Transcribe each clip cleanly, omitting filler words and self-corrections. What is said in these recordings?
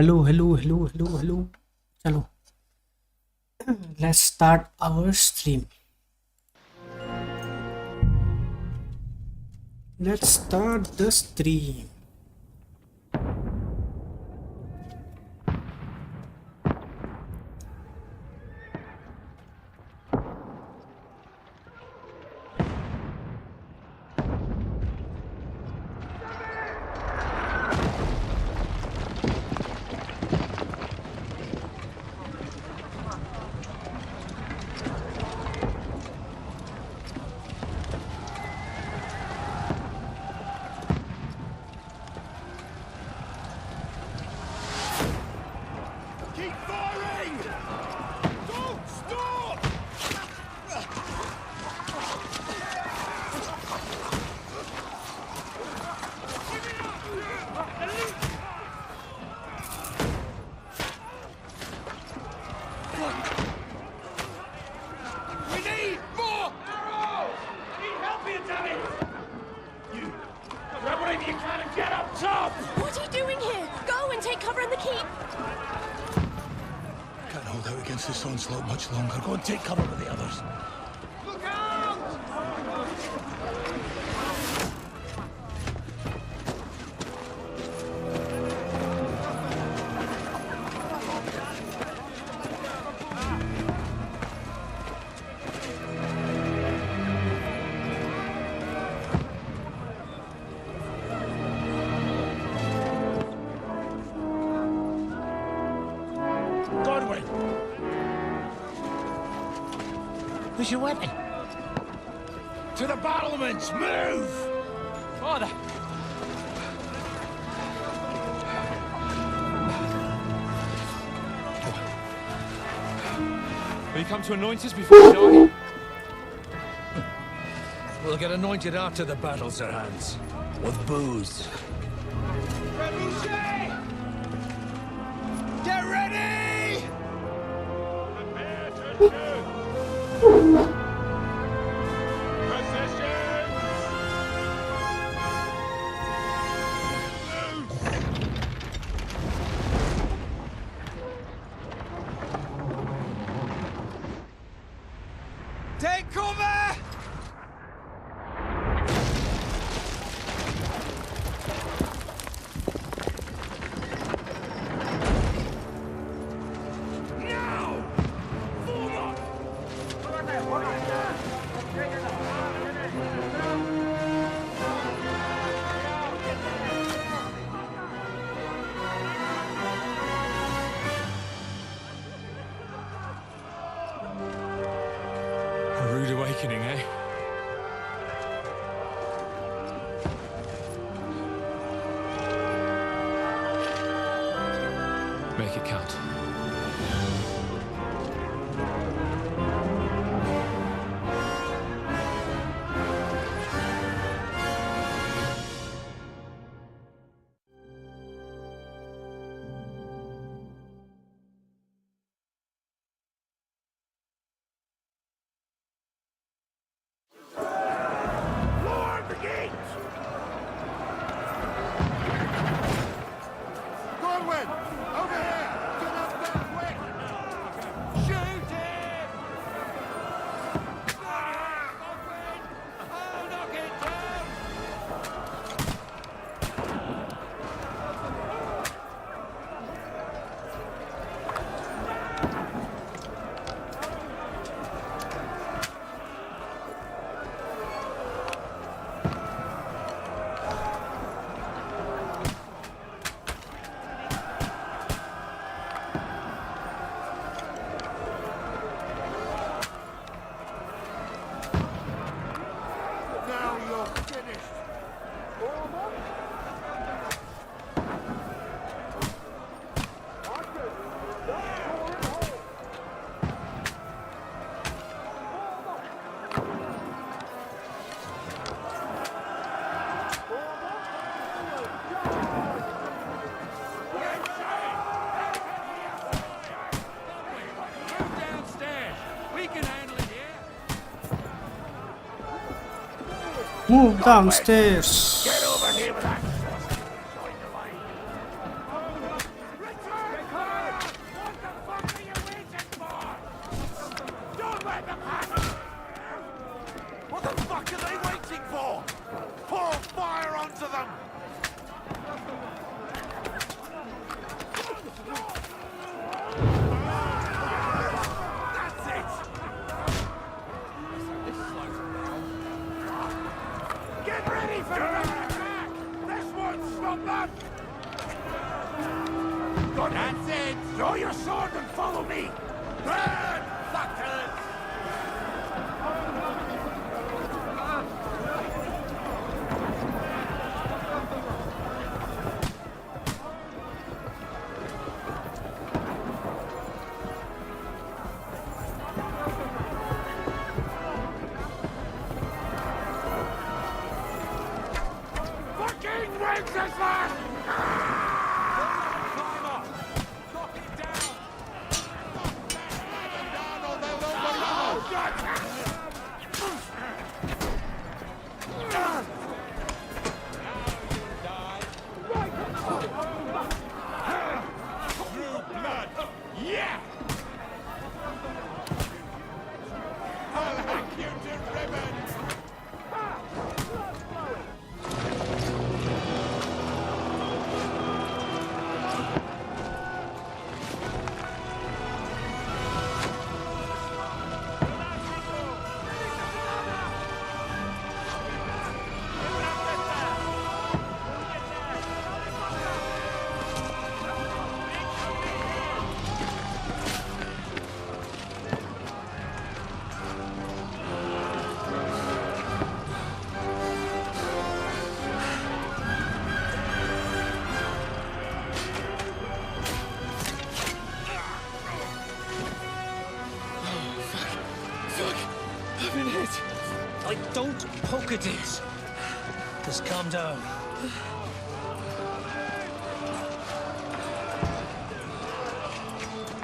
Hello. Chalo. Let's start our stream. Let's start the stream. Much longer. Go and take cover with the others. Look out! Where's your weapon? To the battlements! Move! Father! Will you come to anoint us before we die? We'll get anointed after the battles are hands. With booze. Get ready! Prepare to shoot! Take cover! Awakening, eh? Make it count. Move downstairs. Get over here with that. This won't stop them! That's it! Draw your sword and follow me! Burn, fuckers! Fucking Wenceslas! Don't poke at it. Just calm down.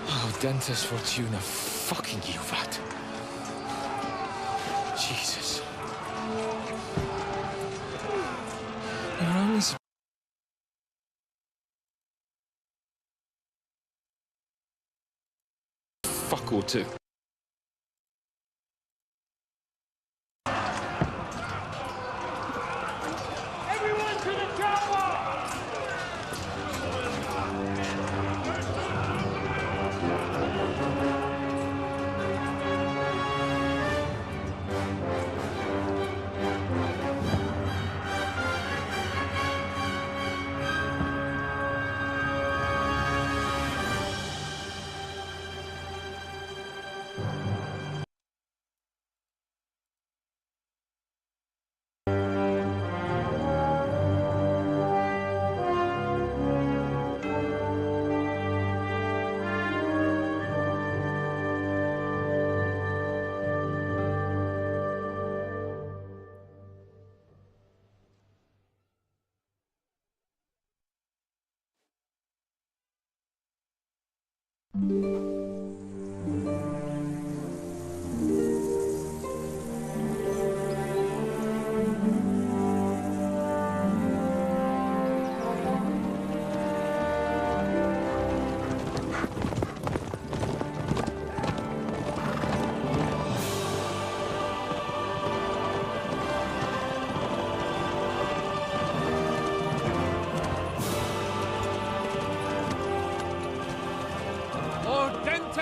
Oh, Dentes Fortuna, fucking you, vat. Jesus. You're only fuck or two.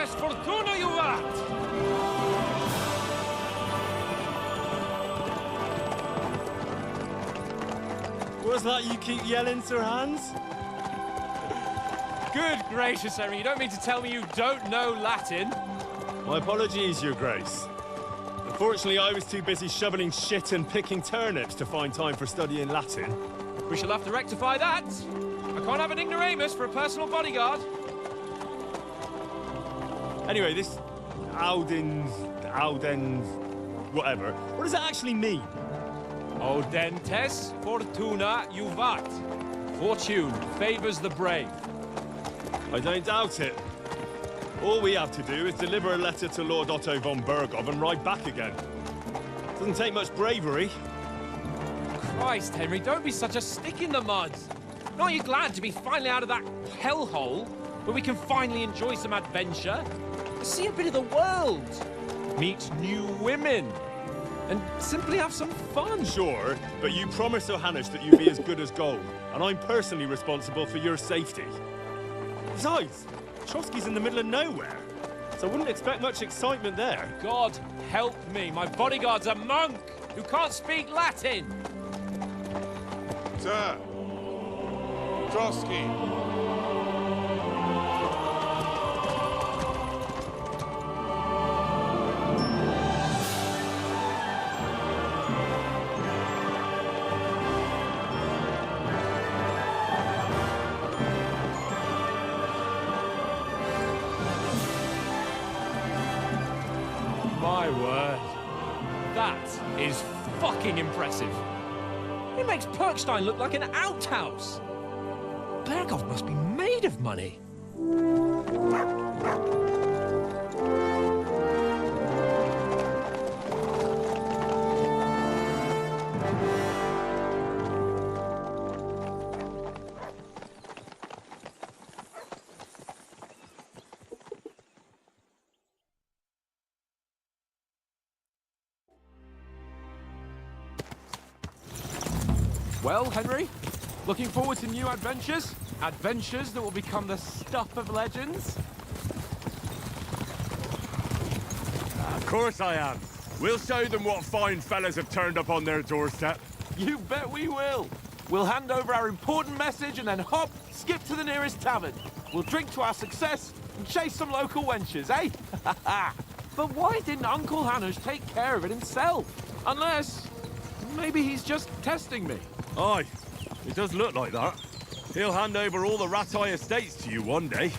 Fortuna, you vat! What's that you keep yelling, Sir Hans? Good gracious, Henry, you don't mean to tell me you don't know Latin? My apologies, Your Grace. Unfortunately, I was too busy shoveling shit and picking turnips to find time for studying Latin. We shall have to rectify that. I can't have an ignoramus for a personal bodyguard. Anyway, this Audens, whatever. What does that actually mean? Audentes Fortuna Juvat. Fortune favors the brave. I don't doubt it. All we have to do is deliver a letter to Lord Otto von Bergov and ride back again. Doesn't take much bravery. Christ, Henry, don't be such a stick in the mud. Aren't you glad to be finally out of that hellhole where we can finally enjoy some adventure? See a bit of the world, meet new women, and simply have some fun. Sure, but you promised Johannes that you'd be as good as gold, and I'm personally responsible for your safety. Besides, Trotsky's in the middle of nowhere, so I wouldn't expect much excitement there. God help me, my bodyguard's a monk who can't speak Latin. Sir! Trotsky! My word. That is fucking impressive. It makes Perkstein look like an outhouse. Berghoff must be made of money. Well, Henry, looking forward to new adventures? Adventures that will become the stuff of legends? Of course I am. We'll show them what fine fellas have turned up on their doorstep. You bet we will. We'll hand over our important message and then hop, skip to the nearest tavern. We'll drink to our success and chase some local wenches, eh? But why didn't Uncle Hanush take care of it himself? Unless, maybe he's just testing me. Aye, it does look like that. He'll hand over all the Ratai estates to you one day.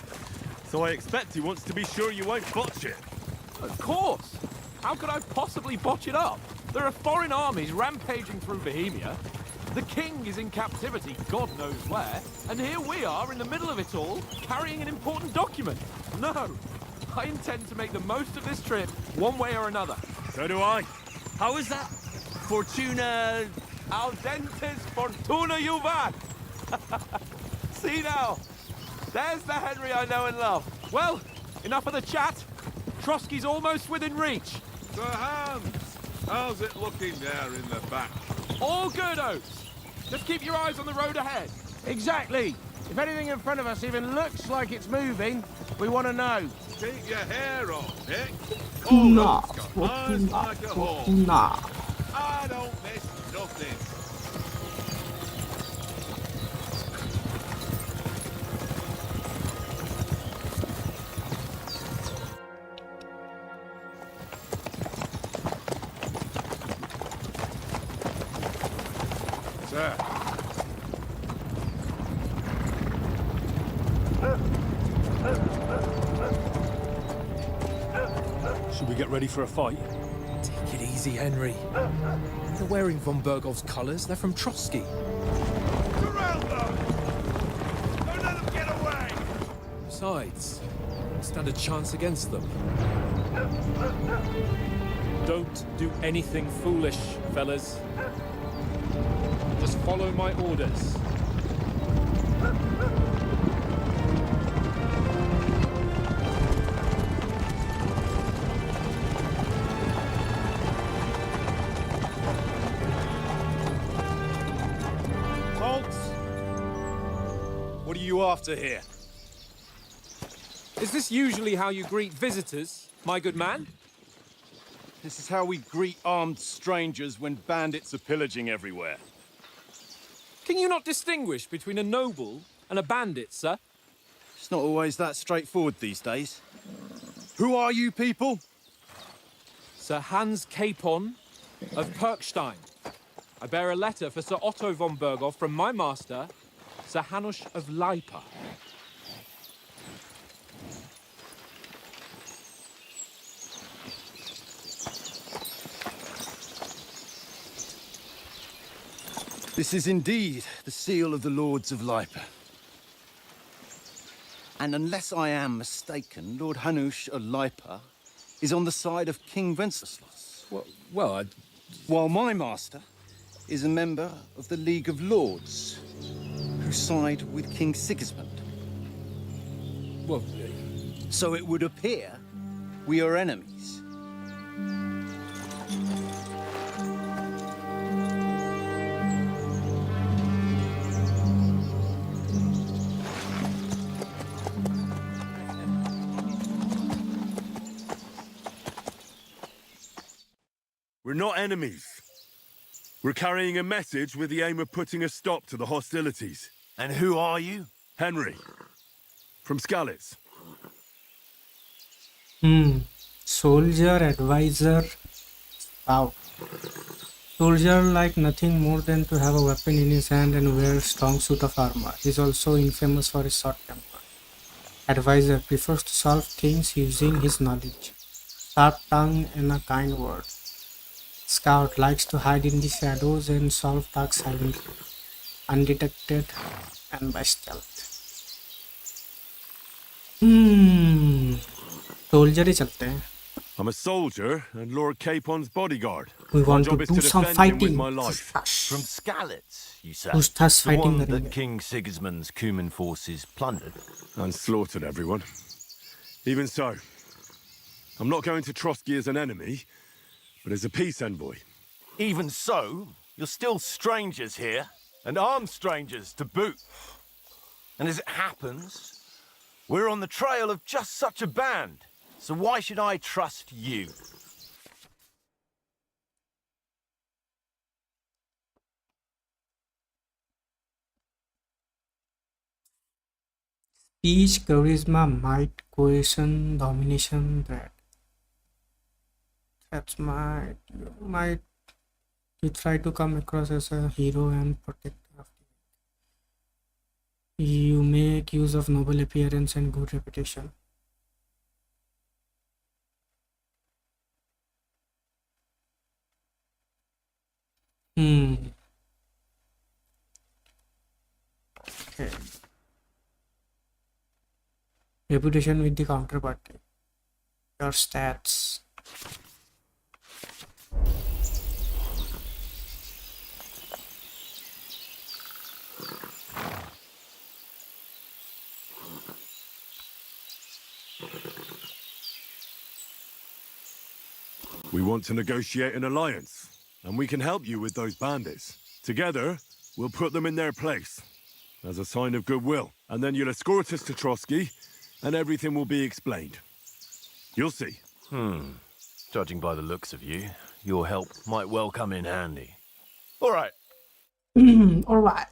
So I expect he wants to be sure you won't botch it. Of course. How could I possibly botch it up? There are foreign armies rampaging through Bohemia. The king is in captivity, God knows where. And here we are in the middle of it all, carrying an important document. No, I intend to make the most of this trip, one way or another. So do I. How is that? Fortuna... Audentes fortuna juvat! See now, there's the Henry I know and love. Well, enough of the chat. Trotsky's almost within reach. Sir Hans! How's it looking there in the back? All good, Oates. Just keep your eyes on the road ahead. Exactly. If anything in front of us even looks like it's moving, we want to know. Keep your hair on, Nick. Nah, Look, got eyes fucking like a hawk. nah. I don't miss nothing. Sir. Should we get ready for a fight? Take it easy, Henry. They're wearing von Bergov's colours. They're from Trotsky. Surround them! Don't let them get away! Besides, stand a chance against them. Don't do anything foolish, fellas. Just follow my orders. What are you after here? Is this usually how you greet visitors, my good man? This is how we greet armed strangers when bandits are pillaging everywhere. Can you not distinguish between a noble and a bandit, sir? It's not always that straightforward these days. Who are you people? Sir Hans Capon of Perkstein. I bear a letter for Sir Otto von Berghoff from my master, Sir Hanush of Lipa. This is indeed the seal of the Lords of Lipa. And unless I am mistaken, Lord Hanush of Lipa is on the side of King Wenceslas. Well, While my master is a member of the League of Lords, who side with King Sigismund. well, So it would appear we are enemies. We're not enemies. We're carrying a message with the aim of putting a stop to the hostilities. And who are you? Henry. From Skalitz. Soldier, advisor, scout. Soldier like nothing more than to have a weapon in his hand and wear a strong suit of armor. He's also infamous for his short temper. Advisor prefers to solve things using his knowledge, sharp tongue and a kind word. Scout likes to hide in the shadows and solve tasks silently, undetected and by stealth. Soldier ही चलते हैं. I'm a soldier and Lord Capon's bodyguard. We My want to job is do some defend him with fighting. my life. From Skalitz, you say? Usta's The fighting one करेंगे. that King Sigismund's Cuman forces plundered? And slaughtered everyone. Even so, I'm not going to Trotsky as an enemy, but as a peace envoy. Even so, you're still strangers here, and armed strangers to boot. And as it happens, we're on the trail of just such a band. So why should I trust you? Speech, charisma, might, coercion, domination, that. That's might. You try to come across as a hero and protector of the. You make use of noble appearance and good reputation. Okay. Reputation with the counterparty. Your stats. We want to negotiate an alliance, and we can help you with those bandits. Together, we'll put them in their place, as a sign of goodwill. And then you'll escort us to Trotsky, and everything will be explained. You'll see. Judging by the looks of you, your help might well come in handy. All right. All right.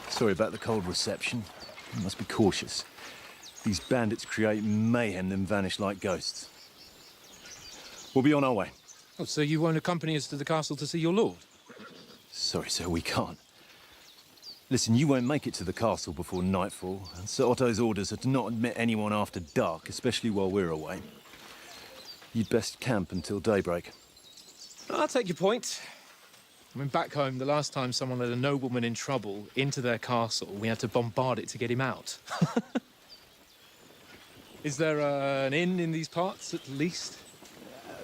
Sorry about the cold reception. You must be cautious. These bandits create mayhem then vanish like ghosts. We'll be on our way. Oh, so you won't accompany us to the castle to see your lord? Sorry, sir, we can't. Listen, you won't make it to the castle before nightfall, and Sir Otto's orders are to not admit anyone after dark, especially while we're away. You'd best camp until daybreak. I'll take your point. I mean, back home, the last time someone let a nobleman in trouble into their castle, we had to bombard it to get him out. Is there an inn in these parts, at least?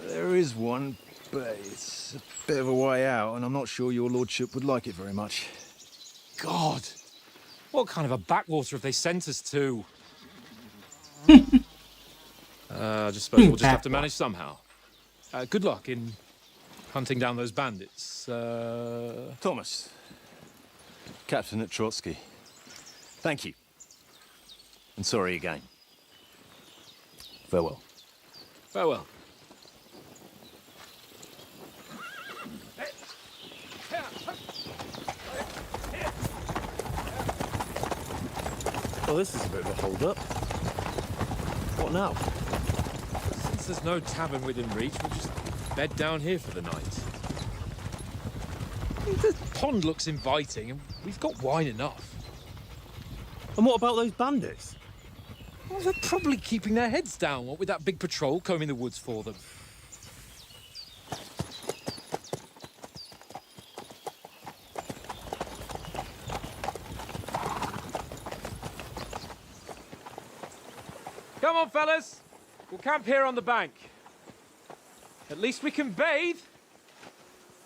There is one, but it's a bit of a way out, and I'm not sure your lordship would like it very much. God! What kind of a backwater have they sent us to? I just suppose we'll just have to manage somehow. Good luck in hunting down those bandits. Thomas, captain at Trotsky. Thank you. And sorry again. Farewell. Farewell. Well, this is a bit of a hold-up. What now? Since there's no tavern within reach, we'll just bed down here for the night. The pond looks inviting, and we've got wine enough. And what about those bandits? Well, they're probably keeping their heads down, what with that big patrol combing the woods for them. Come on, fellas. We'll camp here on the bank. At least we can bathe.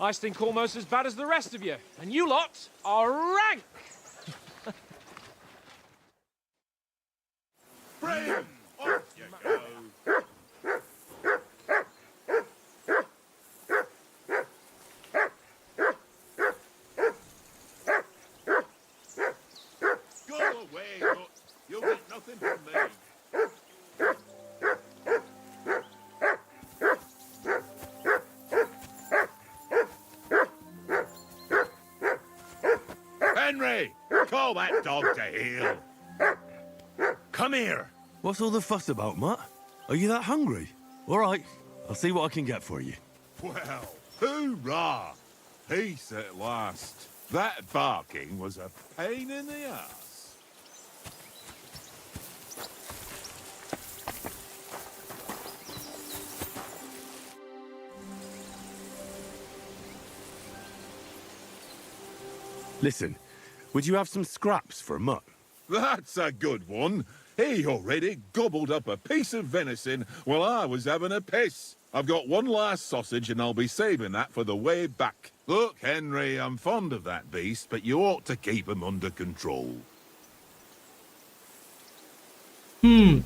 I stink almost as bad as the rest of you, and you lot are rank! Brave! Off you go! Tell that dog to heel. Come here. What's all the fuss about, Mutt? Are you that hungry? All right, I'll see what I can get for you. Well, hoorah! Peace at last. That barking was a pain in the ass. Listen, would you have some scraps for a Mutt? That's a good one. He already gobbled up a piece of venison while I was having a piss. I've got one last sausage and I'll be saving that for the way back. Look, Henry, I'm fond of that beast, but you ought to keep him under control. Come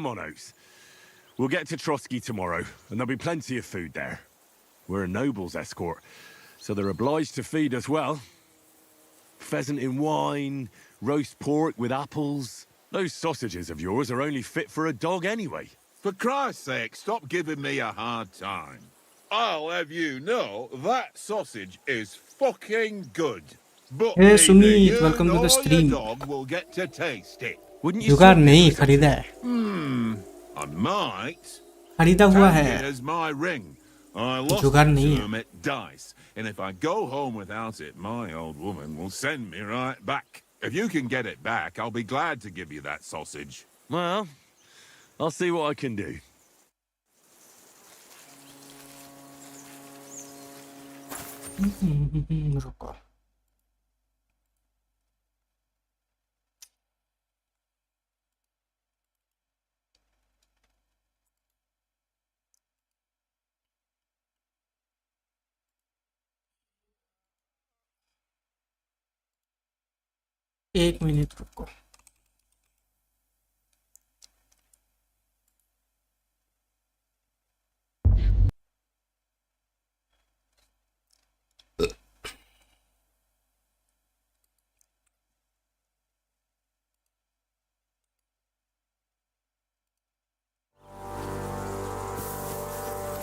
on, Oates. We'll get to Trotsky tomorrow, and there'll be plenty of food there. We're a noble's escort, so they're obliged to feed us well. Pheasant in wine, roast pork with apples. Those sausages of yours are only fit for a dog anyway. For Christ's sake, stop giving me a hard time. I'll have you know that sausage is fucking good. But Hey neither Sumit, you welcome to nor the stream. your dog will get to taste it. Wouldn't you जुगाड़ swap नहीं it for खरीदा है, I might. खरीदा हुआ Take है. it as my ring. I lost जुगाड़ it नहीं to है. him at dice, and if I go home without it, my old woman will send me right back. If you can get it back, I'll be glad to give you that sausage. Well, I'll see what I can do. रुको. एक minute रुको.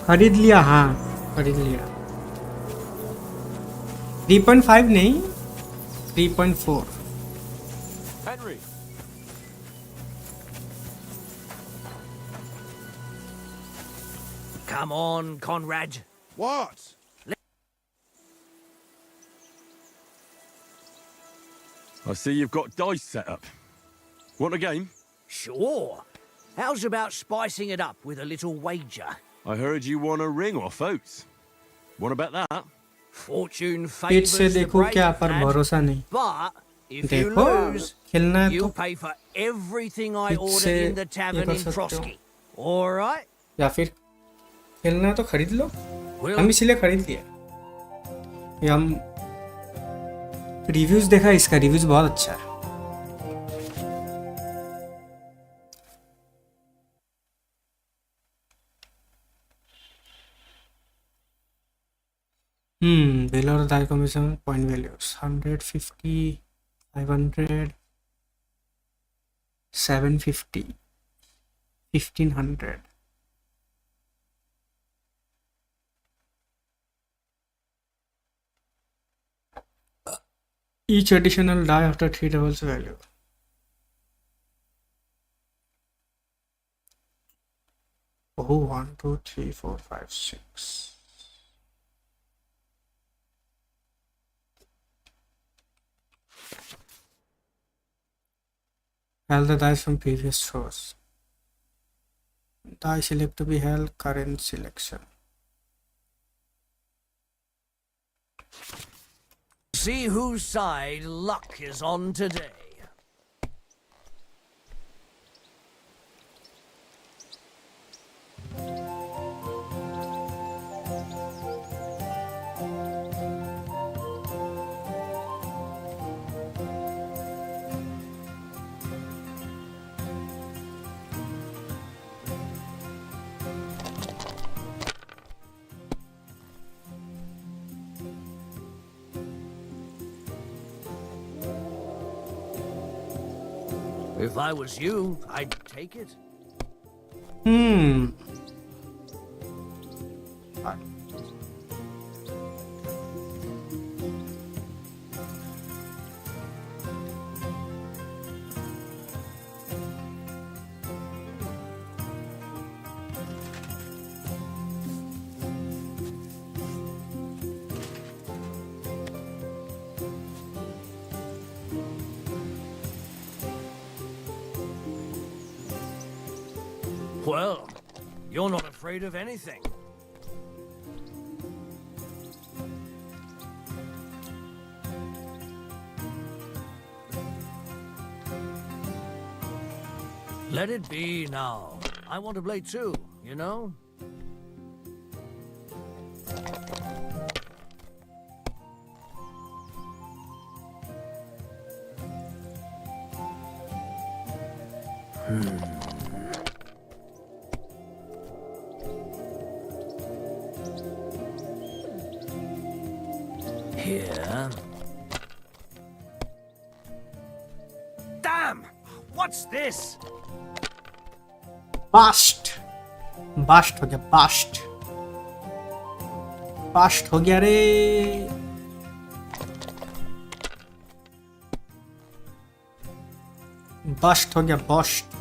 खरीद लिया, हाँ खरीद लिया. 3.5 नहीं, 3.4. Henry. Come on, Conrad. What? I see you've got dice set up. Want a game? Sure. How's about spicing it up with a little wager? I heard you won a ring off Oates. Want to bet that? Fortune pet favors से the देखो brave, क्या, पर lad. भरोसा नहीं. But if you देखो, lose, खेलना है you'll तो pay for everything I pet ordered से in the ये tavern कर in सकते हो. Trotsky. All right? या फिर खेलना है तो खरीद लो. Well, हम इसीलिए खरीद लिया. ये हम रिव्यूज देखा, इसका रिव्यूज बहुत अच्छा है. below the die commission point values 150, 500, 750, 1500. Each additional die after 3 doubles value. Oh, 1, 2, 3, 4, 5, 6. Held the dice from previous throws. Die select to be held, current selection. see whose side luck is on today. If I was you, I'd take it. Fine. Well, you're not afraid of anything. Let it be now. I want to play too, you know? Here. Damn! What's this? Bust हो गया bust हो गया रे bust हो गया bust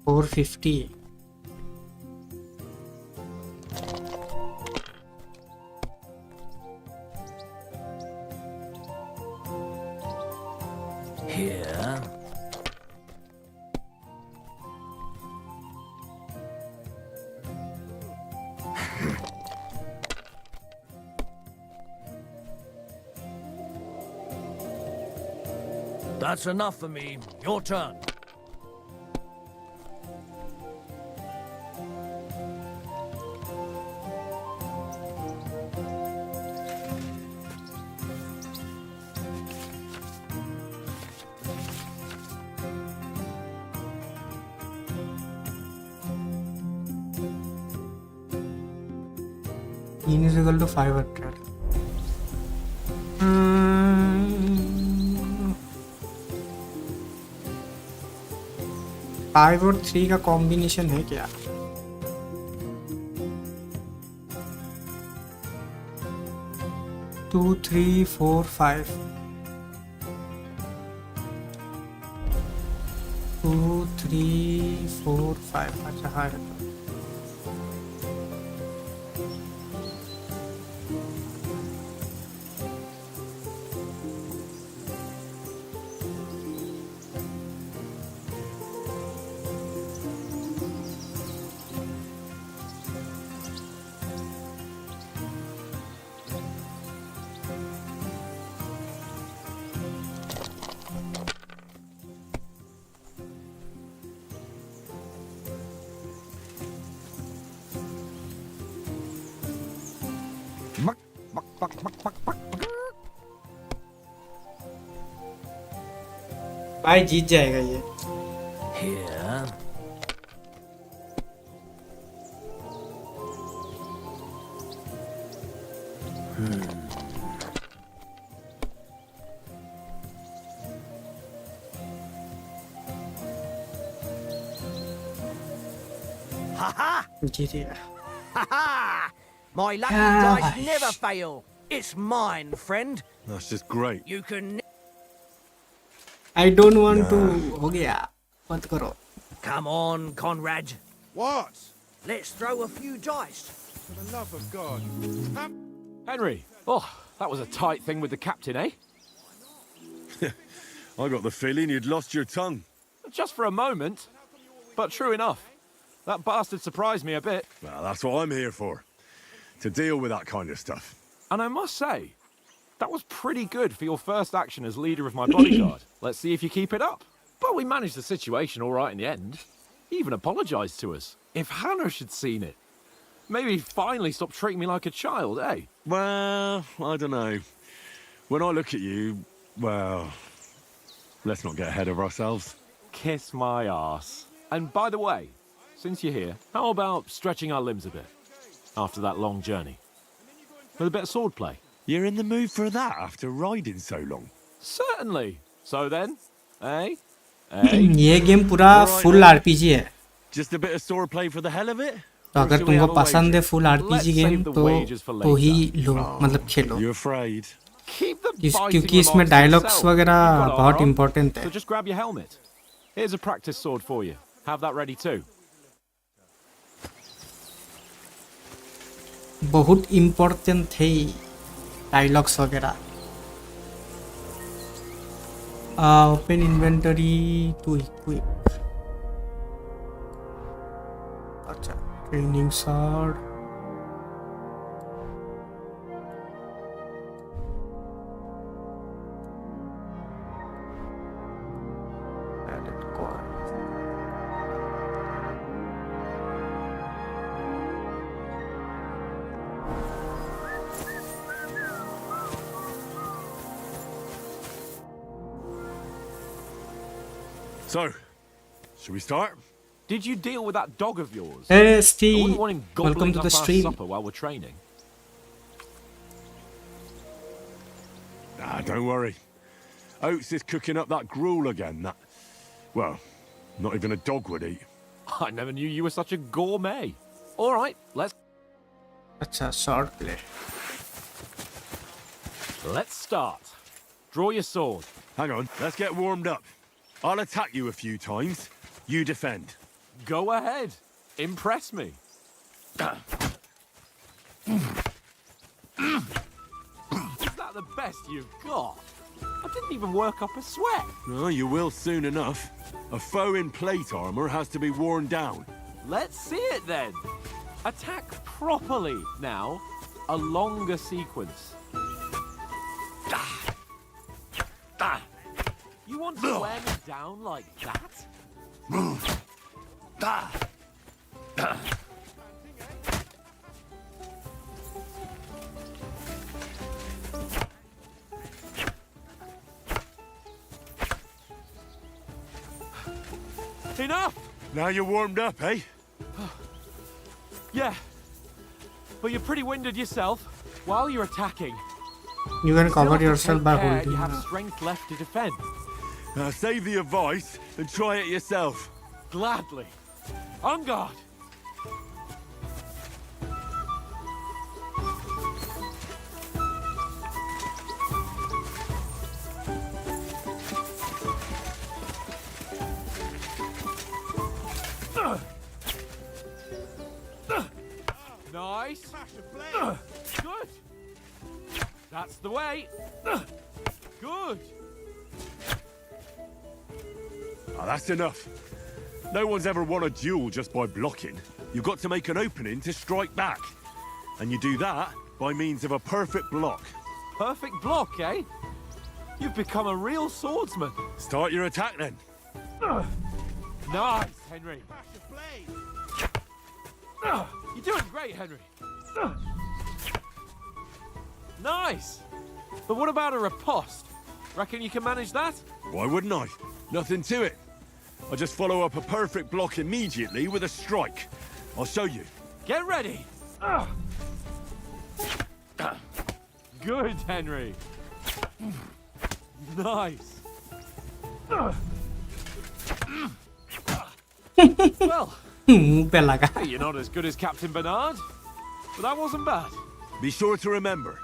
$450 Here. That's enough for me. Your turn. N is equal to 500. 5 और 3 का combination है क्या? 2 3 4 5 2 3 4 5 अच्छा हाँ भाई जीत जाएगा ये Here. Ha-ha! जीत गया Ha-ha! My lucky Ah. dice never fail. It's mine, friend. That's just great. You can... I don't want to हो गया मत करो Come on, Conrad. What? Let's throw a few dice. For the love of God. Henry, oh, that was a tight thing with the captain, eh? I got the feeling you'd lost your tongue. Just for a moment. But true enough. That bastard surprised me a bit. Well, that's what I'm here for. To deal with that kind of stuff. And I must say, that was pretty good for your first action as leader of my bodyguard. Let's see if you keep it up. But we managed the situation all right in the end. He even apologized to us. If Hanush had seen it. Maybe finally stop treating me like a child, eh? Well, I don't know. When I look at you, well, let's not get ahead of ourselves. Kiss my arse. And by the way, since you're here, how about stretching our limbs a bit after that long journey? With a bit of swordplay. You're in the mood for that after riding so long? Certainly. So then, eh? ये game पूरा full RPG है. Just a bit of swordplay for the hell of it? तो अगर तुमको पसंद है full RPG game तो ही लो, मतलब खेलो. You afraid? क्योंकि इसमें डायलॉग्स वगैरह बहुत इंपॉर्टेंट है. So just grab your helmet. Here's a practice sword for you. Have that ready too. बहुत इंपॉर्टेंट थे डायलॉग्स वगैरह. Open inventory to equip. अच्छा, training sword. So, should we start? Did you deal with that dog of yours? Hey I Steve, wouldn't want him welcome gobbling to up the our stream. supper while we're training. Ah, don't worry. Oates is cooking up that gruel again. That, well, not even a dog would eat. I never knew you were such a gourmet. All right, let's sword play. start. Draw your sword. Hang on, let's get warmed up. I'll attack you a few times. You defend. Go ahead. Impress me. Is that the best you've got? I didn't even work up a sweat. Oh, you will soon enough. A foe in plate armor has to be worn down. Let's see it then. Attack properly now. A longer sequence. You want to wear me down like that? Enough! Now you're warmed up, eh? Yeah. But you're pretty winded yourself while you're attacking. You can Still cover have to yourself take by care holding. You have strength left to defend. Now save the advice and try it yourself. Gladly. On guard. Nice. Good. That's the way. Good. Oh, that's enough. No one's ever won a duel just by blocking. You've got to make an opening to strike back. And you do that by means of a perfect block. Perfect block, eh? You've become a real swordsman. Start your attack then. Nice, Henry. You're doing great, Henry. Nice. But what about a riposte? Reckon you can manage that? Why wouldn't I? Nothing to it. I just follow up a perfect block immediately with a strike. I'll show you. Get ready. Good, Henry. Nice. Well, you're not as good as Captain Bernard, but that wasn't bad. Be sure to remember,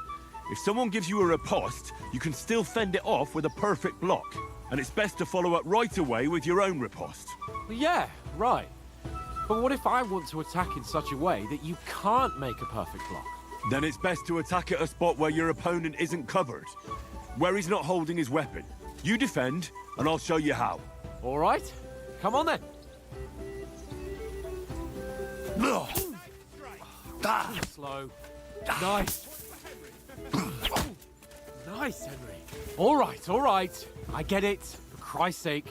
if someone gives you a riposte, you can still fend it off with a perfect block. And it's best to follow up right away with your own riposte. Yeah, right. But what if I want to attack in such a way that you can't make a perfect block? Then it's best to attack at a spot where your opponent isn't covered, where he's not holding his weapon. You defend, and I'll show you how. All right, come on then. Slow. Nice. Nice, Henry. All right. I get it. For Christ's sake.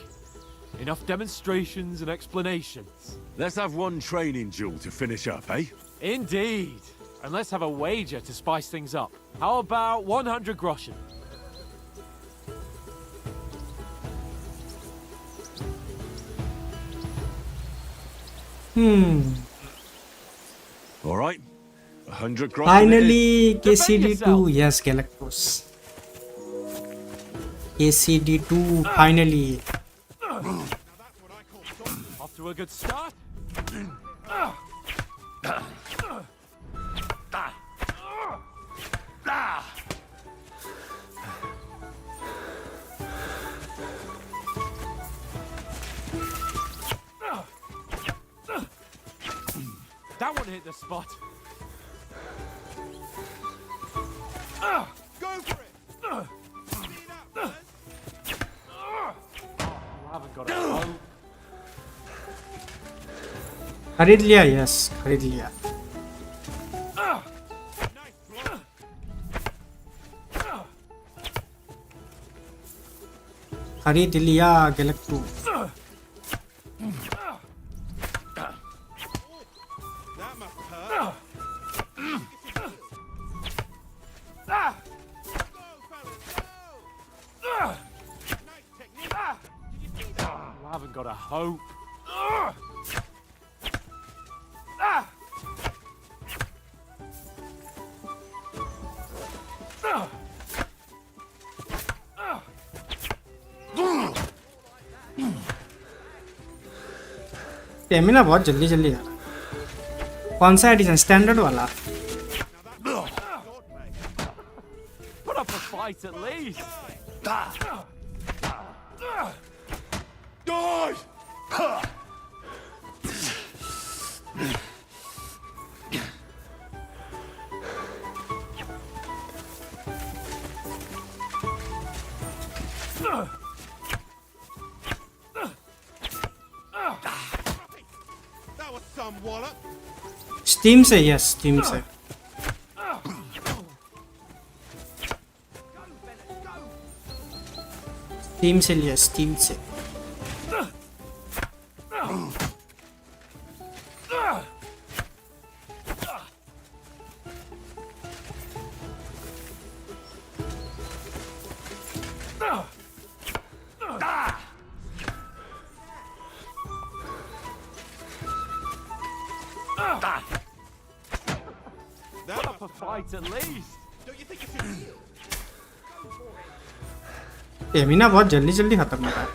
Enough demonstrations and explanations. Let's have one training duel to finish up, eh? Indeed. And let's have a wager to spice things up. How about 100 groschen? All right. 100 groschen. Finally, KCD2. Yes, Galactus. KCD2, finally. Off to a good start. That one hit the spot. Go for it. You haven't got a hope. खरीद लिया, yes खरीद लिया. खरीद लिया Galactus. You haven't got a hope. Stamina बहुत जल्दी जल्दी आ रहा है. कौन सा एडिशन? स्टैंडर्ड वाला? Put up a fight at least. That was some wallop. Steam से, यस स्टीम से. स्टीम से लिया, स्टीम से. Put up a fight at least. Stamina बहुत जल्दी जल्दी खत्म हो रहा है.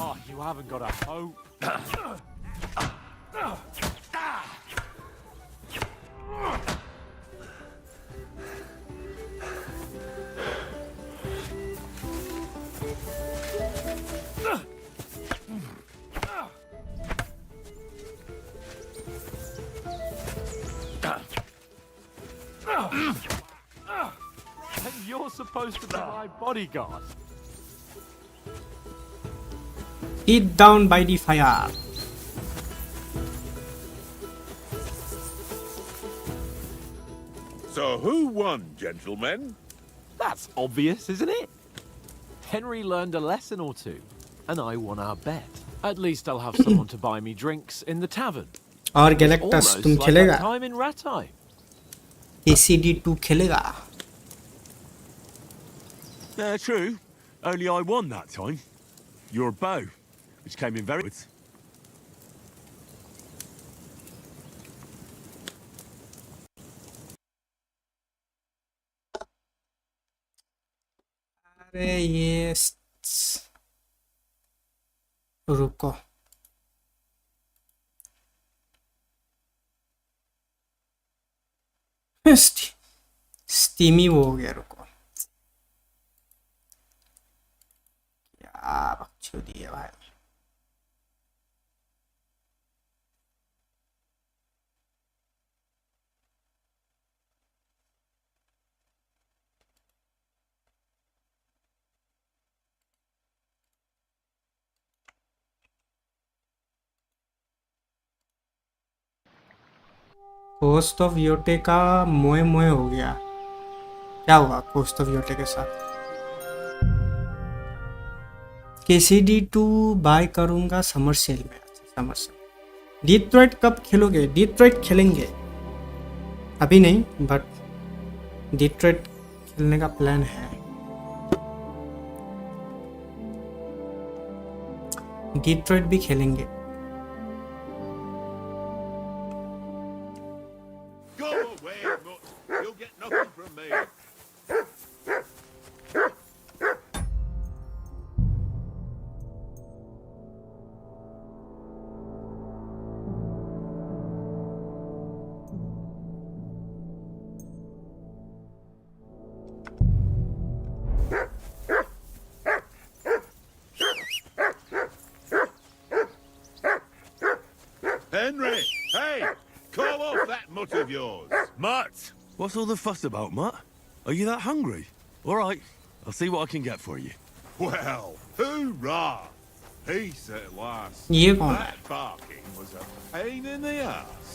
Oh, you haven't got a hope. And you're supposed to be my bodyguard. Hit down by the fire. So who won, gentlemen? That's obvious, isn't it? Henry learned a lesson or two, and I won our bet. At least I'll have someone to buy me drinks in the tavern. और Galactus तुम Almost like खेलेगा? that time in Ratai. KCD2 खेलेगा? True. Only I won that time. Your bow, which came in very good. अरे ये रुको. Steamy वो हो गया. रुको, क्या बकचोदी है भाई. कोस्ट ऑफ योटे का मोए मोए हो गया. क्या हुआ कोस्ट ऑफ योटे के साथ? KCD2 बाय करूंगा समर सेल में. समझ। डिट्रॉइट कब खेलोगे? डिट्रॉइट खेलेंगे, अभी नहीं, बट डिट्रॉइट खेलने का प्लान है। डिट्रॉइट भी खेलेंगे। Go away, Mutt. You'll get nothing from me. Henry, hey, call off that mutt of yours. Mutt! What's all the fuss about, Mutt? Are you that hungry? All right, I'll see what I can get for you. Well, hoorah! Peace at last. ये कौन है? That barking was a pain in the ass.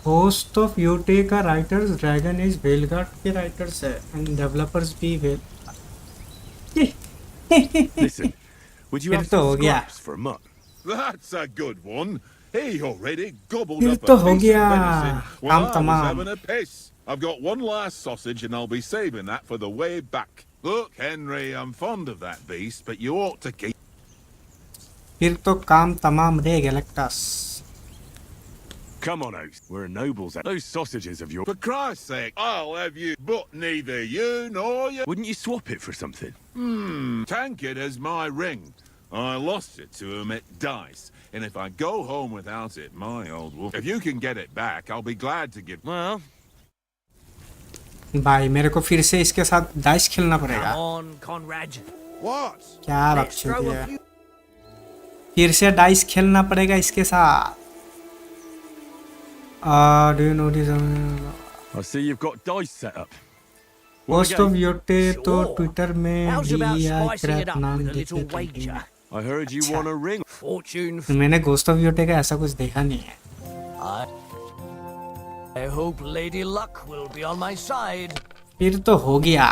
Ghost of Yotei का writers Dragon Age Veilguard के writers है and developers भी well. Listen, would you फिर have तो हो some गया। scraps for a Mutt? That's a good one. He already gobbled फिर up तो a हो piece गया। of venison while काम I was तमाम। having a piss. I've got one last sausage and I'll be saving that for the way back. Look, Henry, I'm fond of that beast, but you ought to keep... फिर तो काम तमाम रे Galactus. Come on out. We're nobles. Those sausages of yours. For Christ's sake, I'll have you, but neither you nor you... Wouldn't you swap it for something? Tankard has my ring. I lost it to him at dice, and if I go home without it, my old wolf... If you can get it back, I'll be glad to give... Well, भाई मेरे को फिर से इसके साथ dice खेलना पड़ेगा। Come on, Conrad. What? क्या Let's बकचोदी throw a है? few. फिर से डाइस खेलना पड़ेगा इसके साथ। Do you know this? I see you've got dice set up. Ghost of Yotei तो Sure. ट्विटर में How's about DI spicing it crap up नाम with a देते little थे। wager? I heard you want a ring. Fortune. मैंने ghost of Yotei का ऐसा कुछ देखा नहीं है। I hope Lady Luck will be on my side. फिर तो हो गया।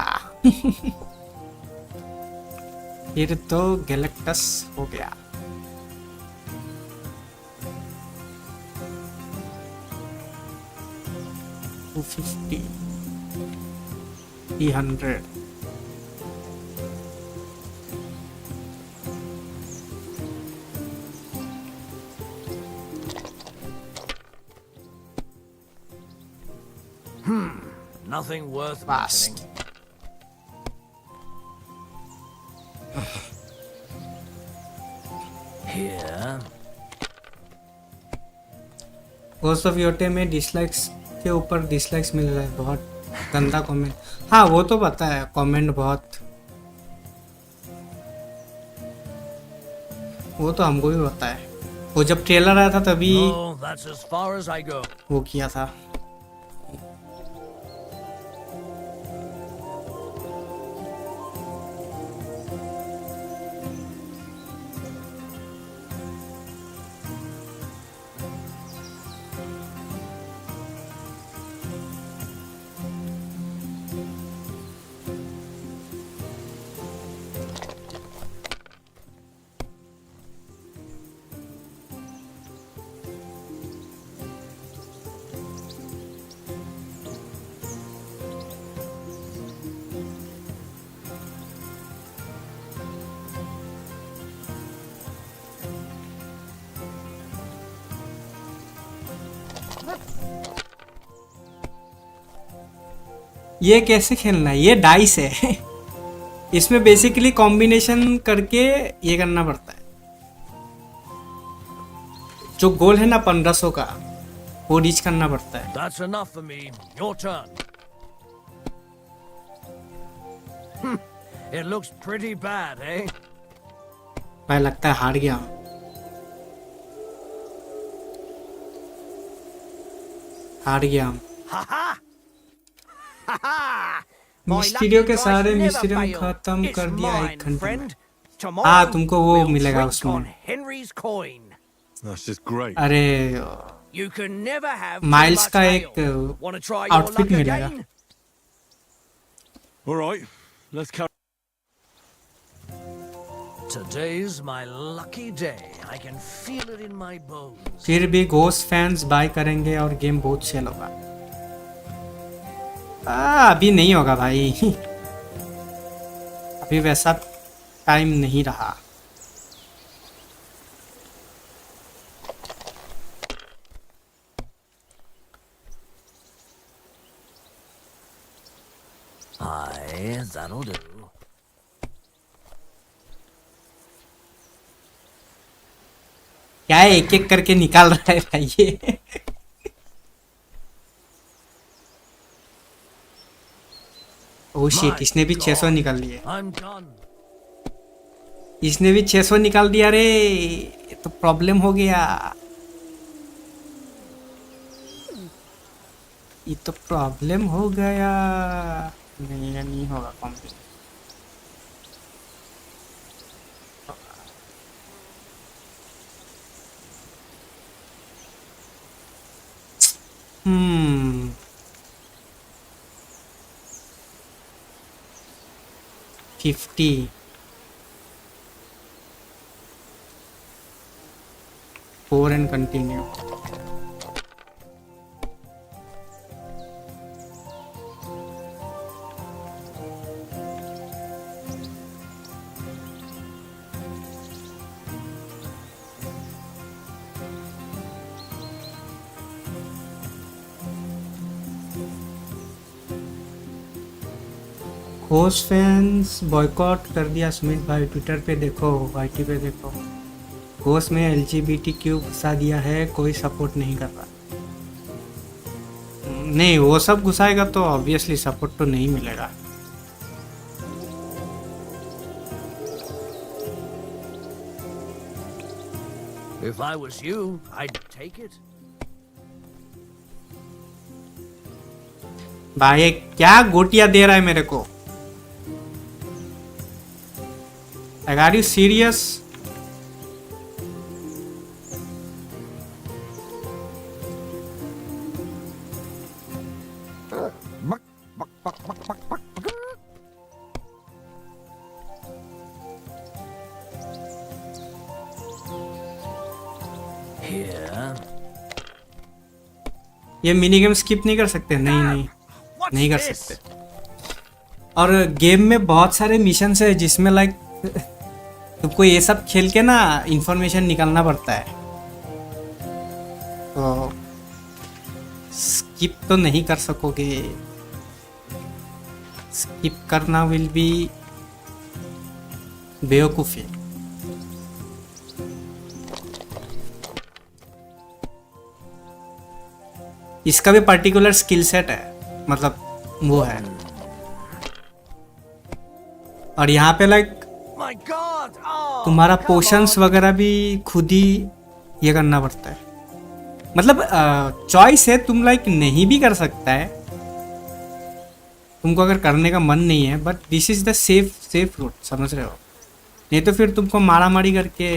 फिर तो गैलेक्टस हो गया। $250, $300. Nothing worth Fast. mentioning. Here. Ghost of Yotei में डिसलाइक्स के ऊपर डिसलाइक्स मिल रहा है, बहुत गंदा कमेंट। हाँ वो तो पता है, कमेंट बहुत, वो तो हमको भी पता है। वो जब ट्रेलर आया था तभी Oh, that's as far as I go. वो किया था। ये कैसे खेलना है? ये डाइस है। इसमें बेसिकली कॉम्बिनेशन करके ये करना पड़ता है। जो गोल है ना 1500 का, वो रीच करना पड़ता है। That's enough for me. Your turn. It looks pretty bad, eh? भाई लगता है हार गया। हार गया। Ha ha! Ha ha! My Mysterio lucky के dice सारे never मिस्टीरियम fail. खत्म It's कर दिया mine, 1 घंटे में। friend. हाँ Tomorrow तुमको वो we'll मिलेगा drink उसमें। on Henry's coin. That's just great. अरे You can never have miles too का much एक ale. Wanna try your outfit luck मिलेगा। again? All right, let's carry. Today's my lucky day. I can feel it in my bones. फिर भी ghost fans bye करेंगे और game बहुत cell होगा। अभी नहीं होगा भाई। अभी वैसा टाइम नहीं रहा। Aye, that'll do. क्या है, एक एक करके निकाल रहा है भाई ये। ओह शिट, इसने भी 600 निकाल लिए। I'm done. इसने भी 600 निकाल दिया रे, ये तो प्रॉब्लम हो गया। ये तो प्रॉब्लम हो गया। नहीं, ये नहीं होगा complete. Hmm 50 4 and continue. Host fans boycott कर दिया सुमित भाई, ट्विटर पे देखो, वाईटी पे देखो। होस्ट में LGBTQ घुसा दिया है, कोई सपोर्ट नहीं कर रहा। नहीं, वो सब घुसाएगा तो ऑब्वियसली सपोर्ट तो नहीं मिलेगा। If I was you, I'd take it. भाई क्या गोटियां दे रहा है मेरे को? Like, are you serious? ये मिनी गेम स्किप नहीं कर सकते? नहीं कर सकते। और गेम में बहुत सारे मिशन है जिसमें लाइक तुमको ये सब खेल के ना इंफॉर्मेशन निकालना पड़ता है, तो स्किप तो नहीं कर सकोगे। स्किप करना विल बी बेवकूफ़ी। इसका भी पर्टिकुलर स्किल सेट है, मतलब वो है। और यहाँ पे लाइक तुम्हारा पोशंस वगैरह भी खुद ही ये करना पड़ता है। मतलब चॉइस है, तुम लाइक नहीं भी कर सकता है तुमको अगर करने का मन नहीं है, but this is the safe route, समझ रहे हो? नहीं तो फिर तुमको मारा मारी करके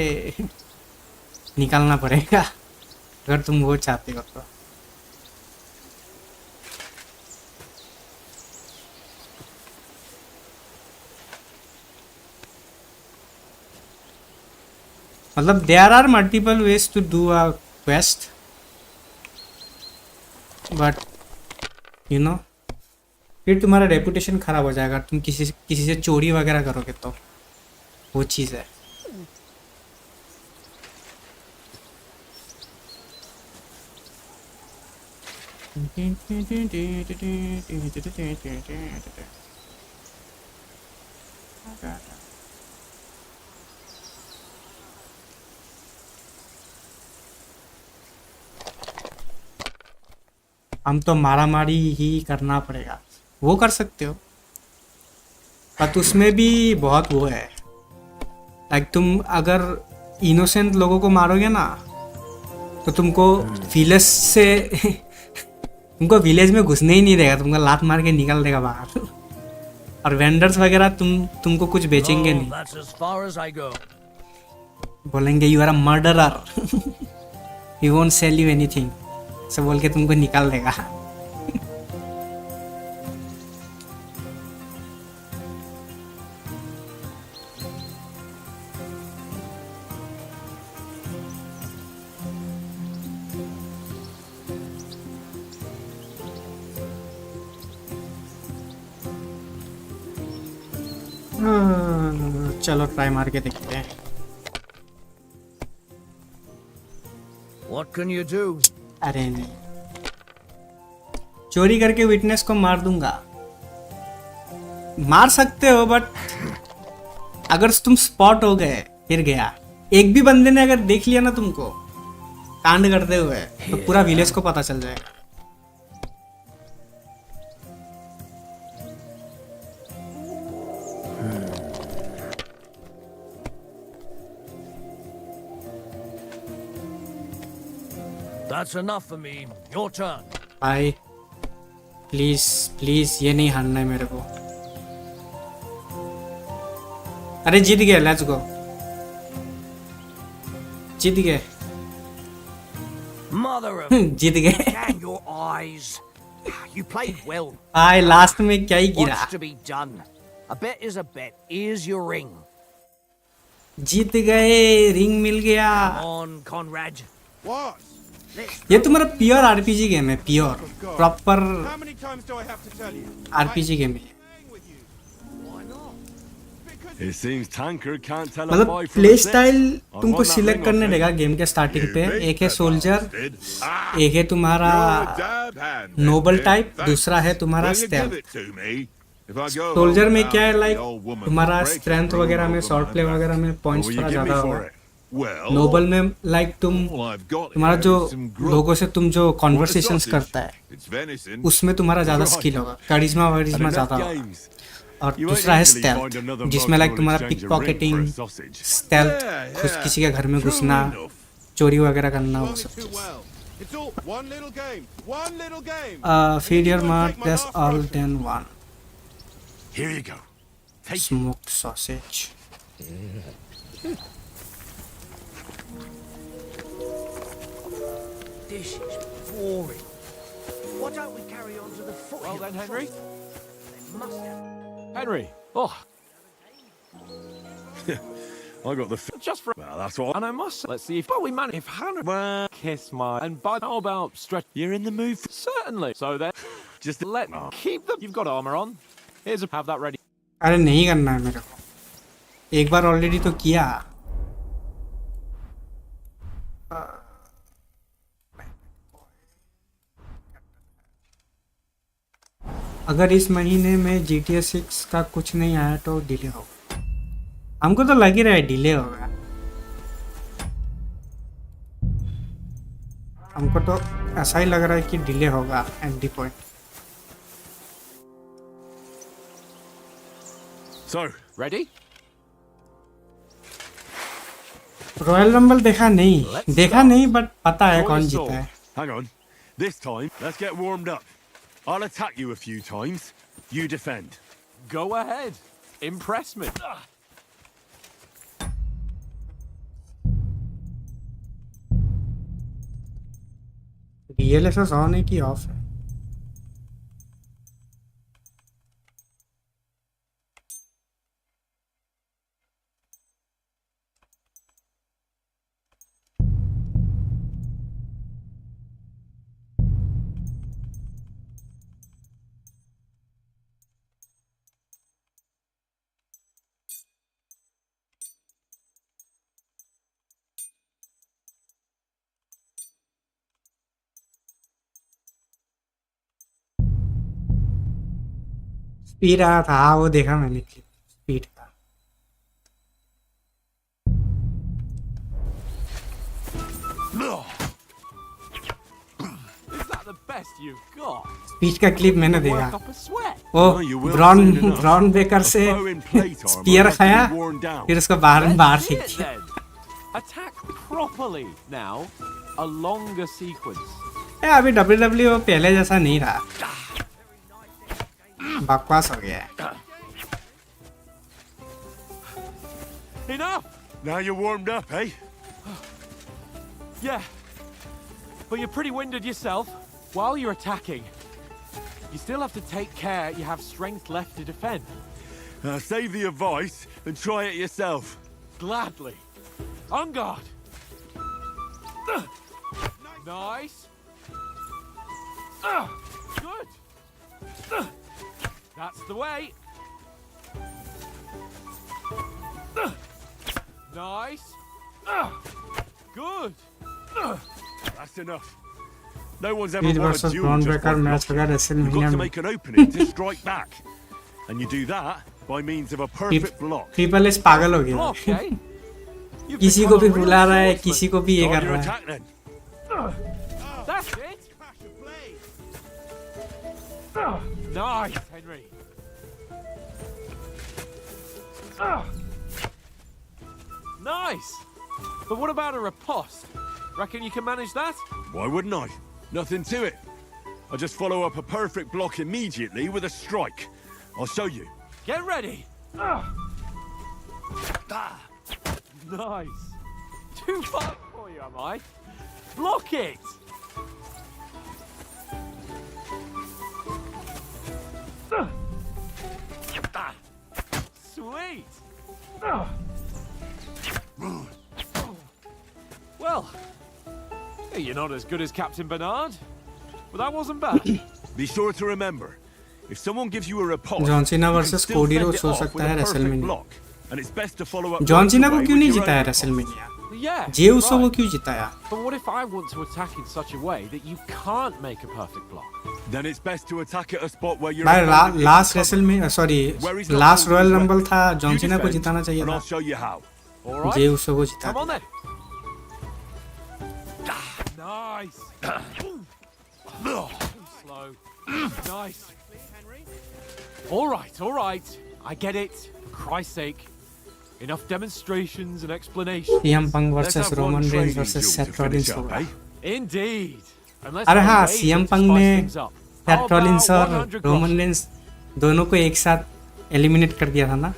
निकालना पड़ेगा अगर तुम वो चाहते हो तो। मतलब there are multiple ways to do a quest, but you know फिर तुम्हारा रेपुटेशन खराब हो जाएगा। तुम किसी से चोरी वगैरह करोगे तो वो चीज़ है। हम तो मारा मारी ही करना पड़ेगा। वो कर सकते हो, बट उसमें भी बहुत वो है। लाइक तुम अगर इनोसेंट लोगों को मारोगे ना तो तुमको विलेज से तुमको विलेज में घुसने ही नहीं देगा, तुमको लात मार के निकाल देगा बाहर। और वेंडर्स वगैरह तुमको कुछ बेचेंगे नहीं, बोलेंगे you are a murderer, you won't sell you anything, सब बोल के तुमको निकाल देगा। चलो ट्राई मार के देखते हैं। What can you do? अरे नहीं, चोरी करके विटनेस को मार दूंगा। मार सकते हो बट अगर तुम स्पॉट हो गए फिर गया। एक भी बंदे ने अगर देख लिया ना तुमको कांड करते हुए तो पूरा विलेज को पता चल जाएगा। That's enough for me. Your turn. भाई प्लीज प्लीज ये नहीं हारना है मेरे को। अरे जीत गए, लेट्स गो, जीत गए। Mother of जीत गए। damn your eyes. You played well. भाई लास्ट में क्या ही गिरा। What's to be done? A bet is a bet. Here's your ring. जीत गए, रिंग मिल गया। Come on, Conrad. What? ये तुम्हारा प्योर आरपीजी गेम है, pure proper How many times do I have to tell you? RPG game है। It seems Tanker can't tell a मतलब boy from play a six. Style I तुमको want that select ring करने off देगा him. Game के starting पे। एक है soldier, एक है तुम्हारा नोबल टाइप, दूसरा है तुम्हारा स्टेल्थ। सोल्जर में क्या है, लाइक तुम्हारा स्ट्रेंथ वगैरह में, शॉर्ट प्ले वगैरह में पॉइंट्स थोड़ा ज्यादा होगा। नोबल में लाइक तुम्हारा जो लोगों से तुम जो कॉन्वर्सेशंस करता है उसमें तुम्हारा ज्यादा स्किल होगा, करिश्मा वरिश्मा ज्यादा होगा। और दूसरा है स्टेल्थ, जिसमें लाइक तुम्हारा पिक पॉकेटिंग, स्टेल्थ, किसी के घर में घुसना, चोरी वगैरह करना, वो सब चीज। Feed your mark, press all then one. Here you go. Smoked sausage. This is boring. Why don't we carry on to the foot? Well then, Henry. They must have. Henry. Oh, I got the. just for. Well, that's what. And I must. Let's see if. But we managed. If Hannah. Well, kiss my. And by. How about stretch? You're in the mood. Certainly. So then. Just Let. Keep them. You've got armor on. Here's a. Have that ready. अरे नहीं करना है मेरे को, एक बार already तो किया। अगर इस महीने में GTA 6 का कुछ नहीं आया तो डिले होगा। हमको तो लग ही रहा है डिले होगा, हमको तो ऐसा ही लग रहा है कि डिले होगा and the point. So, Ready? Royal rumble देखा नहीं बट पता है कौन जीता है। hang on. This time, let's get warmed up. I'll attack you a few times. You defend. Go ahead. Impress me. DLSS on है कि ऑफ है? स्पीड आया था, हाँ वो देखा मैंने स्पीड का। Is that the best you've got? Speed का क्लिप मैंने देखा। Work up a sweat. वो ब्राउन बेकर से स्पीयर खाया, फिर उसको बाहर फेंक That's it दिया। then. Attack properly now. A longer sequence. अभी WWE पहले जैसा नहीं रहा, बकवास हो गया है। Enough. Now you're warmed up, eh? Yeah. But you're pretty winded yourself. While you're attacking, you still have to take care you have strength left to defend. Save the advice and try it yourself. Gladly. On guard. Nice. Good. That's the way. Nice. Good. That's enough. No one's ever Speed won a versus duel Braun just Breaker by match होगा blocking. You've got WrestleMania to में. make an opening to strike back. And you do that by means of a perfect block. Triple H पागल हो गया. Block, eh? You've किसी become को भी a real बुला रहा है, swordsman. किसी को भी ये Start कर your रहा है. attack then. That's it. Nice, Henry. Nice. But what about a riposte? Reckon you can manage that? Why wouldn't I? Nothing to it. I just follow up a perfect block immediately with a strike. I'll show you. Get ready. Nice. Too far for you, am I? Block it. Sweet. Well, you're not as good as Captain Bernard, but that wasn't bad. Be sure to remember, if someone gives you a riposte, John Cena you can versus still Cody fend Rhodes it हो off सकता with है a perfect WrestleMania. block, and it's best to follow up John right सीना को away क्यों with नहीं your जिताया own riposte. WrestleMania? Yeah. जे उसो को right. क्यों जिताया? But what if I want to attack in such a way that you can't make a perfect block? Then it's best to attack at a spot where you're भाई last WrestleMania sorry last royal rumble था John Cena को जिताना चाहिए and था. I'll show you how. All right. जे उसो को जिता. Come on then. Nice. Too slow. Nice. All right. I get it. For Christ's sake. Enough demonstrations and explanations. CM Punk Let's versus have one Roman Reigns training versus duel Seth to finish Rollins up, होगा. eh? Indeed. Unless अरे I हाँ, wait CM to Punk spice ने things up. How Seth Rollins about और 100 Roman groschen? Reigns दोनों को एक साथ eliminate कर दिया था ना.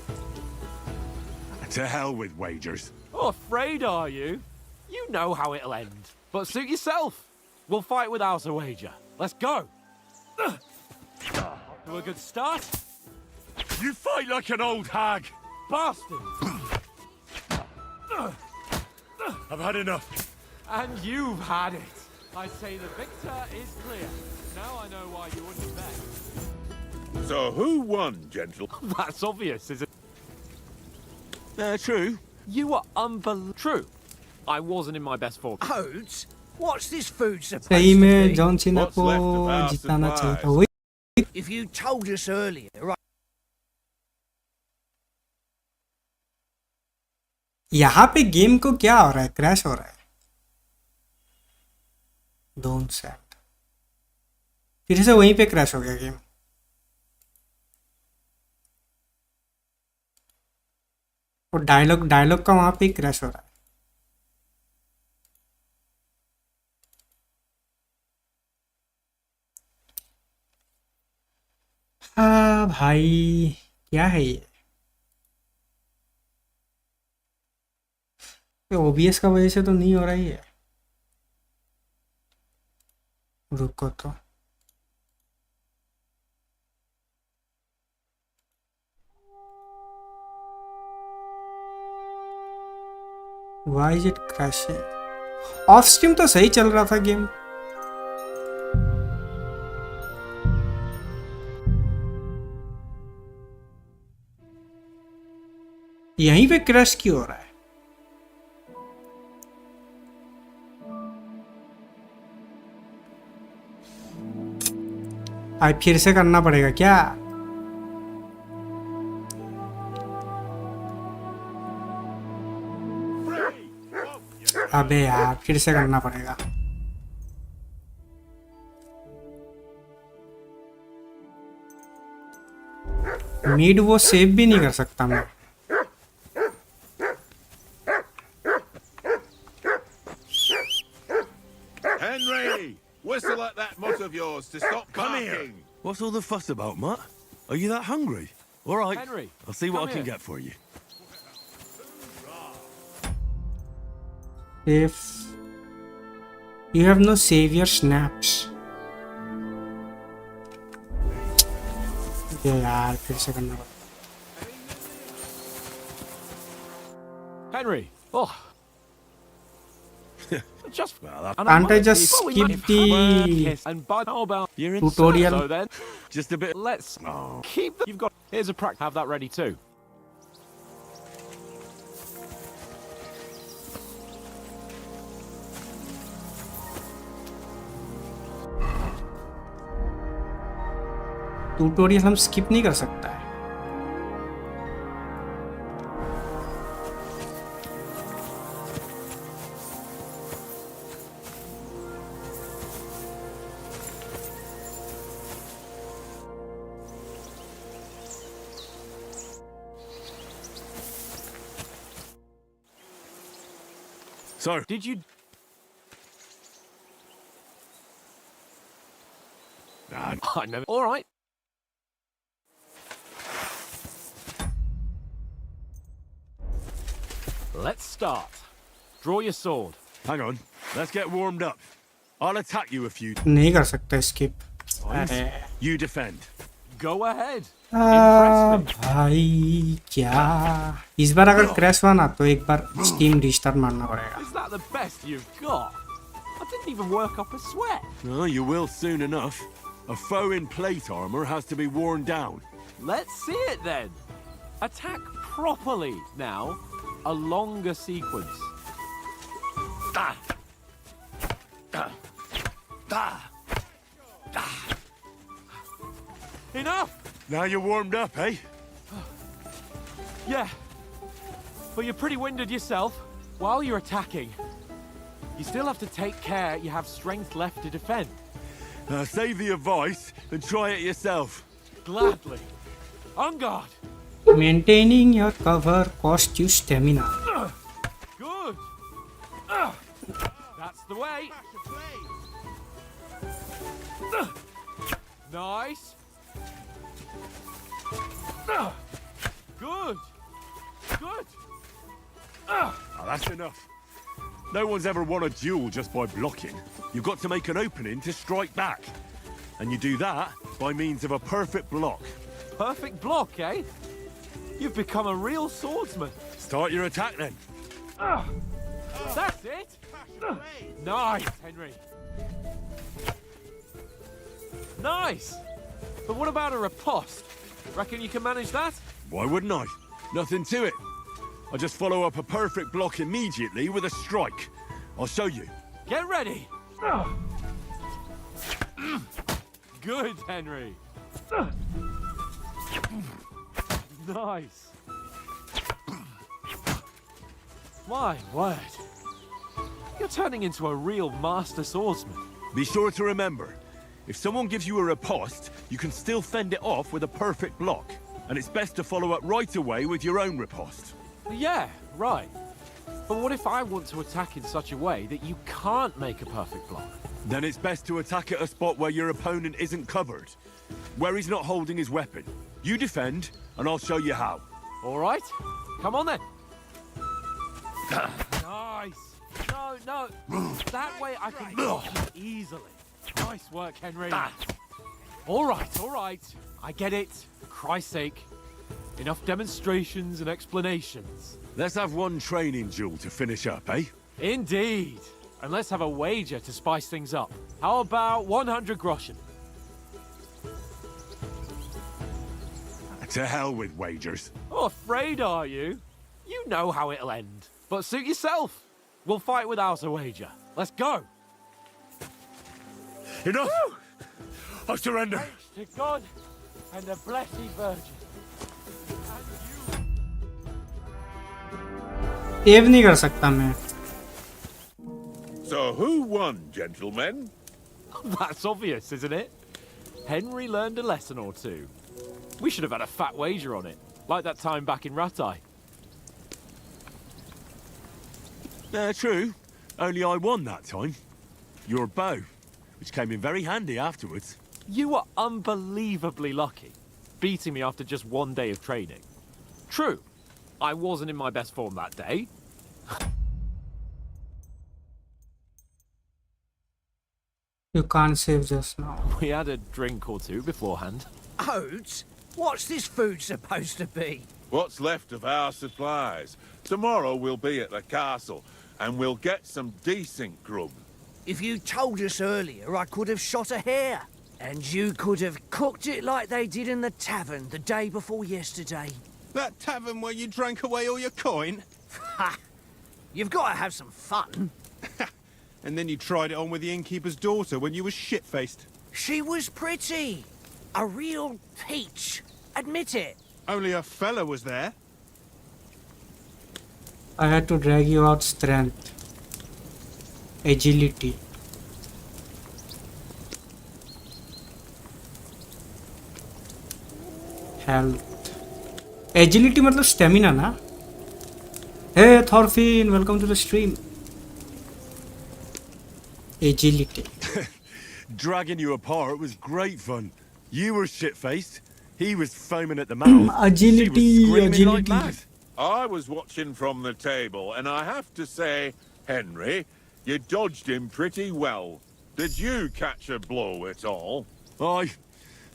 To hell with wagers. Oh, afraid are you? You know how it'll end. But suit yourself. We'll fight without a wager. Let's go. To a good start. You fight like an old hag. Bastard. I've had enough. And you've had it. I say the victor is clear. Now I know why you wouldn't bet. So who won, gentle? That's obvious, isn't it? True. You were unbelievable. True. I wasn't in my best form. Oats? What's this food supposed सही to में be? John Cena What's को left of our जिताना चाहिए था. supplies? वही If you told us earlier, right? यहाँ पे game को क्या हो रहा है? क्रैश हो रहा है. Don't set. फिर से वहीं पे क्रैश हो गया गेम. और डायलॉग का वहां पे ही क्रैश हो रहा है. हाँ भाई क्या है ये? ओबीएस का वजह से तो नहीं हो रहा ही है. रुको तो. Why is it crashing? Of stream तो सही चल रहा था गेम. यहीं पे क्रैश क्यों हो रहा है? आज फिर से करना पड़ेगा क्या? अबे यार फिर से करना पड़ेगा. मीड वो सेव भी नहीं कर सकता मैं. Henry! Whistle at that mutt of yours to stop Come barking. here. What's all the fuss about, Mutt? Are you that hungry? All right. Henry, I'll see what come I can here. get for you. If you have no savior snaps. ये यार फिर से करना पड़ेगा. Henry. Oh. Just Can't I just skip the and by how about You're in tutorial? so then just a bit. let's keep the, you've got here's a practice. Have that ready too. Tutorial हम skip नहीं कर सकता है। So, Did you... I never... All right. Let's start. Draw your sword. hang on. Let's get warmed up. I'll attack you a few नहीं कर सकते skip. times. You defend. Go ahead. Impress me. भाई क्या इस बार अगर crash हुआ ना तो एक बार स्टीम रिस्टार्ट मारना पड़ेगा। Is that the best you've got? I didn't even work up a sweat. Oh, you will soon enough. A foe in plate armor has to be worn down. Let's see it then. Attack properly now. A longer sequence. Ah. Ah. Ah. Enough! Now you're warmed up, eh? Yeah. But you're pretty winded yourself. While you're attacking, you still have to take care you have strength left to defend. Save the advice and try it yourself. Gladly. On guard. Maintaining your cover costs you stamina. Good. That's the way. Nice. Good. Good. Ah, that's enough. No one's ever won a duel just by blocking. You've got to make an opening to strike back. And you do that by means of a perfect block. Perfect block, eh? You've become a real swordsman. Start your attack then. That's it. Nice, Henry. Nice. But what about a riposte? Reckon you can manage that? Why wouldn't I? Nothing to it. I just follow up a perfect block immediately with a strike. I'll show you. Get ready. Good, Henry. Nice. My word. You're turning into a real master swordsman. Be sure to remember, if someone gives you a riposte, you can still fend it off with a perfect block. And it's best to follow up right away with your own riposte. Yeah, right. But what if I want to attack in such a way that you can't make a perfect block? Then it's best to attack at a spot where your opponent isn't covered, where he's not holding his weapon. You defend, and I'll show you how. All right. Come on then. Nice. No. That way I can block you easily. Nice work, Henry. All right. I get it. For Christ's sake. Enough demonstrations and explanations. Let's have one training duel to finish up, eh? Indeed. And let's have a wager to spice things up. How about 100 groschen? To hell with wagers. Oh, afraid are you? You know how it'll end. But suit yourself. We'll fight without a wager. Let's go. Enough! I surrender. Thanks to God and the Blessed Virgin. Save नहीं कर सकता मैं। So who won, gentlemen? That's obvious, isn't it? Henry learned a lesson or two. We should have had a fat wager on it, like that time back in Ratai. True. Only I won that time. Your bow, which came in very handy afterwards. You were unbelievably lucky, beating me after just one day of training. True, I wasn't in my best form that day. You can't save just now. We had a drink or two beforehand. Oats? What's this food supposed to be? What's left of our supplies. Tomorrow we'll be at the castle, and we'll get some decent grub. If you told us earlier, I could have shot a hare. And you could have cooked it like they did in the tavern the day before yesterday. That tavern where you drank away all your coin? Ha! You've got to have some fun. And then you tried it on with the innkeeper's daughter when you were shit-faced. She was pretty. A real peach. Admit it. Only a fella was there. I had to drag you out. Strength, agility, health. Agility मतलब stamina ना? Hey Thorfinn, welcome to the stream. Agility. Dragging you apart was great fun. You were shit-faced. He was foaming at the mouth. Agility, She was screaming like agility. mad. I was watching from the table, and I have to say, Henry, you dodged him pretty well. Did you catch a blow at all? Aye,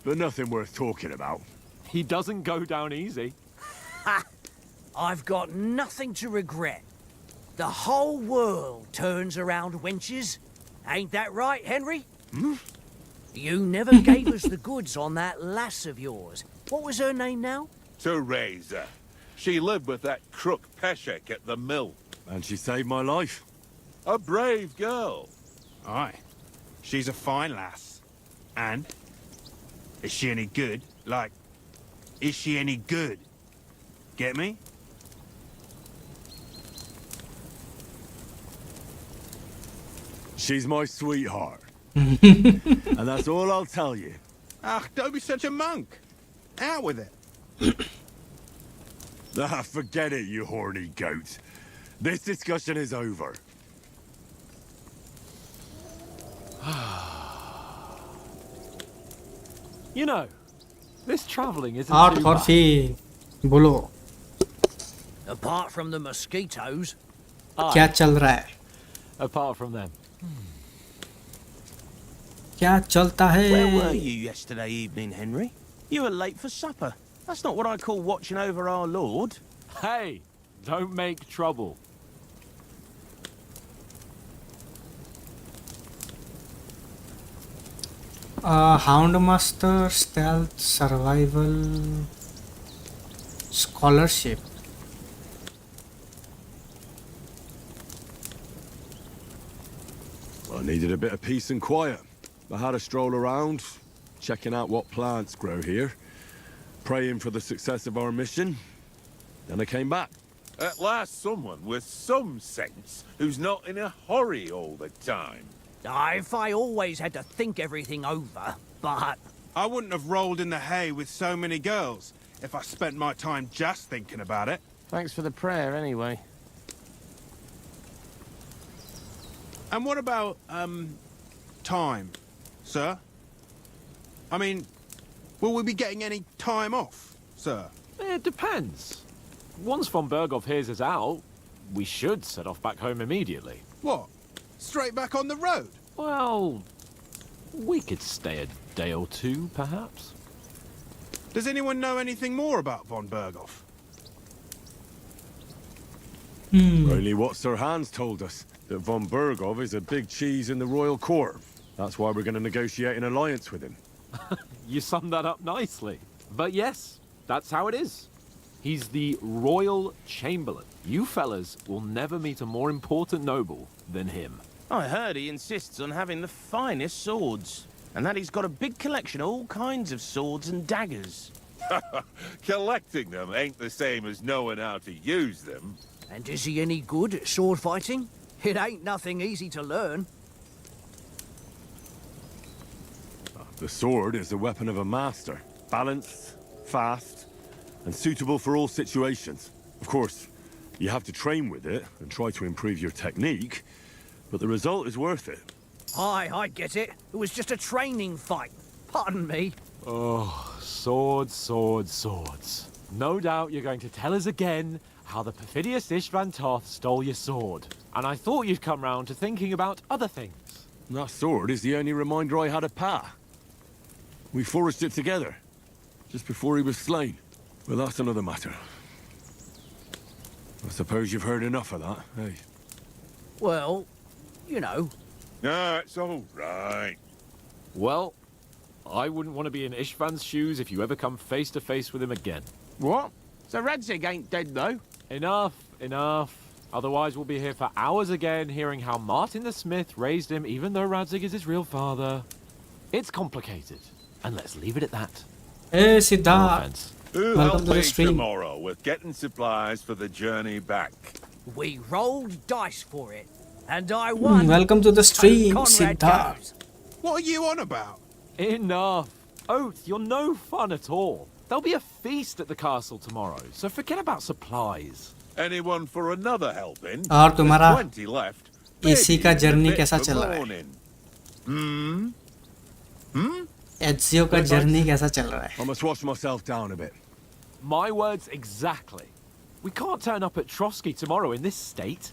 but nothing worth talking about. He doesn't go down easy. Ha! I've got nothing to regret. The whole world turns around wenches. Ain't that right, Henry? You never gave us the goods on that lass of yours. What was her name now? Teresa. She lived with that crook Peshek at the mill. And she saved my life. A brave girl. Aye. She's a fine lass. And? Is she any good? Like, is she any good? Get me? She's my sweetheart. And that's all I'll tell you. Ach, don't be such a monk. Out with it. Ah, forget it, you horny goat. This discussion is over. You know, this travelling isn't और too bad. Thorfinn, बोलो Apart from the mosquitoes. क्या चल रहा है? Apart from them. क्या चलता है? Where were you yesterday evening, Henry? You were late for supper. That's not what I call watching over our Lord. Hey, don't make trouble. Houndmaster Stealth Survival Scholarship. I needed a bit of peace and quiet. I had a stroll around, checking out what plants grow here, praying for the success of our mission. Then I came back. At last someone with some sense who's not in a hurry all the time. If I always had to think everything over, but... I wouldn't have rolled in the hay with so many girls if I spent my time just thinking about it. Thanks for the prayer, anyway. And what about, time, sir? I mean, will we be getting any time off, sir? It depends. Once von Berghoff hears us out, we should set off back home immediately. What? Straight back on the road? Well, we could stay a day or two, perhaps. Does anyone know anything more about von Berghoff? Only what Sir Hans told us, that von Berghoff is a big cheese in the royal court. That's why we're going to negotiate an alliance with him. You summed that up nicely. But yes, that's how it is. He's the Royal Chamberlain. You fellas will never meet a more important noble than him. I heard he insists on having the finest swords, and that he's got a big collection of all kinds of swords and daggers. Collecting them ain't the same as knowing how to use them. And is he any good at sword fighting? It ain't nothing easy to learn. The sword is the weapon of a master. Balanced, fast, and suitable for all situations. Of course, you have to train with it and try to improve your technique, but the result is worth it. Aye, I get it. It was just a training fight. Pardon me. Oh, swords, swords, swords. No doubt you're going to tell us again how the perfidious Istvan Toth stole your sword. And I thought you'd come round to thinking about other things. That sword is the only reminder I had of Pa. We forged it together, just before he was slain. But that's another matter. I suppose you've heard enough of that, eh? Well, you know. No, it's all right. Well, I wouldn't want to be in Istvan's shoes if you ever come face to face with him again. What? So Radzig ain't dead, though? Enough, enough. Otherwise we'll be here for hours again hearing how Martin the Smith raised him even though Radzig is his real father. It's complicated. And let's leave it at that. Hey No Siddharth, offense. Who'll welcome help to the me stream. tomorrow with getting supplies for the journey back? We rolled dice for it, and I won. Welcome to the So stream, Conrad Siddharth. goes. What are you on about? Enough. Oath, you're no fun at all. There'll be a feast at the castle tomorrow, so forget about supplies. Anyone for another helping? और There's तुम्हारा plenty left. AC Maybe का even a journey bit कैसा for चल रहा है? morning. Hmm? HGO का journey कैसा चल रहा है? I must wash myself down a bit. My words exactly. We can't turn up at Trotsky tomorrow in this state.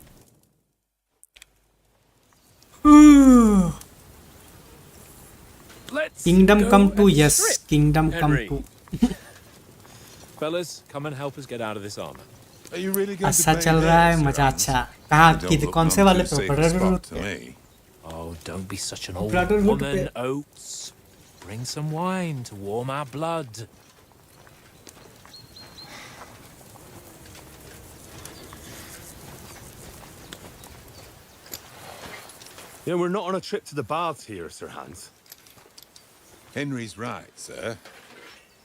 Let's Kingdom go come to, and yes. strip. Kingdom come Henry. to. Fellas, come and help us get out of this armor. Are you really going to अच्छा pay चल रहा है, this, मजा Hans? अच्छा. कहाँ You की don't look कौन से none वाले too पे? safe a Brotherhood spot to me. Oh, don't be such an old Brotherhood woman, पे. Oates. Bring some wine to warm our blood. Yeah, we're not on a trip to the baths here, Sir Hans. Henry's right, sir.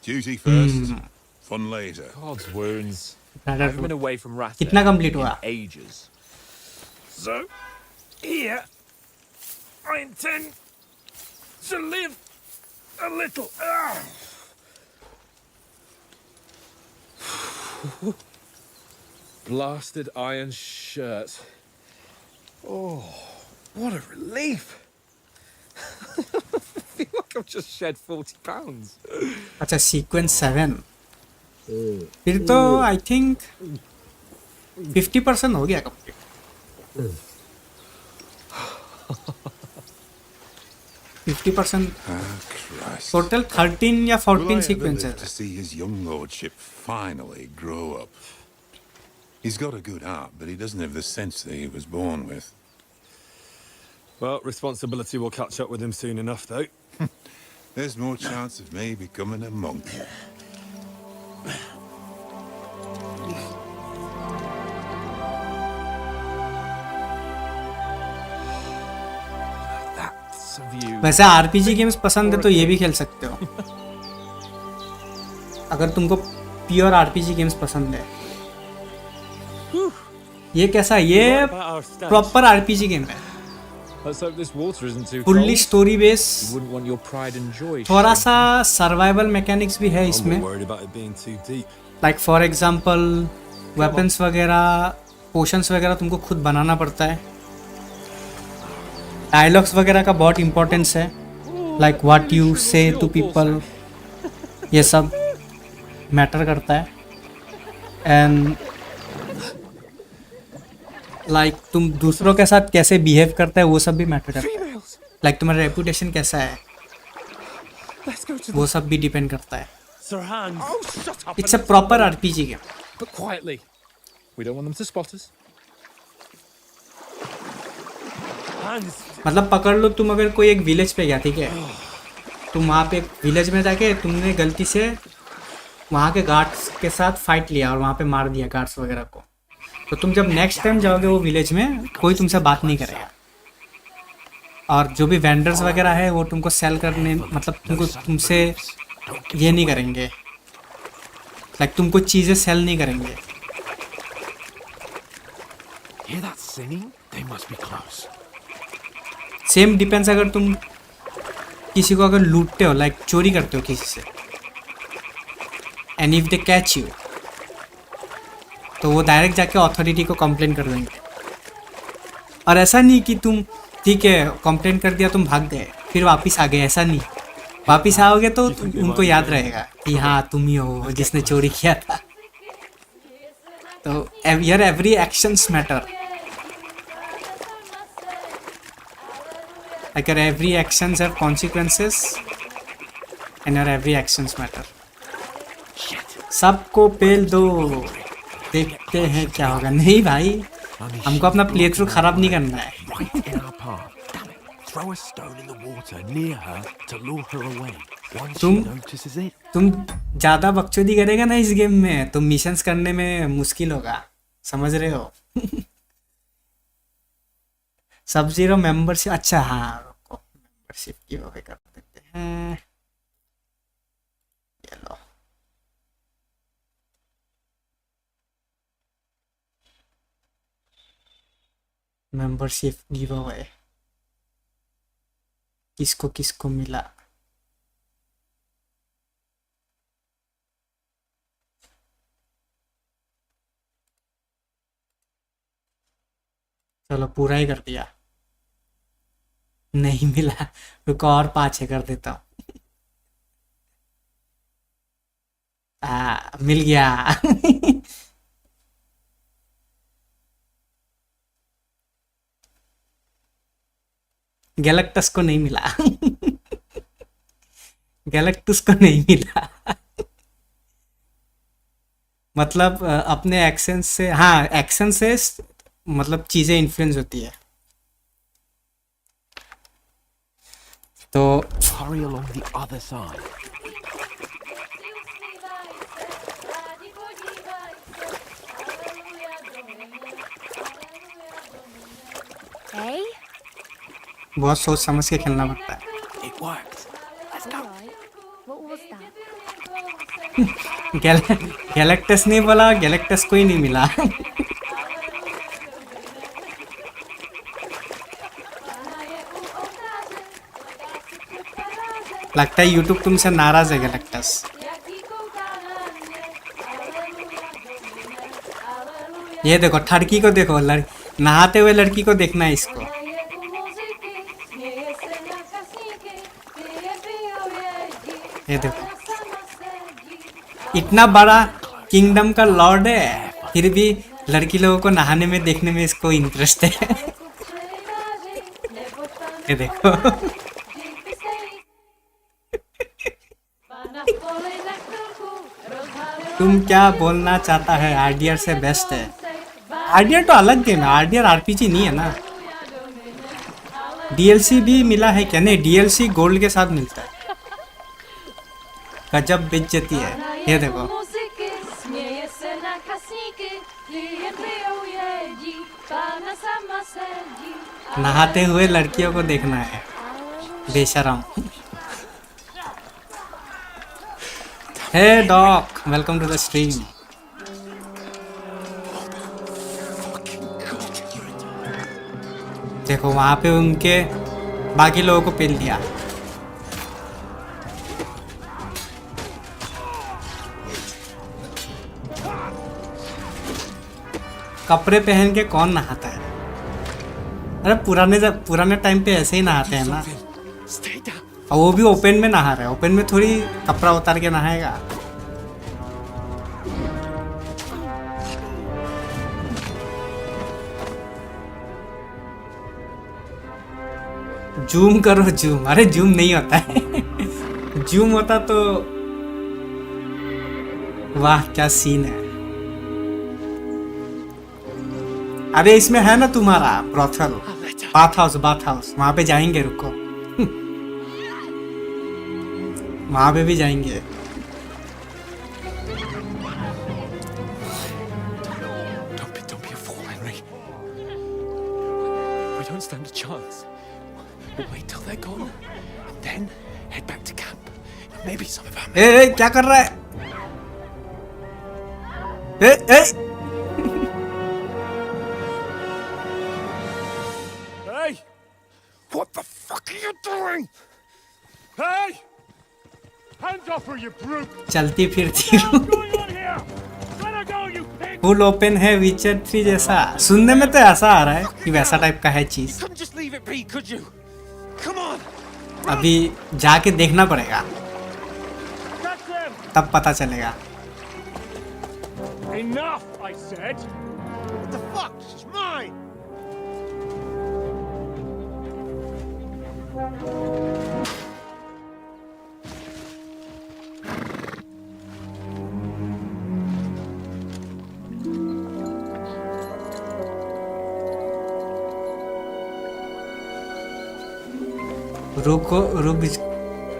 Duty first, fun later. God's wounds. I haven't been away from Rat कितना complete in हुआ? ages. So, here, I intend to live a little. Blasted iron shirt. Oh, what a relief. I feel like I've just shed 40 pounds. अच्छा sequence 7 फिर तो I think 50% हो गया complete 50% Christ. Total 13 या Will I 14 ever sequences live to see his young lordship finally grow up? He's got a good heart, but he doesn't have the sense that he was born with. Well, responsibility will catch up with him soon enough, though. There's more chance of me becoming a monk. That's a view. वैसे RPG games पसंद है तो ये भी खेल सकते हो अगर तुमको प्योर आरपीजी गेम्स पसंद है ये कैसा ये प्रॉपर आरपीजी गेम है Let's hope this water isn't too fully cold. Story base You wouldn't want your pride and joy. थोड़ा सा सर्वाइवल मैकेनिक्स भी है I'm इसमें more worried about it being too deep. Like for example weapons वगैरह potions वगैरह तुमको खुद बनाना पड़ता है डायलॉग्स वगैरह का बहुत इंपॉर्टेंस है लाइक व्हाट यू से टू पीपल ये सब मैटर करता है एंड लाइक तुम दूसरों के साथ कैसे बिहेव करता है वो सब भी मैटर करता है लाइक तुम्हारा रेपुटेशन कैसा है वो सब भी डिपेंड करता है Sir Hans. Oh, shut up! It's a proper RPG game But quietly. We don't want them to spot us. Hans. मतलब पकड़ लो तुम अगर कोई एक विलेज पे गया ठीक है तुम वहाँ पे एक विलेज में जाके तुमने गलती से वहाँ के गार्ड्स के साथ फाइट लिया और वहाँ पे मार दिया गार्ड्स वगैरह को तो तुम जब नेक्स्ट टाइम जाओगे वो विलेज में कोई तुमसे बात नहीं करेगा और जो भी वेंडर्स वगैरह है वो तुमको सेल करने मतलब तुमको तुमसे ये नहीं करेंगे लाइक तुमको चीज़ें सेल नहीं करेंगे Hear that singing? They must be close. Same depends अगर तुम किसी को अगर लूटते हो लाइक चोरी करते हो किसी से and if they catch you तो वो डायरेक्ट जाके अथॉरिटी को कंप्लेन कर देंगे और ऐसा नहीं कि तुम ठीक है कंप्लेन कर दिया तुम भाग गए फिर वापस आ गए ऐसा नहीं वापस आओगे तो उनको याद रहेगा कि हाँ तुम ही हो जिसने चोरी किया था तो your every actions matter like your every actions have consequences and your every actions matter सबको पेल दो देखते हैं क्या होगा नहीं भाई हमको अपना प्ले थ्रू खराब नहीं करना है Right in our path. Damn it. Throw a stone in the water near her to lure her away. Once she notices it. तुम ज्यादा बकचोदी करेगा ना इस गेम में तो मिशंस करने में मुश्किल होगा समझ रहे हो सब जीरो मेंबरशिप अच्छा हाँ रुको मेंबरशिप की वो भी कर देते हैं मेंबरशिप गिव अवे किसको किसको मिला। चलो पूरा ही कर दिया। नहीं मिला, रुको और 5 कर देता हूँ। मिल गया। गैलेक्टस को नहीं मिला। गैलेक्टस को नहीं मिला। मतलब अपने एक्शन से, हाँ एक्शन से मतलब चीजें इन्फ्लुएंस होती है। तो Hurry along the other side. Hey? बहुत सोच समझ के खेलना पड़ता है। It worked. Let's go. What was that? Galactus नहीं बोला, गैलेक्टस को ही नहीं मिला। लगता है यूट्यूब तुमसे नाराज है गैलेक्टस। ये देखो ठड़की को देखो, नहाते हुए लड़की को देखना है इसको। ये देखो इतना बड़ा किंगडम का लॉर्ड है, फिर भी लड़की लोगों को नहाने में देखने में इसको इंटरेस्ट है। ये देखो। तुम क्या बोलना चाहता है? आरडीआर से बेस्ट है। आरडीआर तो अलग गेम है, आरडीआर आरपीजी नहीं है ना। डीएलसी भी मिला है क्या? नहीं, डीएलसी गोल्ड के साथ मिलता है। गजब बेइज्जती है। ये देखो नहाते हुए लड़कियों को देखना है, बेशरम। Hey dog, welcome to the stream. देखो वहां पे उनके बाकी लोगों को पेल दिया। कपड़े पहन के कौन नहाता है? अरे पुराने टाइम पे ऐसे ही नहाते हैं ना। और वो भी ओपन में नहा रहा है, ओपन में थोड़ी कपड़ा उतार के नहाएगा। जूम करो जूम। अरे जूम नहीं होता है। जूम होता तो वाह क्या सीन है। अरे इसमें है ना तुम्हारा ब्रॉथल, बाथ हाउस वहां पे जाएंगे, रुको। वहां पे भी जाएंगे। Don't be a fool, Henry. We don't stand a chance. We'll wait till they're gone, and then head back to camp. Maybe some of our men. ए क्या कर रहा है? ए Hey! What the fuck are you doing? Hey! Hands off her, you brute! चलती फिरती What's going on here? Let her go, you pig! Full open है विचर 3 जैसा। सुनने में तो ऐसा आ रहा है कि वैसा टाइप का है चीज। Couldn't just leave it be, could you? Come on. अभी जाके देखना पड़ेगा, Catch them! तब पता चलेगा। Enough, I said! What the fuck? She's mine!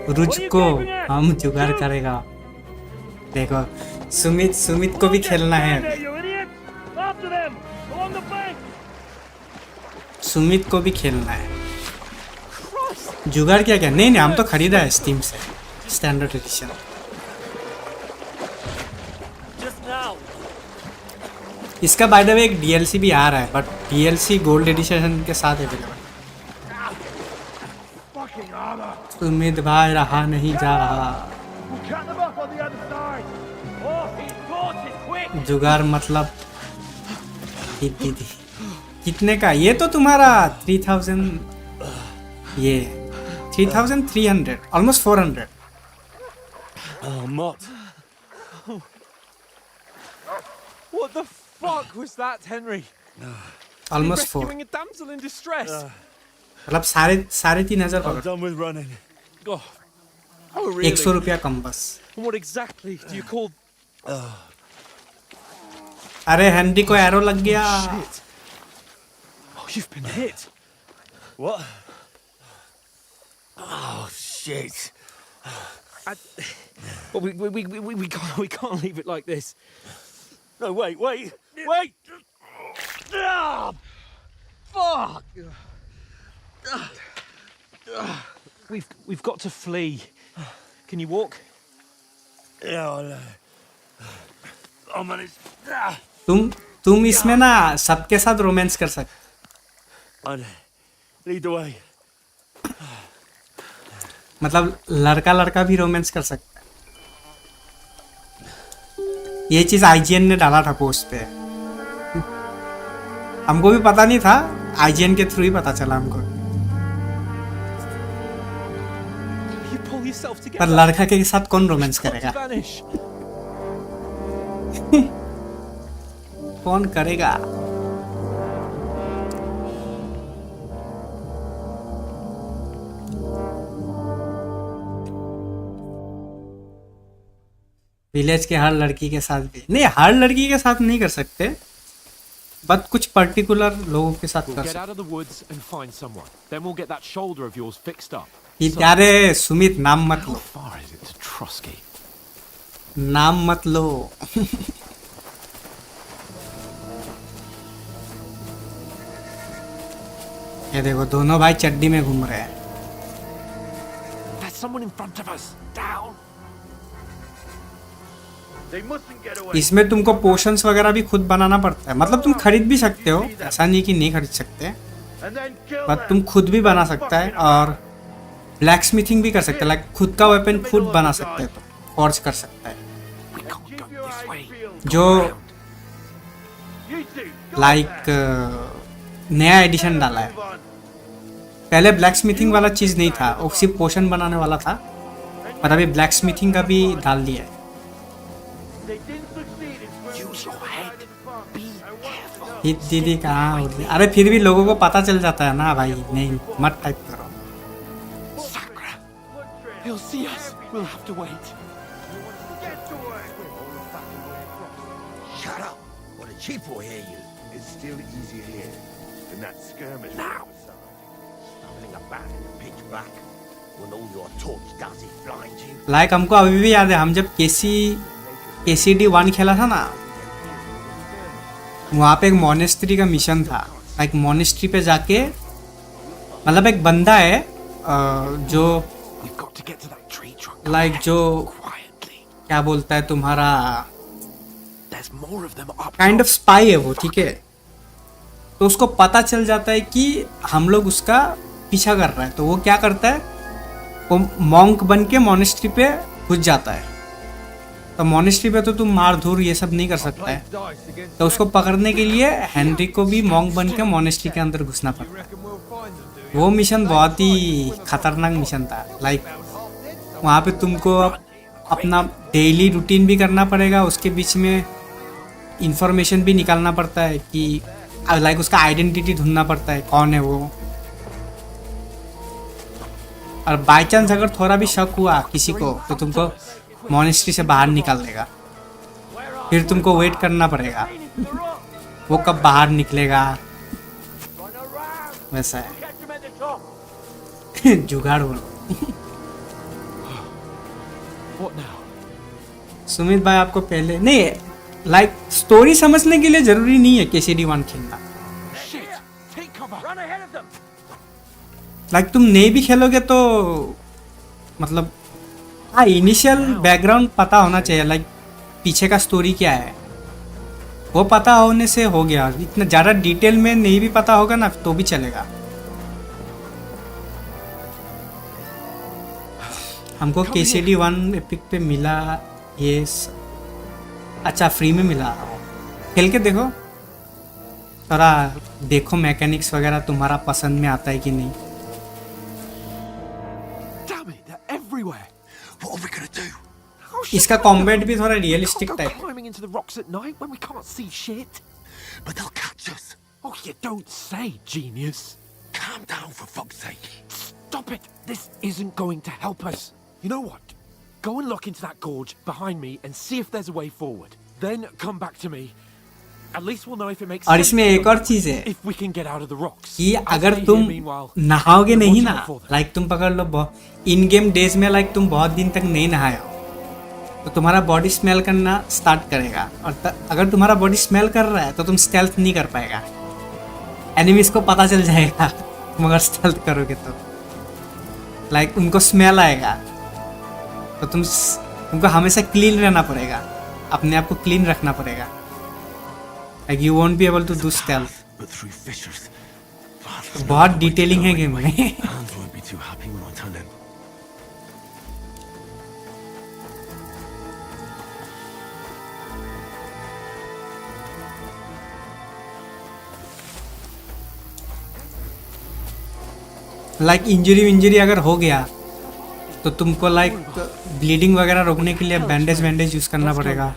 रुचको हम जुगाड़ करेगा। देखो सुमित को भी खेलना है। You idiot! After them! Along the bank! Sumit को भी खेलना है। जुगाड़ क्या नहीं, हम तो खरीदा है स्टीम से, स्टैंडर्ड एडिशन। Just now! इसका बाय द वे एक डीएलसी भी आ रहा है, बट डीएलसी गोल्ड एडिशन के साथ अवेलेबल। सुमित भाई रहा नहीं जा रहा। जुगाड़ मतलब कितने का? ये तो तुम्हारा 3000, ये 3300, almost 400। Oh, Mott. What the fuck was that, Henry? Almost 4, Rescuing a damsel in distress. मतलब 3,500 I'm पकड़। done with running. Oh, really? 100 रुपया कम बस। And what exactly do you call? अरे हेनरी को एरो लग गया। Shit. Oh, you've been hit. What? Oh, shit. Well, we can't leave it like this. No, wait. Ah, fuck. We've got to flee. Can you walk? Yeah, I'll manage. तुम इसमें ना सबके साथ romance कर सकते। I'll lead the way. मतलब लड़का लड़का भी रोमांस कर सकता है। ये चीज आईजीएन ने डाला था पोस्ट पे, हमको भी पता नहीं था, आईजीएन के थ्रू ही पता चला हमको। You pull yourself together. पर लड़का के साथ कौन रोमांस करेगा? Vanish. कौन करेगा? विलेज के हर लड़की के साथ भी नहीं, हर लड़की के साथ नहीं कर सकते, बट कुछ पर्टिकुलर लोगों के साथ We'll कर get सकते। out of the woods and find someone. Then we'll get that shoulder of yours fixed up. यारे सुमित नाम मत लो, How far is it to Trusky? नाम मत लो। ये देखो दोनों भाई चड्डी में घूम रहे हैं। There's someone in front of us. Down. They mustn't get away. इसमें तुमको पोशंस वगैरह भी खुद बनाना पड़ता है, मतलब तुम खरीद भी सकते हो, ऐसा नहीं कि नहीं खरीद सकते, And then kill but them. तुम खुद भी बना सकता है और ब्लैक स्मिथिंग भी कर सकते है, लाइक खुद का वेपन खुद बना सकते है, तो फॉर्ज कर सकता है। We can't go this way. जो You two, go लाइक नया एडिशन डाला है, पहले ब्लैक स्मिथिंग वाला चीज नहीं था, वो सिर्फ पोशन बनाने वाला था, पर अभी ब्लैक स्मिथिंग का भी डाल दिया है। They didn't succeed in Use your head. Be careful. हित दीदी कहाँ होती? अरे फिर भी लोगों को पता चल जाता है ना भाई, नहीं मत टाइप करो। Sakura. He'll see us. We'll have to wait. get to work. Shut up! Or the chief will hear you. It's still easier here than that skirmish now. Stumbling about in the pitch black when all your torch does is blind you. Like हमको अभी भी याद है, हम जब KCD 1 खेला था ना, वहाँ पे एक मोनेस्ट्री का मिशन था। लाइक मोनेस्ट्री पे जाके, मतलब एक बंदा है जो We've got to get to that tree trunk. Like जो Quietly. क्या बोलता है तुम्हारा There's more of them up. Kind of spy है वो, ठीक है? तो उसको पता चल जाता है कि हम लोग उसका पीछा कर रहा है, तो वो क्या करता है, वो मॉन्क बन के मोनेस्ट्री पे घुस जाता है। तो मोनेस्ट्री पे तो तुम मार धूर ये सब नहीं कर सकता है, तो उसको पकड़ने के लिए हेनरी को भी मॉन्क बन के मोनेस्ट्री के अंदर घुसना पड़ता है। वो मिशन बहुत ही खतरनाक मिशन था। लाइक वहाँ पे तुमको अपना डेली रूटीन भी करना पड़ेगा, उसके बीच में इंफॉर्मेशन भी निकालना पड़ता है कि लाइक उसका आइडेंटिटी ढूंढना पड़ता है, कौन है वो। और बाई चांस अगर थोड़ा भी शक हुआ किसी को, तो तुमको मोनेस्ट्री से बाहर निकाल देगा, फिर तुमको वेट करना पड़ेगा वो कब बाहर निकलेगा, वैसा है। जुगाड़ बोलो। What now? सुमित भाई आपको पहले नहीं, लाइक स्टोरी समझने के लिए जरूरी नहीं है KCD 1 खेलना। Shit! Take cover. Run ahead of them. Like तुम नहीं भी खेलोगे तो मतलब हाँ, इनिशियल बैकग्राउंड पता होना चाहिए, लाइक पीछे का स्टोरी क्या है। वो पता होने से हो गया, इतना ज़्यादा डिटेल में नहीं भी पता होगा ना तो भी चलेगा। हमको KCD 1 एपिक पे मिला ये अच्छा फ्री में मिला। खेल के देखो थोड़ा, देखो मैकेनिक्स वगैरह तुम्हारा पसंद में आता है कि नहीं। इसका कॉम्बैट भी थोड़ा रियलिस्टिक टाइप है। Climbing into the rocks at night when we can't see shit. But they'll catch us. Oh, you don't say, genius. Calm down, for fuck's sake. Stop it. This isn't going to help us. You know what? Go and look into that gorge behind me and see if there's a way forward. Then come back to me. At least we'll know if it makes sense. और इसमें एक और चीज है If we can get out of the rocks. कि I'll अगर stay तुम here meanwhile. नहाओगे We're नहीं watching ना, out for them. लाइक तुम पकड़ लो इन गेम डेज में, लाइक तुम बहुत दिन तक नहीं नहाए हो तो तुम्हारा बॉडी स्मेल करना स्टार्ट करेगा, और अगर तुम्हारा बॉडी स्मेल कर रहा है तो तुम स्टेल्थ नहीं कर पाएगा। एनिमीज को पता चल जाएगा तुम अगर स्टेल्थ करोगे तो, लाइक उनको स्मेल आएगा, तो तुमको हमेशा क्लीन रहना पड़ेगा, अपने आप को क्लीन रखना पड़ेगा। Like you won't be able to do stealth. But through fissures. बहुत डिटेलिंग है गेम में। Hands won't be too happy when I turn in. Like injury अगर हो गया तो तुमको लाइक ब्लीडिंग वगैरह रोकने के लिए बैंडेज यूज करना पड़ेगा,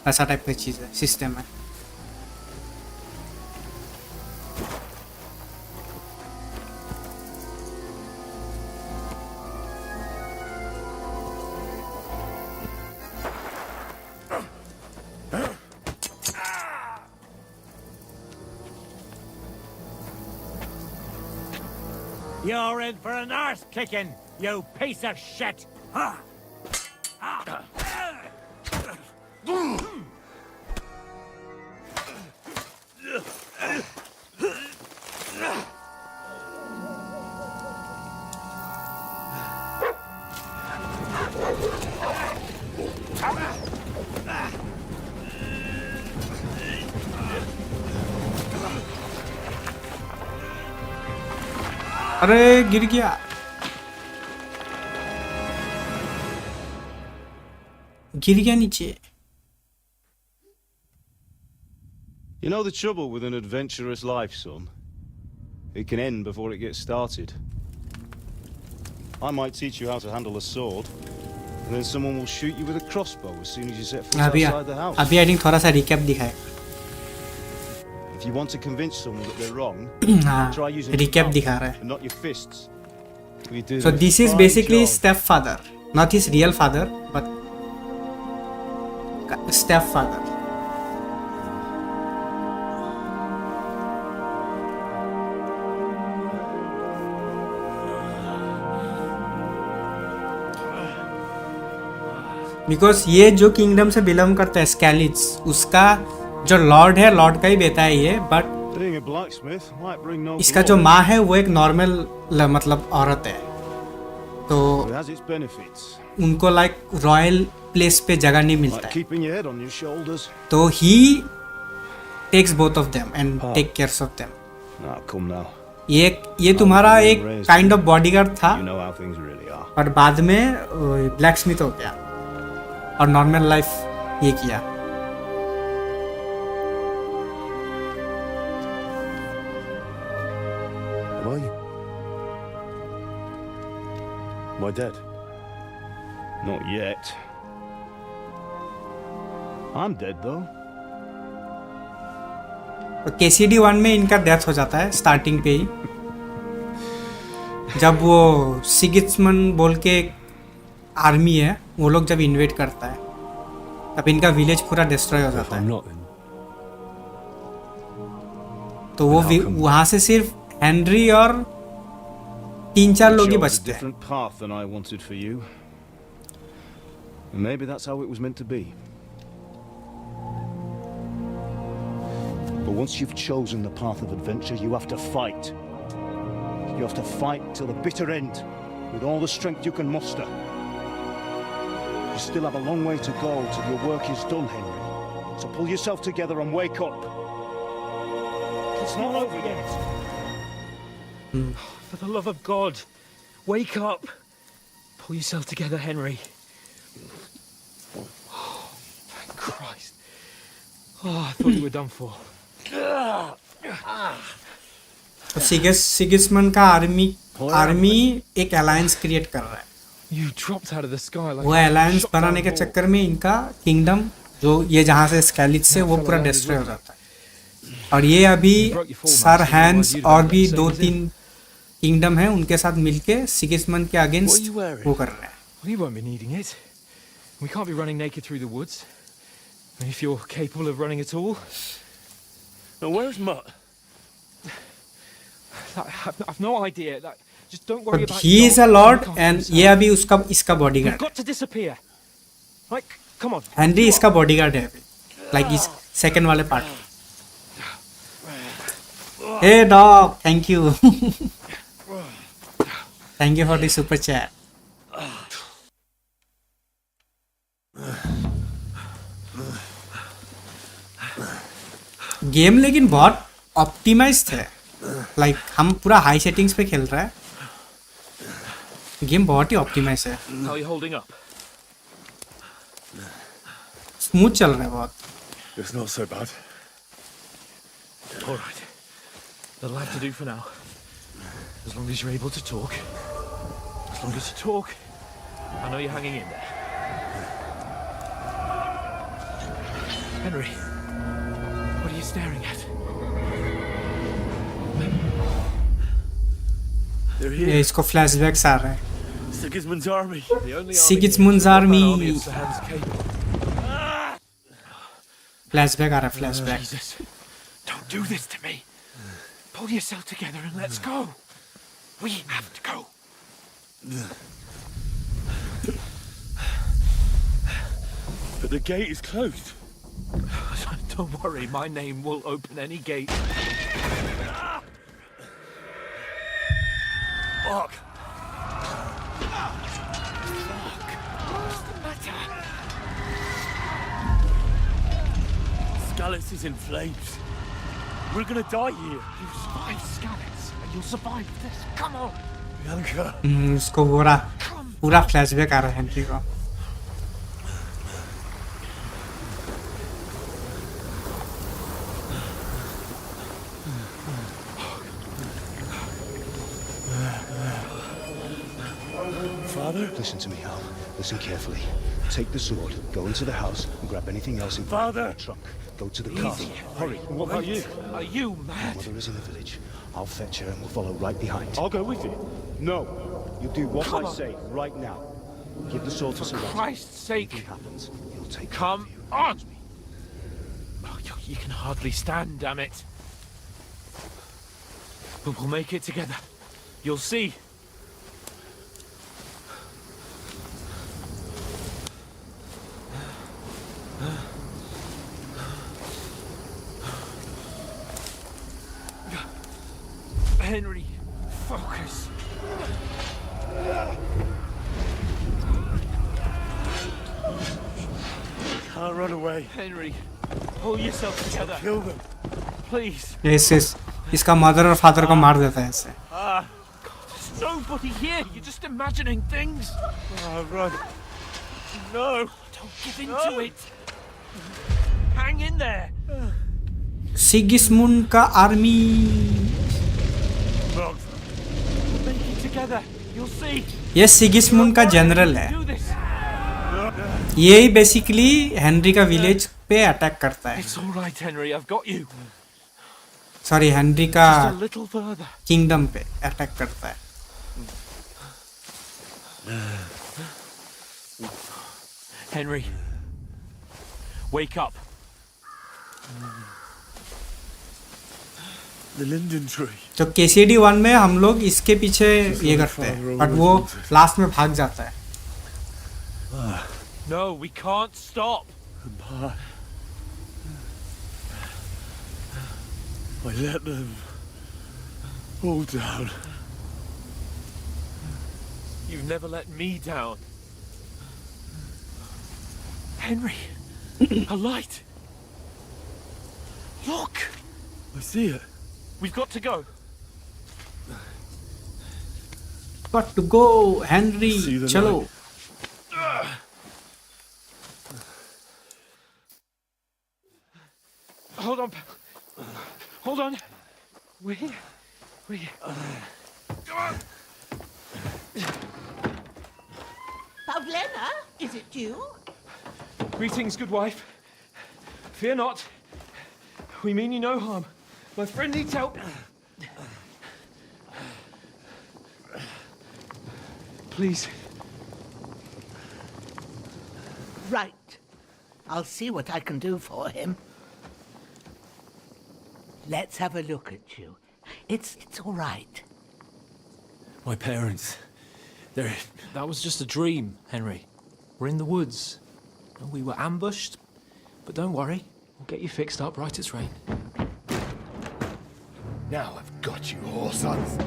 ऐसा टाइप की चीज़ है, सिस्टम है। You're in for an arse kicking, you piece of shit! अरे गिर गया। नीचे। You know the trouble with an adventurous life, son? It can end before it gets started. I might teach you how to handle a sword, and then someone will shoot you with a crossbow as soon as you set foot outside the house. अभी I think थोड़ा सा recap दिखाए। If you want to convince someone that they're wrong, try using recap your दिखा mouth रहा है। and not your fists. We do So a this is fine basically job. stepfather, not his real father, but stepfather. Because ये जो kingdom से belong करता है स्कैलिड्स, उसका जो लॉर्ड है, लॉर्ड का ही बेटा है ये, but Being a blacksmith might bring no इसका जो glory, माँ है वो एक नॉर्मल मतलब औरत है, तो but it has its benefits. उनको लाइक रॉयल प्लेस पे जगह नहीं मिलता Like है, keeping your head on your shoulders. तो he takes both of them and take cares of them. Now come now. ये तुम्हारा एक काइंड ऑफ बॉडीगार्ड था, You know how things really are. और बाद में ब्लैक स्मिथ हो गया और नॉर्मल लाइफ ये किया। Am I? Am I dead? Not yet. I'm dead though. KCD 1 में इनका डेथ हो जाता है स्टार्टिंग पे ही, जब वो सिगिस्मन बोल के एक आर्मी है वो लोग जब इन्वेट करता है तब इनका विलेज पूरा डिस्ट्रॉय हो जाता है। तो वो वहां से सिर्फ हेनरी और 3-4 लोग ही बचते हैं। Different path than I wanted for you. And maybe that's how it was meant to be. But once you've chosen the path of adventure, you have to fight. You have to fight till the bitter end, with all the strength you can muster. You still have a long way to go till your work is done, Henry. So pull yourself together and wake up. It's not over yet. For the love of God, wake up. Pull yourself together, Henry. Oh, thank Christ. Oh, I thought you were done for. Sigismund का army एक alliance create कर रहा है. You dropped out of the sky like वो alliance बनाने के चक्कर में इनका किंगडम जो ये जहाँ से स्केलिट से वो पूरा डिस्ट्रॉय हो जाता है. और ये अभी सर हैंस और भी 2-3 किंगडम है उनके साथ मिलके सिगिस्मंड के अगेंस्ट वो कर रहे हैं. We won't be needing it. We can't be running naked through the woods. And if you're capable of running at all. Now where's Mutt? I've no idea. Just don't worry about. He is a lord and ये अभी उसका इसका bodyguard. Got to disappear. Like, come on. Henry इसका bodyguard है अभी. Like इस second वाले part. Hey dog, thank you. Thank you for the super chat. Game लेकिन बहुत ऑप्टिमाइज्ड है. लाइक हम पूरा हाई सेटिंग्स पे खेल रहा है. गेम बहुत ही ऑप्टिमाइज है. How are you holding up? Smooth चल रहा है बहुत. It's not so bad. All right. That'll have to do for now. As long as you're able to talk. As long as you talk, I know you're hanging in there. Henry, what are you staring at? They're ये here. इसको flashbacks आ रहा है. Sigismund's army. The only Sigismund's army. Ah! Flashback आ रहा है. Flashback. Jesus, don't do this to me. Pull yourself together and let's go. We have to go. But the gate is closed. Don't worry, my name will open any gate. Fuck. What's the matter? Scallis is in flames. We're gonna die here. You survived Scalets, and you'll survive this. Come on. Bianca. इसको पूरा flashback आ रहा है Henry को. Father? Listen to me, Hal. Listen carefully. Take the sword, go into the house, and grab anything else in Father! the trunk. Go to the castle. Hurry. What about you? Are you mad? Mother is in the village. I'll fetch her and we'll follow right behind. I'll go with you. No. You do what Come I on. say right now. Give the sword to For Siraj. Christ's sake. If anything happens, he'll take Come care of you. on. Oh, you can hardly stand, damn it. But we'll make it together. You'll see. Henry, focus. Can't run away. Henry, pull yourself together. Kill them. Please. इसका mother और father को मार देता है इससे. There's nobody here. You're just imagining things. Run. No. Don't give in to it. Hang in there. सिगिस्मुंड का army. Make it together. You'll see. ये सिगिस्मुंड का जनरल है. Do this. ये बेसिकली हेनरी का विलेज पे अटैक करता है. It's all right, Henry. I've got you. Sorry, Henry का Just a little further. Kingdom पे अटैक करता है. Henry, wake up. The linden tree. तो KCD 1 में हम लोग इसके पीछे ये करते हैं, बट वो लास्ट में भाग जाता है. No, we can't stop. I let them all down. You've never let me down. Henry, a light. Look! I see it. We've got to go. Got to go, Henry. See the Chalo. light. Hold on. Hold on. We're here. We're here. Come on. Pavlena, is it you? Greetings, good wife. Fear not. We mean you no harm. My friend needs help. Please. Right. I'll see what I can do for him. Let's have a look at you. It's all right. My parents. They're... That was just a dream, Henry. We're in the woods. We were ambushed, but don't worry. We'll get you fixed up right as rain. Now I've got you, whore sons.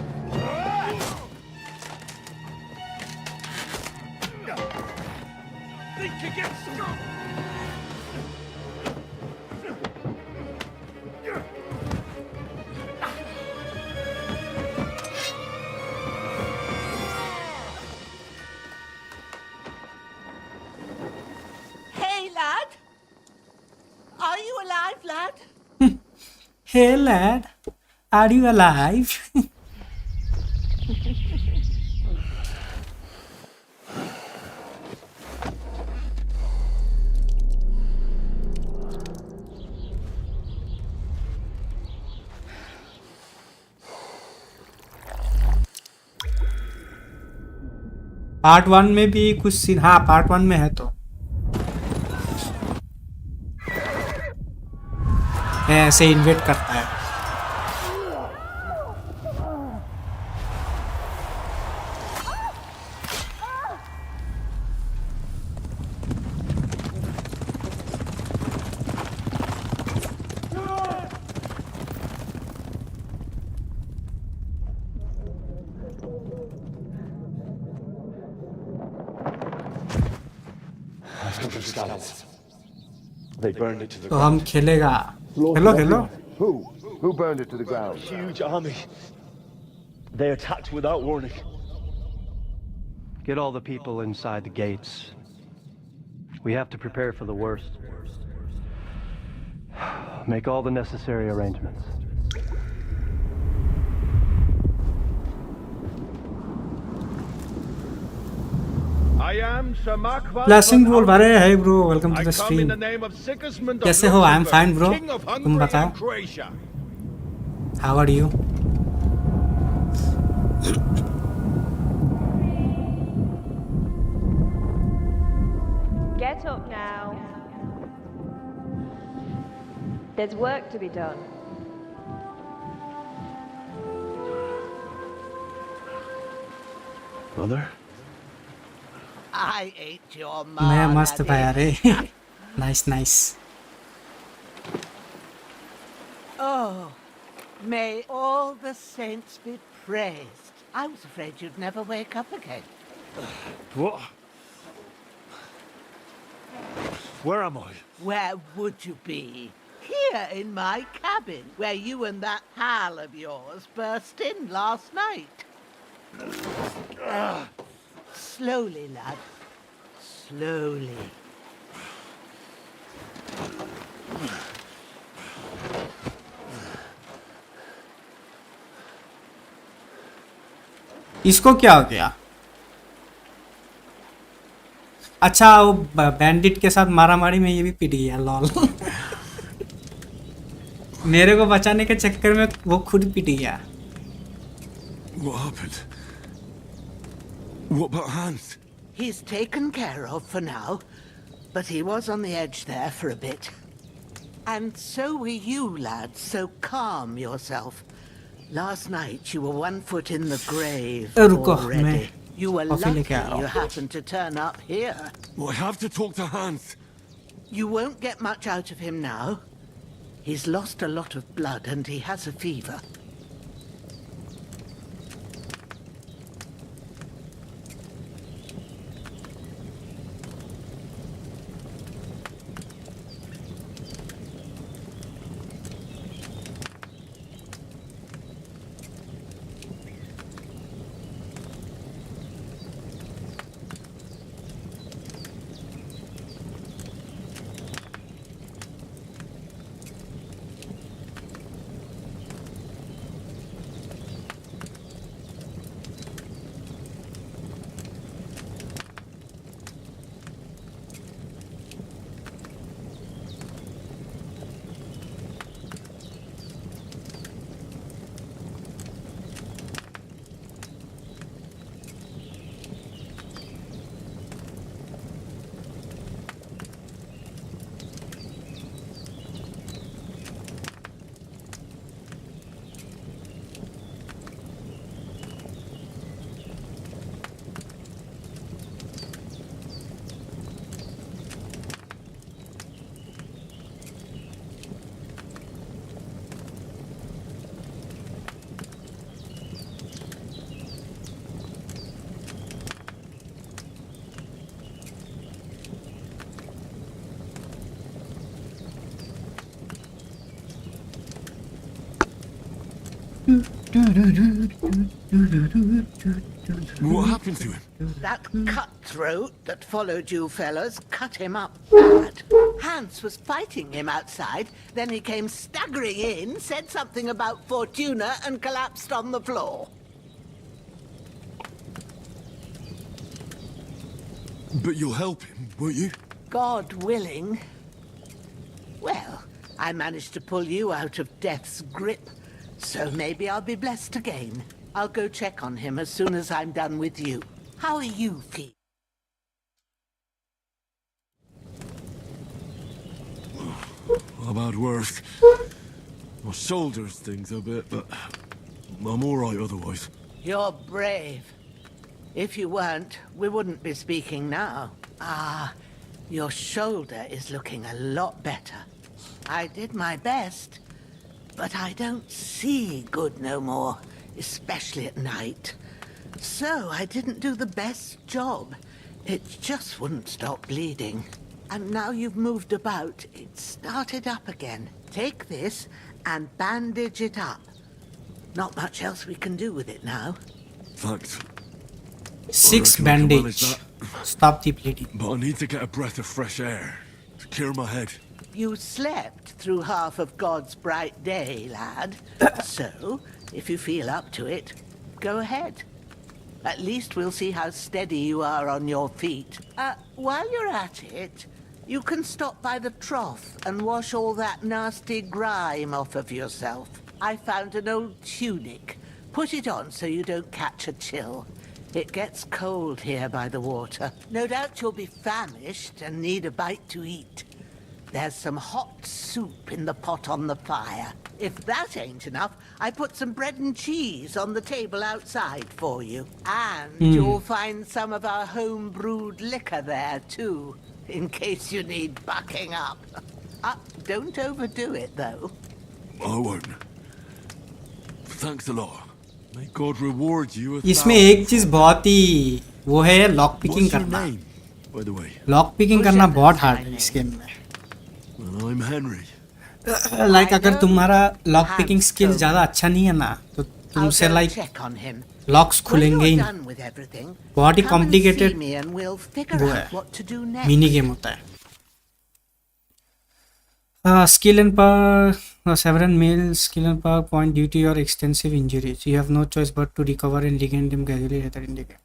Think again, scum! Hey, lad. Are you alive, lad? Hey lad, are you alive? Part 1 में भी कुछ scene, हाँ part 1 में है तो ऐसे InvIT करता है। They burned it to the तो हम खेलेगा। Hello hello. Who burned it to the ground? Huge army. They attacked without warning. Get all the people inside the gates. We have to prepare for the worst. Make all the necessary arrangements. I am Sir Marquand. Blessing बोल भरे है bro, welcome to the stream. कैसे हो? I am fine bro, तुम बताओ। How are you? Get up now. There's work to be done. Mother? I ate your mom. मैं मस्त पाया रे। Nice nice. Oh, may all the saints be praised. I was afraid you'd never wake up again. What? Where am I? Where would you be? Here in my cabin, where you and that pal of yours burst in last night. Slowly, lad. Slowly. इसको क्या हो गया? अच्छा, वो bandit के साथ मारामारी में ये भी पिट गया। लॉल। मेरे को बचाने के चक्कर में वो खुद पिट गया। What happened? What about Hans? He's taken care of for now, but he was on the edge there for a bit. And so were you, lad, so calm yourself. Last night you were 1 foot in the grave already. You were lucky you happened to turn up here. Well, I have to talk to Hans. You won't get much out of him now. He's lost a lot of blood and he has a fever. What happened to him? That cutthroat that followed you fellas cut him up bad. Hans was fighting him outside, then he came staggering in, said something about Fortuna, and collapsed on the floor. But you'll help him, won't you? God willing. Well, I managed to pull you out of death's grip, so maybe I'll be blessed again. I'll go check on him as soon as I'm done with you. How are you feeling? I've had worse. My shoulder stings a bit, but I'm all right otherwise. You're brave. If you weren't, we wouldn't be speaking now. Ah, your shoulder is looking a lot better. I did my best, but I don't see good no more, especially at night. So I didn't do the best job. It just wouldn't stop bleeding. And now you've moved about, it started up again. Take this and bandage it up. Not much else we can do with it now. Thanks. 6 bandage. Stop the bleeding. But I need to get a breath of fresh air to clear my head. You slept through half of God's bright day, lad. So, if you feel up to it, go ahead. At least we'll see how steady you are on your feet. While you're at it, you can stop by the trough and wash all that nasty grime off of yourself. I found an old tunic. Put it on so you don't catch a chill. It gets cold here by the water. No doubt you'll be famished and need a bite to eat. There's some hot soup in the pot on the fire. If that ain't enough, I put some bread and cheese on the table outside for you. And you'll find some of our home-brewed liquor there, too, in case you need bucking up. Don't overdo it, though. I won't. Thanks a lot. May God reward you with इसमें एक चीज बहुत ही वो है lock picking करना. Lock picking करना बहुत hard है इस गेम में. I'm Henry. लाइक अगर तुम्हारा लॉक पिकिंग स्किल ज्यादा अच्छा नहीं है ना तो तुमसे लाइक लॉक्स खुलेंगे ही नहीं. बहुत ही कॉम्प्लिकेटेड वो है, मिनी गेम होता है. Skill and power, several male skill and power point due to your extensive injuries. You have no choice but to recover and regain them gradually later in the game.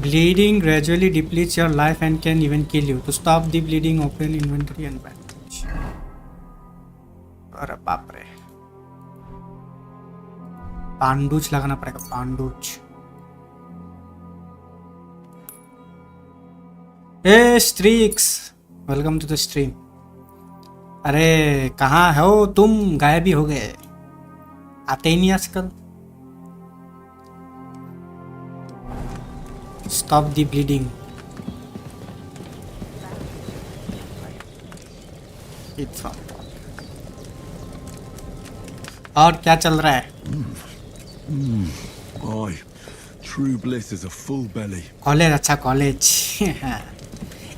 Bleeding gradually depletes your life and can even kill you. To stop the bleeding, open inventory and bandage. अरे बाप रे, bandage लगाना पड़ेगा. Bandage. Hey Streaks, welcome to the stream. अरे कहाँ हो तुम? गायब ही हो गए, आते ही नहीं आजकल. Stop the bleeding. It's on. और क्या चल रहा है? Aye, true bliss is a full belly. College. अच्छा कॉलेज.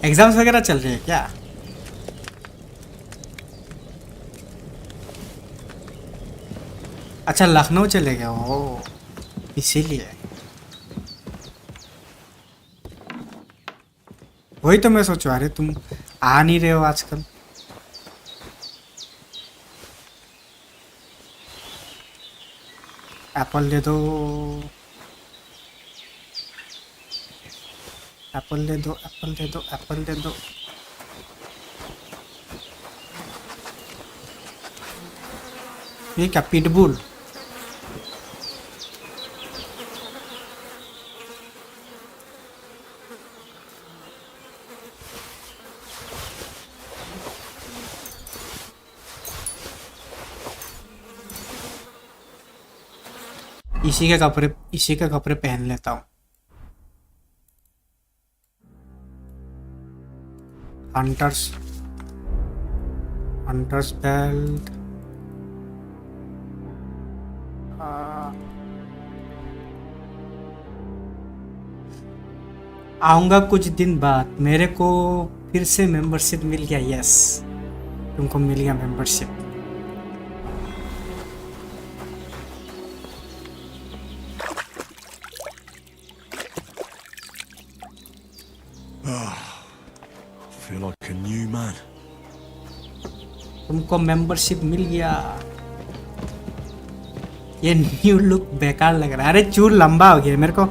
एग्जाम्स वगैरह चल रहे हैं क्या? अच्छा लखनऊ चले गए हो इसीलिए. वही तो मैं सोचू, अरे तुम आ नहीं रहे हो आजकल. एप्पल दे दो, एप्पल दे दो, एप्पल दे दो, एप्पल दे दो. ये क्या पिटबुल? इसी के कपड़े पहन लेता हूँ. Hunters belt. आऊंगा कुछ दिन बाद. मेरे को फिर से मेंबरशिप मिल गया. यस, तुमको मिल गया मेंबरशिप. तुमको मेंबरशिप मिल गया। ये न्यू लुक बेकार लग रहा है। अरे चूल लंबा हो गया मेरे को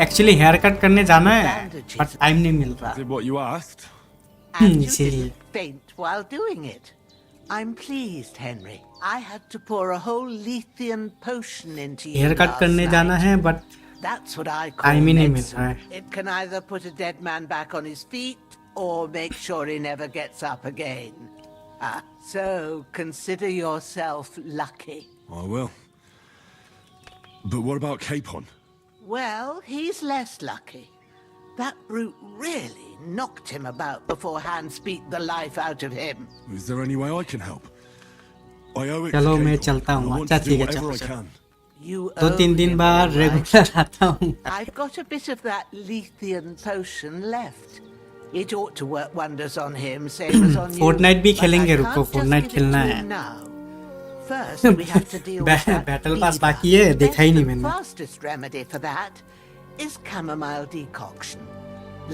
एक्चुअली हेयर कट करने जाना है पर टाइम नहीं मिल रहा। Did what you asked? And you इसीलिए didn't faint while doing it. I'm pleased, Henry. I had to pour a whole Lethean potion into you haircut last करने जाना night. है but That's what I call time ही नहीं मिल रहा medicine. है। It can either put a dead man back on his feet or make sure he never gets up again. So consider yourself lucky. I will. But what about Capon? Well, he's less lucky. That brute really knocked him about before Hans beat the life out of him. Is there any way I can help? I owe it to चलो मैं Capon. चलता I हूँ। want अच्छा to do ठीक है whatever चलो I चलो। can. You 2-3 दिन owe him, बाद all right. रेगुलर आता हूँ। I've got a bit of that Lethean potion left. It ought to work wonders on him, same as on you. Fortnite भी but खेलेंगे, I रुको, can't just Fortnite give it खेलना to है। you now. First, we have to deal with that battle fever. पास बाकी है, देखा ही नहीं The मैंने। fastest remedy for that is chamomile decoction.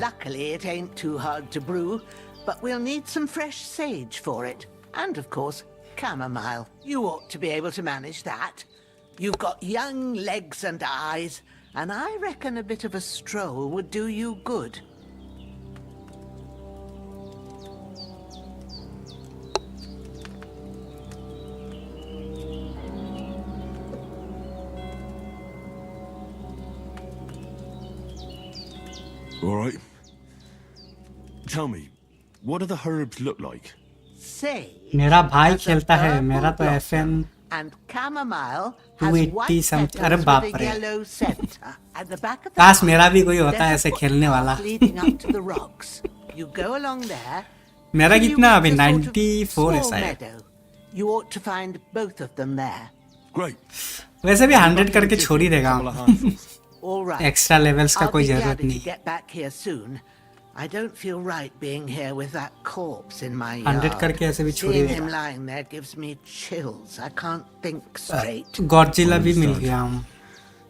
Luckily, it ain't too hard to brew, but we'll need some fresh sage for it. And, of course, chamomile. You ought to be able to manage that. You've got young legs and eyes, and I reckon a bit of a stroll would do you good. All right. Tell me, what do the herbs look like? Sage मेरा भाई has a खेलता है, purple मेरा तो blossom, FM and chamomile has 280 white something। petals अरे बाप with a रे। yellow center. At the back of the काश park, मेरा भी कोई होता there's a ऐसे खेलने वाला। footpath leading up to the rocks. You go along there. मेरा till you कितना reach अभी a sort of 94 small ऐसा है। meadow. You ought to find both of them there. Great. वैसे भी 100 करके छोड़ ही देगा हम। All right. एक्स्ट्रा लेवल्स का I'll कोई be glad जरूरत if you नहीं। get back here soon. I don't feel right being here with that corpse in my 100 yard. करके ऐसे भी छोड़ ही Seeing him देगा। lying there gives me chills. I can't think straight. Godzilla भी मिल गया हम।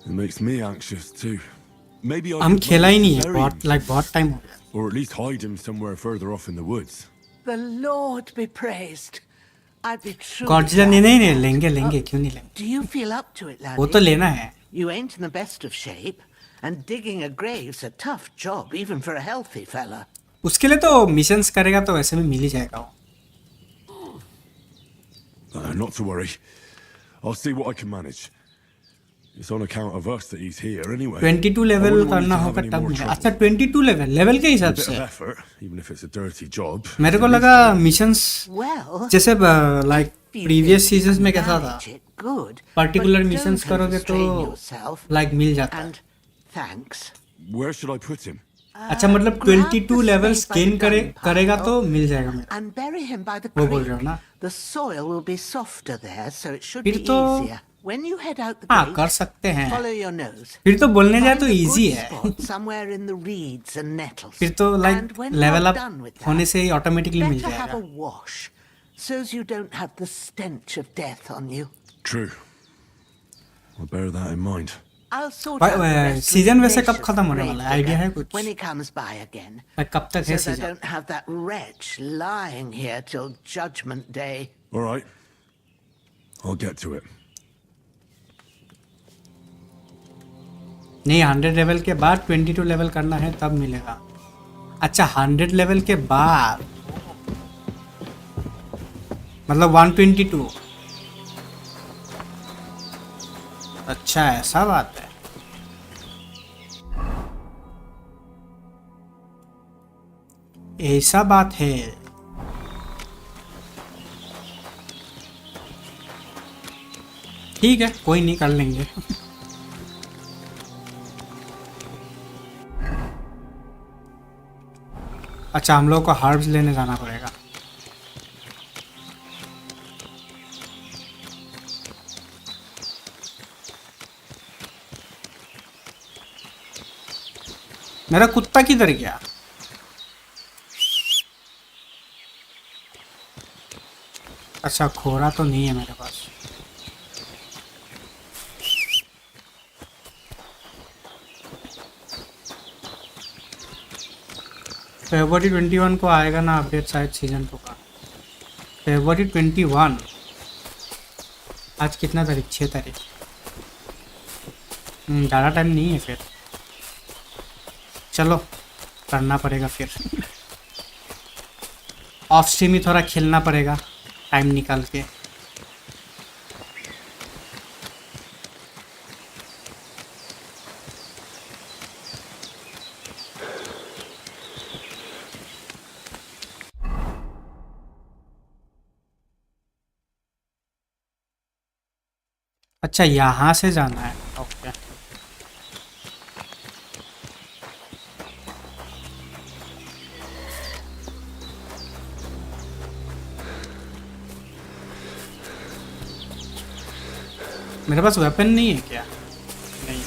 It makes me anxious too. Maybe I हम could खेला ही manage नहीं to है, bury बहुत him. बहुत टाइम हो गया। Or at least hide him somewhere further off in the woods. The Lord be praised. I'd be true. Godzilla नहीं लेंगे क्यों नहीं लेंगे। Do you feel up to it, laddie? वो तो लेना है। You ain't in the best of shape, and digging a grave's a tough job, even for a healthy fella. उसके लिए तो मिशंस करेगा तो वैसे में मिल ही जाएगा वो। Not to worry. I'll see what I can manage. It's on account of us that he's here anyway. 22 I level wouldn't want करना him to होगा have any तब more मिलेगा। trouble. अच्छा 22 लेवल के A हिसाब bit से of effort, even if it's a dirty job. मेरे को At least लगा I don't- मिशंस Well, जैसे लाइक प्रीवियस सीजन्स में कैसा था, manage it good, particular but missions don't करोगे तो overstrain yourself. लाइक मिल जाता है। And thanks. Where should I put him? अच्छा मतलब 22 लेवल्स गेन करेगा तो मिल जाएगा मेरा। And bury him by the वो बोल creek. रहे हो ना? The soil will be softer there, so it should फिर be तो easier. When you head out the हाँ gate, कर सकते हैं। follow your nose. फिर तो बोलने जाए तो Find a इजी good है। spot somewhere in the reeds and nettles. फिर तो And like when level you're up done with that, होने से ही ऑटोमेटिकली मिल better have जाएगा। a wash, so as you don't have the stench of death on you. True. I'll bear that in mind. I'll sort out the rest with season वैसे कब Ignatius खत्म होने the वाला है? grave idea है digger कुछ? when he comes by again. कब तक So है that I season? don't have that wretch lying here till Judgment Day. All right. I'll get to it. नहीं 100 लेवल के बाद 22 लेवल करना है तब मिलेगा। अच्छा 100 लेवल के बाद मतलब 122। अच्छा ऐसा बात है। ऐसा बात है। ठीक है कोई नहीं कर लेंगे। अच्छा हम लोग को हर्ब्स लेने जाना पड़ेगा। मेरा कुत्ता किधर गया? अच्छा खोरा तो नहीं है मेरे पास। फरवरी 21 को आएगा ना अपडेट शायद सीजन 2 का। February 21। आज कितना तारीख? 6 तारीख। ज़्यादा टाइम नहीं है फिर। चलो करना पड़ेगा फिर। ऑफ स्ट्रीम ही थोड़ा खेलना पड़ेगा टाइम निकाल के। अच्छा यहाँ से जाना है। ओके मेरे पास वेपन नहीं है क्या? नहीं।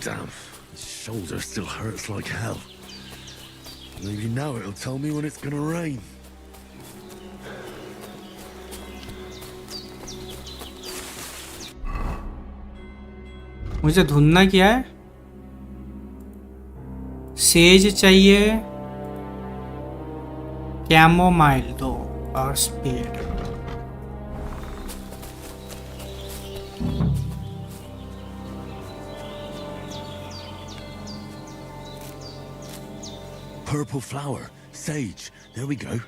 Damn, his shoulder still hurts like hell. Maybe now it'll tell me when it's gonna rain. मुझे ढूंढना क्या है? सेज चाहिए, कैमोमाइल 2 और speed. Purple flower, sage. There we go.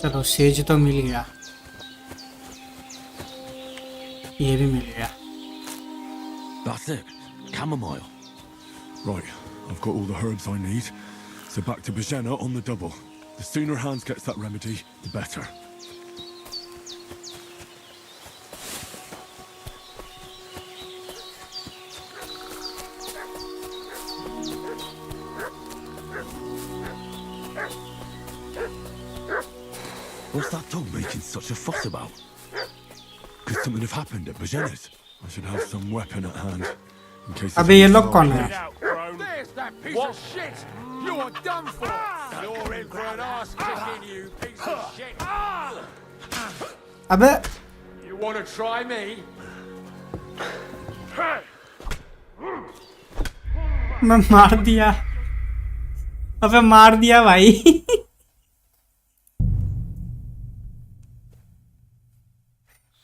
चलो सेज तो मिल गया, ये भी मिल गया। That's it. Chamomile. Right, I've got all the herbs I need. So back to Bajena on the double. The sooner Hans gets that remedy, the better. What's that dog making such a fuss about? Could something have happened at Bajena's? I should have some weapon at hand. In case अबे ये लोग कौन है? There's that piece of shit! You are done for! You're in for an ass kicking, you piece of shit! अबे You want to try me? मैं मार दिया। अबे मार दिया भाई।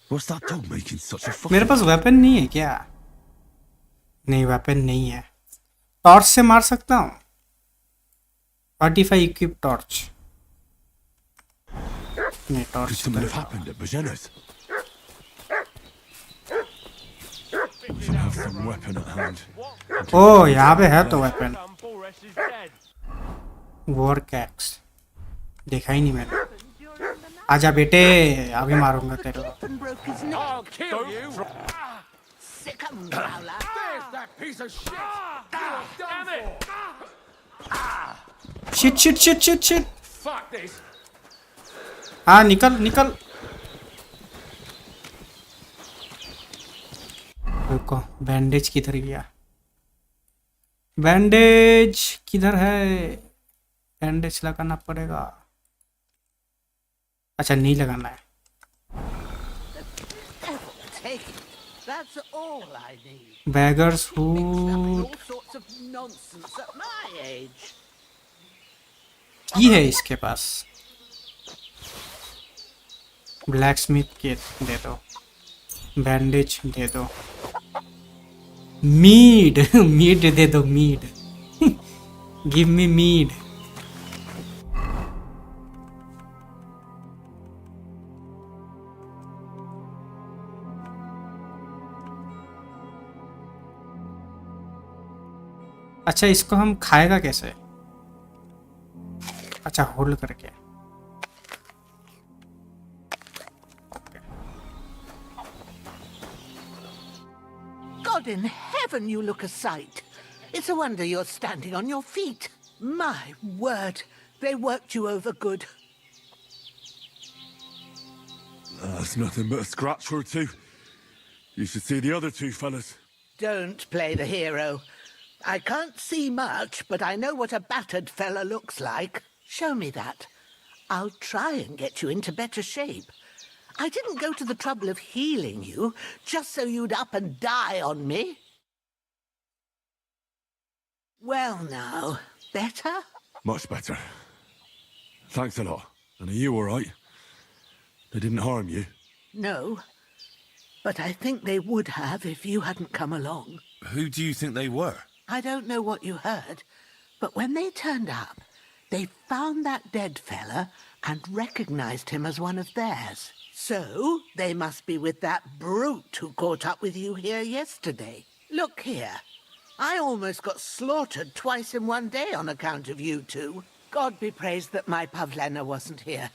What's that dog making such a fuss? मेरे पास weapon नहीं है क्या? नहीं वेपन नहीं है। टॉर्च से मार सकता हूँ। 45 इक्विप टॉर्च। नहीं torch. Could something have happened at Bajena's? I should have some weapon at hand. ओ यहाँ पे है तो वेपन। वॉरकैक्स देखा ही नहीं मैंने। आजा बेटे, अभी मारूंगा तेरे को। I'll kill you! There's that piece of shit! You're done for! Shit shit shit shit shit. Fuck this! हाँ निकल निकल। रुको बैंडेज किधर गया? बैंडेज किधर है? बैंडेज लगाना पड़ेगा। अच्छा नहीं लगाना है। Take it. That's all I need. Beggar's All Hood sorts of nonsense at my age. की है इसके पास। ब्लैकस्मिथ किट दे दो, बैंडेज दे दो, मीड मीड दे दो, मीड गिव मी मीड। अच्छा इसको हम खाएगा कैसे? अच्छा होल्ड करके। God in heaven, you look a sight. It's a wonder you're standing on your feet. My word, they worked you over good. That's nothing but a scratch or two. You should see the other two fellas. Don't play the hero. I can't see much, but I know what a battered fella looks like. Show me that. I'll try and get you into better shape. I didn't go to the trouble of healing you just so you'd up and die on me. Well now, better? Much better. Thanks a lot. And are you all right? They didn't harm you? No, but I think they would have if you hadn't come along. Who do you think they were? I don't know what you heard, but when they turned up, they found that dead fella and recognized him as one of theirs. So, they must be with that brute who caught up with you here yesterday. Look here. I almost got slaughtered twice in one day on account of you two. God be praised that my Pavlena wasn't here.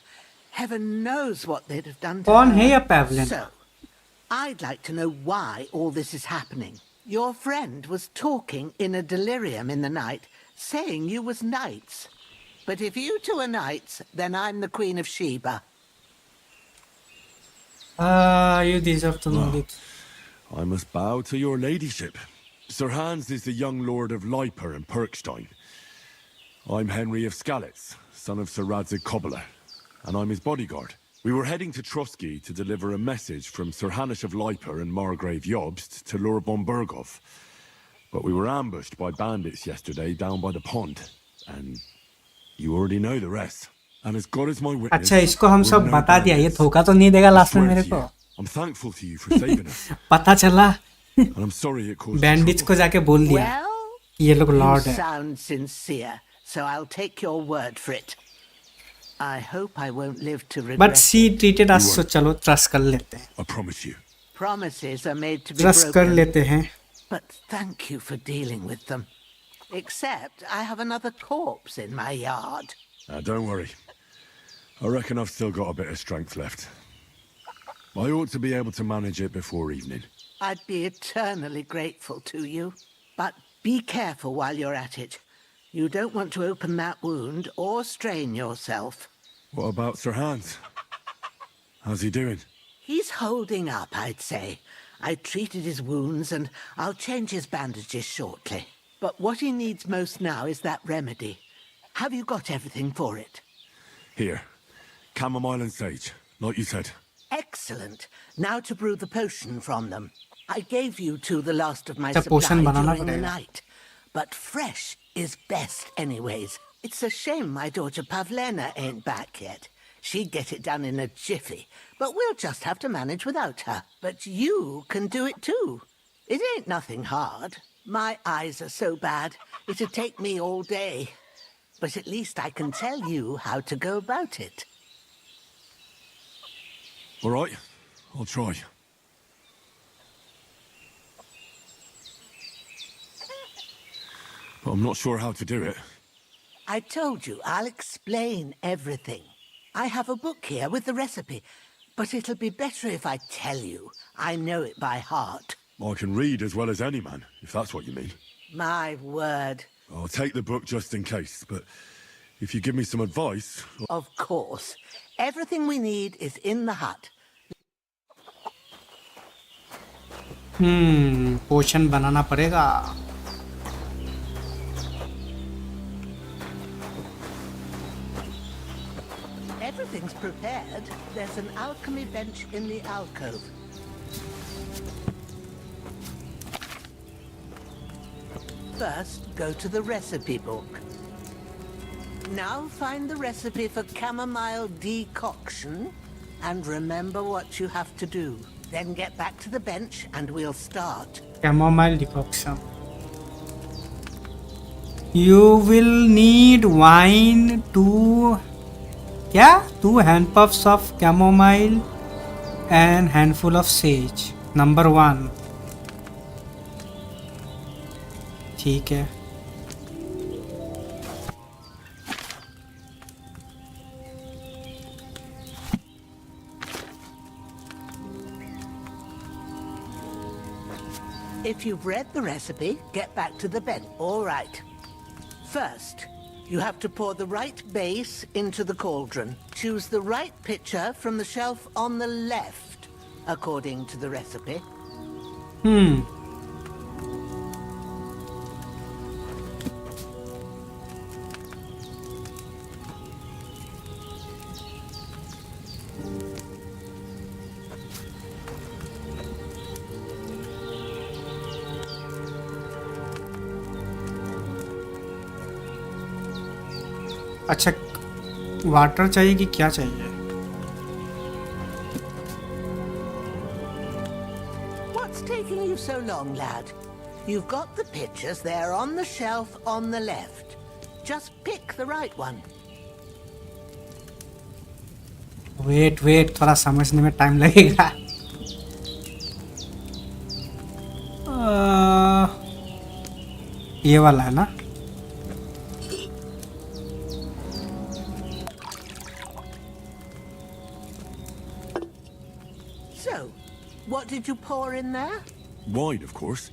Heaven knows what they'd have done to कौन her. है ये Pavlena? So, I'd like to know why all this is happening. Your friend was talking in a delirium in the night, saying you was knights. But if you two are knights, then I'm the Queen of Sheba. You deserve to know it. I must bow to your ladyship. Sir Hans is the young lord of Leiper and Perkstein. I'm Henry of Skalitz, son of Sir Radzig Cobbler, and I'm his bodyguard. We were heading to Trotsky to deliver a message from Sir Hanish of Leiper and Margrave Jobst to Lord Bombergov. But we were ambushed by bandits yesterday down by the pond, and you already know the rest. And as God is my witness, अच्छा इसको हम सब बता दिया ये धोखा तो नहीं देगा लास्ट में मेरे को I'm thankful to you for saving us. पता चला And I'm sorry it caused bandits को जाके बोल दिया कि ये लोग लॉर्ड You है sound sincere, so I'll take your word for it. I hope I won't live to regret but see treated us so चलो ट्रस्ट कर लेते हैं I promise you. Promises are made to be trust कर broken. लेते हैं But thank you for dealing with them. Except I have another corpse in my yard. Don't worry. I reckon I've still got a bit of strength left. I ought to be able to manage it before evening. I'd be eternally grateful to you. But be careful while you're at it. You don't want to open that wound or strain yourself. What about Sir Hans? How's he doing? He's holding up, I'd say. I treated his wounds and I'll change his bandages shortly. But what he needs most now is that remedy. Have you got everything for it? Here. Chamomile and sage, like you said. Excellent. Now to brew the potion from them. I gave you two the last of my अच्छा, supply potion banana during the पड़ेगा। night. But fresh is best anyways. It's a shame my daughter Pavlena ain't back yet. She'd get it done in a jiffy, but we'll just have to manage without her. But you can do it too. It ain't nothing hard. My eyes are so bad, it'd take me all day. But at least I can tell you how to go about it. All right, I'll try. But I'm not sure how to do it. I told you, I'll explain everything. I have a book here with the recipe, but it'll be better if I tell you. I know it by heart. I can read as well as any man, if that's what you mean. My word. I'll take the book just in case, but if you give me some advice... Of course. Everything we need is in the hut. पोशन बनाना पड़ेगा Everything's prepared. There's an alchemy bench in the alcove. First, go to the recipe book. Now find the recipe for chamomile decoction and remember what you have to do. Then get back to the bench and we'll start. chamomile decoction you will need wine 2 hand puffs of chamomile and handful of sage number 1 ठीक है If you've read the recipe, get back to the bench. All right. First, you have to pour the right base into the cauldron. Choose the right pitcher from the shelf on the left, according to the recipe. अच्छा water चाहिए कि क्या चाहिए? What's taking you so long, lad? You've got the pictures there on the shelf on the left. Just pick the right one. Wait थोड़ा समझने में time लगेगा। ये वाला है ना? So, what did you pour in there? Wine, of course.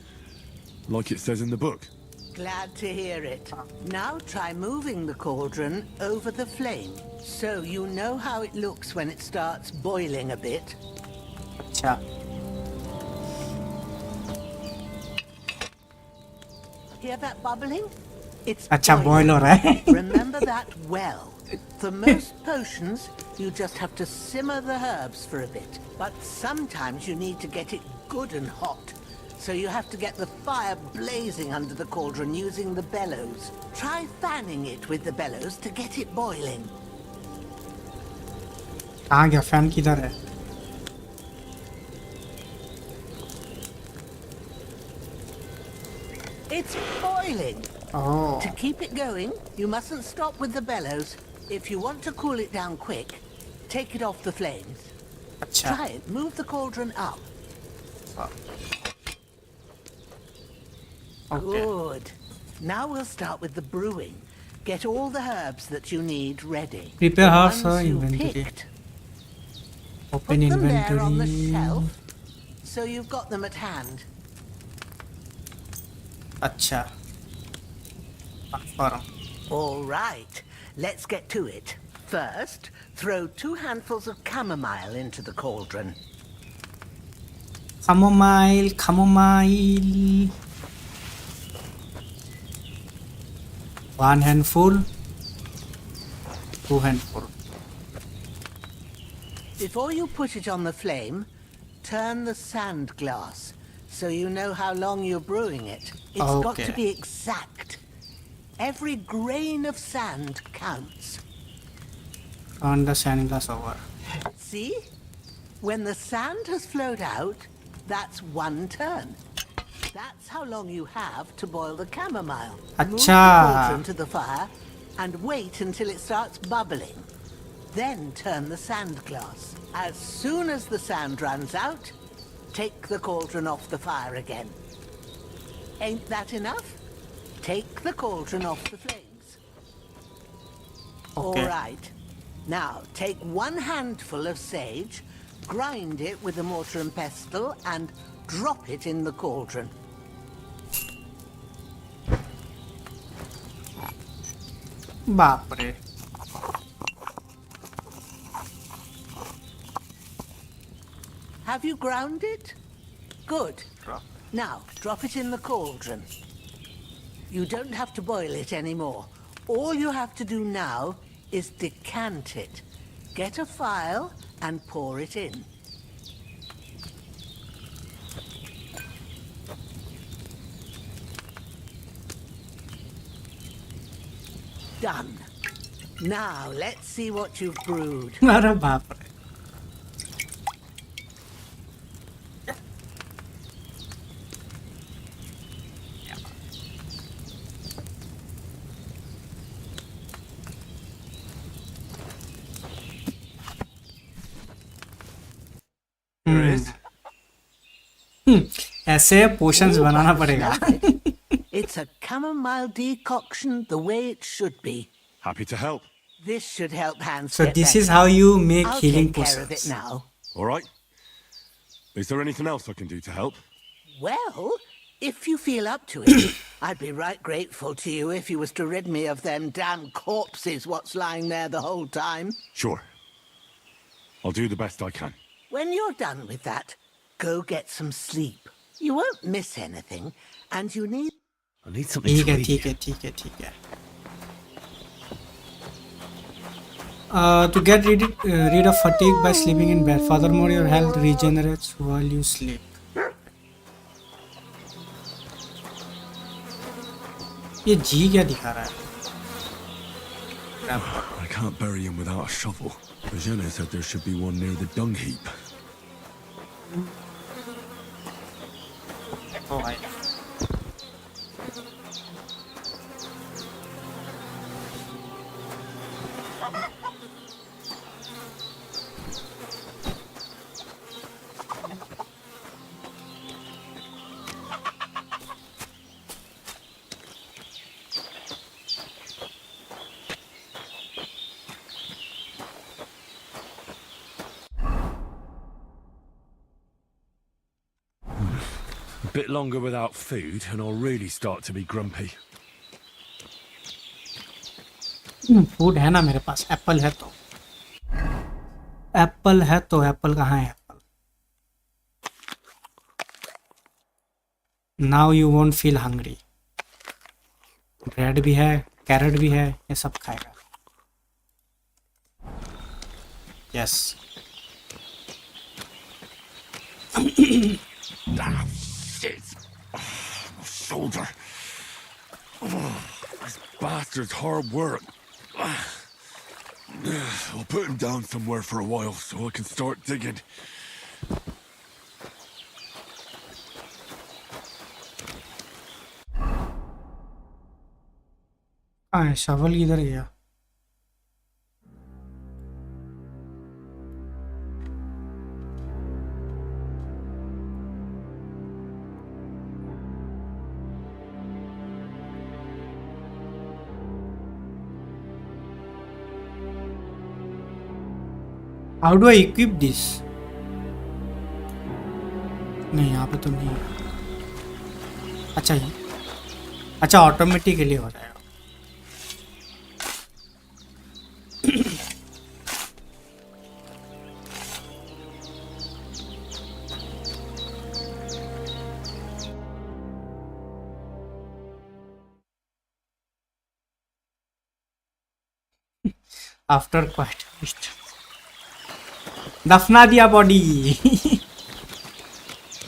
Like it says in the book. Glad to hear it. Now try moving the cauldron over the flame, so you know how it looks when it starts boiling a bit. अच्छा। Hear that bubbling? It's अच्छा boil हो रहा है। Remember that well. For most potions, you just have to simmer the herbs for a bit. But sometimes you need to get it good and hot. So you have to get the fire blazing under the cauldron using the bellows. Try fanning it with the bellows to get it boiling. कहाँ गया fan किधर है? It's boiling. Oh. To keep it going, you mustn't stop with the bellows. If you want to cool it down quick, take it off the flames. अच्छा। Try it. Move the cauldron up. Okay. Good. Now we'll start with the brewing. Get all the herbs that you need ready. Prepare The herbs for ones you inventory. picked. Open Put them there on the inventory. shelf, so you've got them at hand. अच्छा। Confirm. All right. Let's get to it. First, throw 2 handfuls of chamomile into the cauldron. Chamomile. 1 handful. 2 handful. Before you put it on the flame, turn the sand glass so you know how long you're brewing it. It's got to Okay. be exact. Every grain of sand counts. Turn the sand glass over. See? When the sand has flowed out, that's 1 turn. That's how long you have to boil the chamomile. Move the Acha. cauldron to the fire and wait until it starts bubbling. Then turn the sand glass. As soon as the sand runs out, take the cauldron off the fire again. Ain't that enough? Take the cauldron off the flames. Okay. All right. Now, take 1 handful of sage, grind it with a mortar and pestle, and drop it in the cauldron. बाप रे। Have you ground it? Good. Now, drop it in the cauldron. You don't have to boil it anymore. All you have to do now is decant it. Get a phial and pour it in. Done. Now, let's see what you've brewed. अरे बाप रे। ऐसे potions बनाना पड़ेगा। It's a chamomile decoction the way it should be. Happy to help. This should help Hans So get this better. is how you make I'll healing take care of it potions. now. All right. Is there anything else I can do to help? Well, if you feel up to it, I'd be right grateful to you if you was to rid me of them damn corpses what's lying there the whole time. Sure. I'll do the best I can. When you're done with that, go get some sleep. You won't miss anything, and you need... I need something ठीक to है eat. ठीक है ठीक है ठीक है। To get rid of fatigue by sleeping in bed. Furthermore, your health regenerates while you sleep. ये जी क्या दिखा रहा है? I can't bury him without a shovel. Virginia said there should be one near the dung heap. Oh, I... A bit longer without food, and I'll really start to be grumpy. Food है ना मेरे पास, Apple है तो, Apple है तो, Apple कहाँ है Apple? Now you won't feel hungry. Bread भी है, कैरेट भी है, ये सब खाएगा. Yes. Shit! My shoulder. This bastard's hard work. I'll put him down somewhere for a while so I can start digging. हाँ, शवल किधर गया? How do I equip this? नहीं, यहाँ पे तो नहीं है. अच्छा ये, अच्छा ऑटोमेटिकली हो जाएगा. After quite a bit. दफना दिया बॉडी.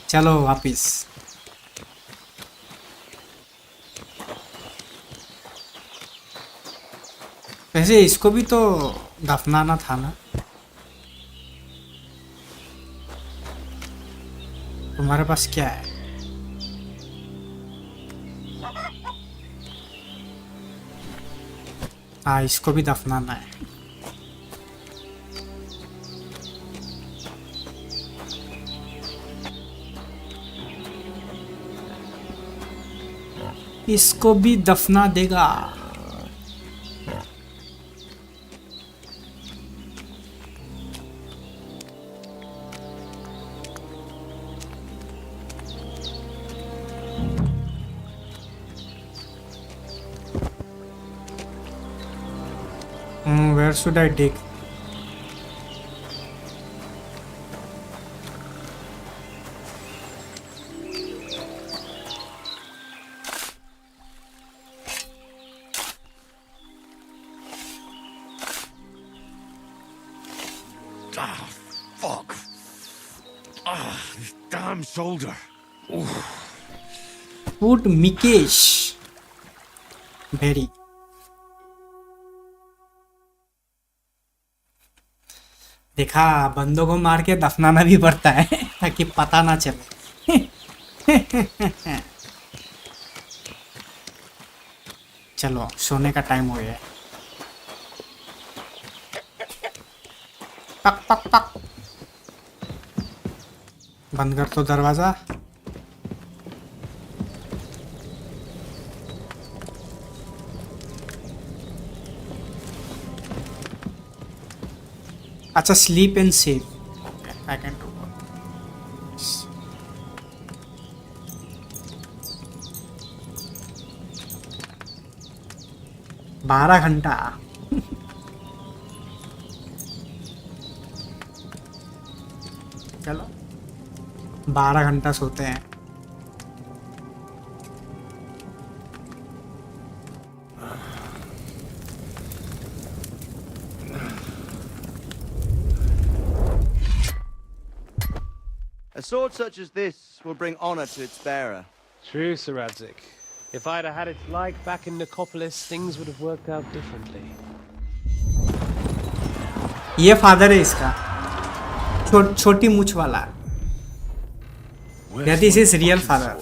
चलो वापिस. वैसे इसको भी तो दफनाना था ना. तुम्हारे पास क्या है? हाँ, इसको भी दफनाना है. इसको भी दफना देगा. Where should I dig? Fuck. This damn shoulder. Put Mikesh. Very. देखा, बंदों को मार के दफनाना भी पड़ता है ताकि पता ना चले. चलो सोने का टाइम हो गया. पक पक पक. बंद कर तो दरवाजा. अच्छा, sleep and save. I can do. 12 घंटा. चलो 12 घंटा सोते हैं. A sword such as this will bring honor to its bearer. True, Sir Radzik. If I'd have had its like back in Nicopolis, things would have worked out differently. ये father है इसका, छोटी मूछ वाला. That is his real father.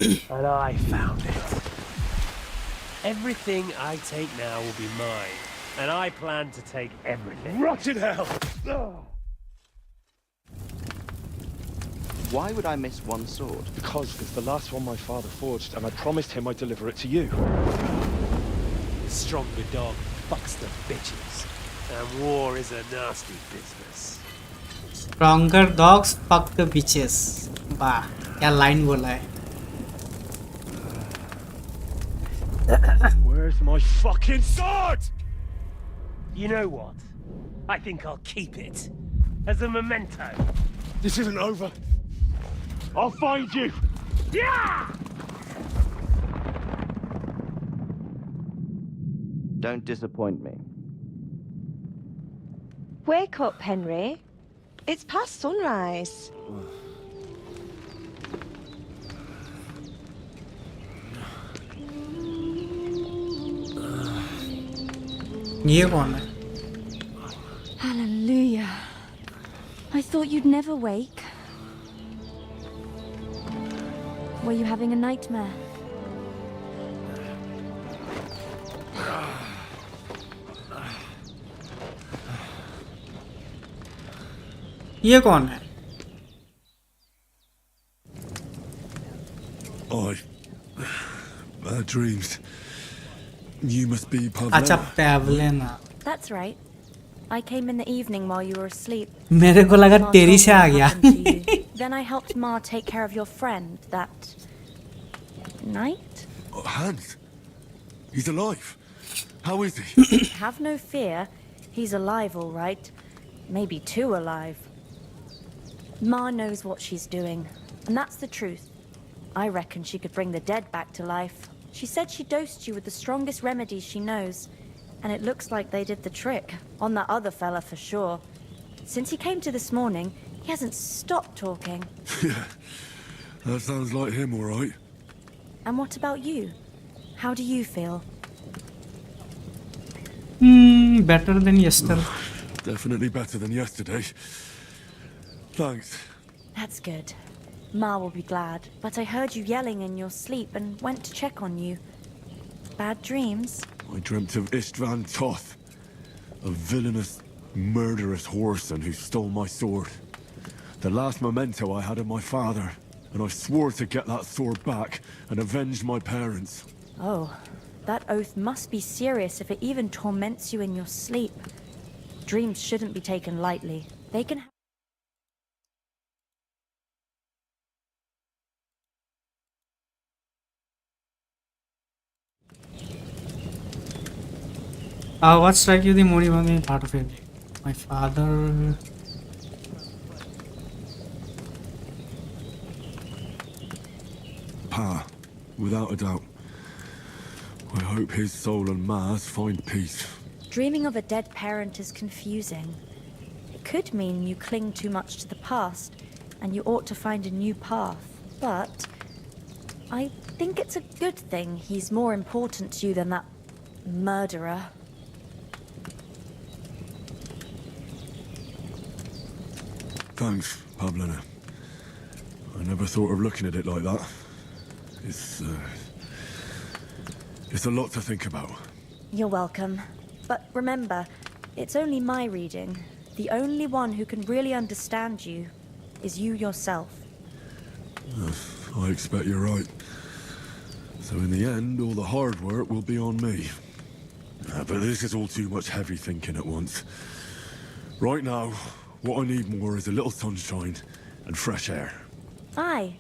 And I found it. Everything I take now will be mine, and I plan to take everything. Rot in hell! Why would I miss one sword? Because it's the last one my father forged, and I promised him I'd deliver it to you. The stronger dog fucks the bitches, and war is a nasty business. Stronger dogs fuck the bitches. वाह, क्या line बोला है. Where's my fucking sword? You know what? I think I'll keep it as a memento. This isn't over. I'll find you. Yeah! Don't disappoint me. Wake up, Henry. It's past sunrise. ये कौन है? Hallelujah. I thought you'd never wake. Were you having a nightmare? ये कौन है? Bad dreams. You must be Pavlena. अच्छा, Pavlena. That's right. I came in the evening while you were asleep. मेरे को लगा Ma तेरी told से me uh what गया. happened to you. Then I helped Ma take care of your friend that night. Oh, Hans. He's alive. How is he? Have no fear. He's alive, all right. Maybe too alive. Ma knows what she's doing, and that's the truth. I reckon she could bring the dead back to life. She said she dosed you with the strongest remedies she knows, and it looks like they did the trick on that other fella for sure. Since he came to this morning, he hasn't stopped talking. Yeah, that sounds like him, all right. And what about you? How do you feel? Better than yesterday. Definitely better than yesterday. Thanks. That's good. Ma will be glad, but I heard you yelling in your sleep and went to check on you. Bad dreams? I dreamt of Istvan Toth, a villainous, murderous whoreson who stole my sword. The last memento I had of my father, and I swore to get that sword back and avenge my parents. Oh, that oath must be serious if it even torments you in your sleep. Dreams shouldn't be taken lightly. They can... What strike you the motivating part of it? My father. Pa, without a doubt. I hope his soul and Ma's find peace. Dreaming of a dead parent is confusing. It could mean you cling too much to the past, and you ought to find a new path. But I think it's a good thing he's more important to you than that murderer. Thanks, Pavlena. I never thought of looking at it like that. It's a lot to think about. You're welcome. But remember, it's only my reading. The only one who can really understand you is you yourself. I expect you're right. So in the end, all the hard work will be on me. But this is all too much heavy thinking at once. Right now, what I need more is a little sunshine and fresh air. Aye,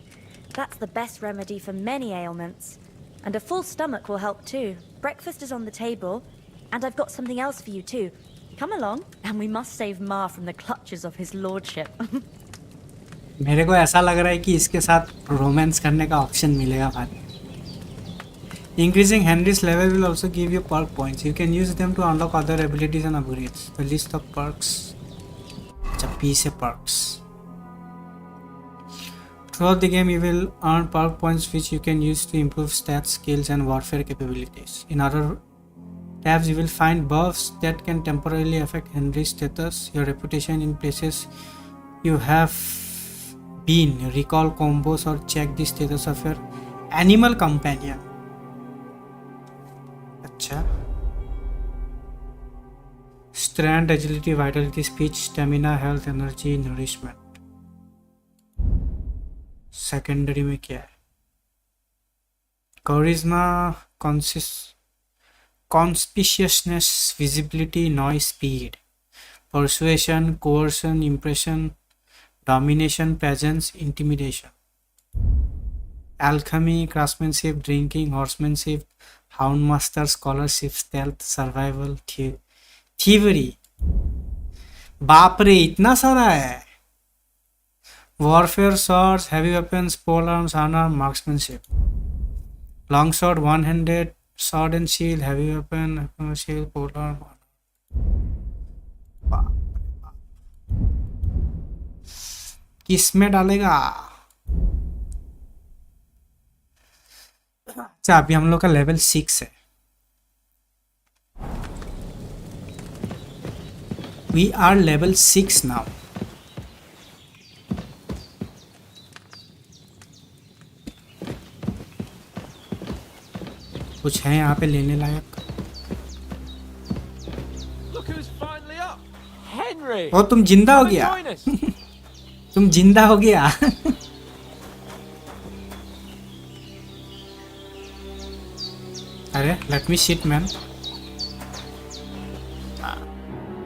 that's the best remedy for many ailments. And a full stomach will help too. Breakfast is on the table, and I've got something else for you too. Come along, and we must save Ma from the clutches of his lordship. मेरे को ऐसा लग रहा है कि इसके साथ romance करने का ऑप्शन मिलेगा बाद. Increasing Henry's level will also give you perk points. You can use them to unlock other abilities and upgrades. The list of perks. It's a piece of perks. Throughout the game, you will earn perk points which you can use to improve stats, skills, and warfare capabilities. In order tabs you will find buffs that can temporarily affect Henry's status, your reputation in places you have been, recall combos or check the status of your animal companion. अच्छा, strength, agility, vitality, speech, stamina, health, energy, nourishment. Secondary में क्या है? Charisma, conspicuousness, visibility, noise, speed, persuasion, coercion, impression, domination, presence, intimidation, alchemy, craftsmanship, drinking, horsemanship, houndmaster, scholarship, stealth, survival, thievery. बाप रे इतना सारा है. Warfare, swords, heavy weapons, polearms, unarmed, marksmanship, longsword, one-handed, sword and shield, heavy weapon, shield, polearm. किस में डालेगा? अच्छा, अभी हम लोग का लेवल 6 है. We are level 6 now. कुछ है यहाँ पे लेने लायक? Look who's finally up. Henry. ओ तुम जिंदा हो गया. तुम जिंदा हो गया. अरे let me shit man.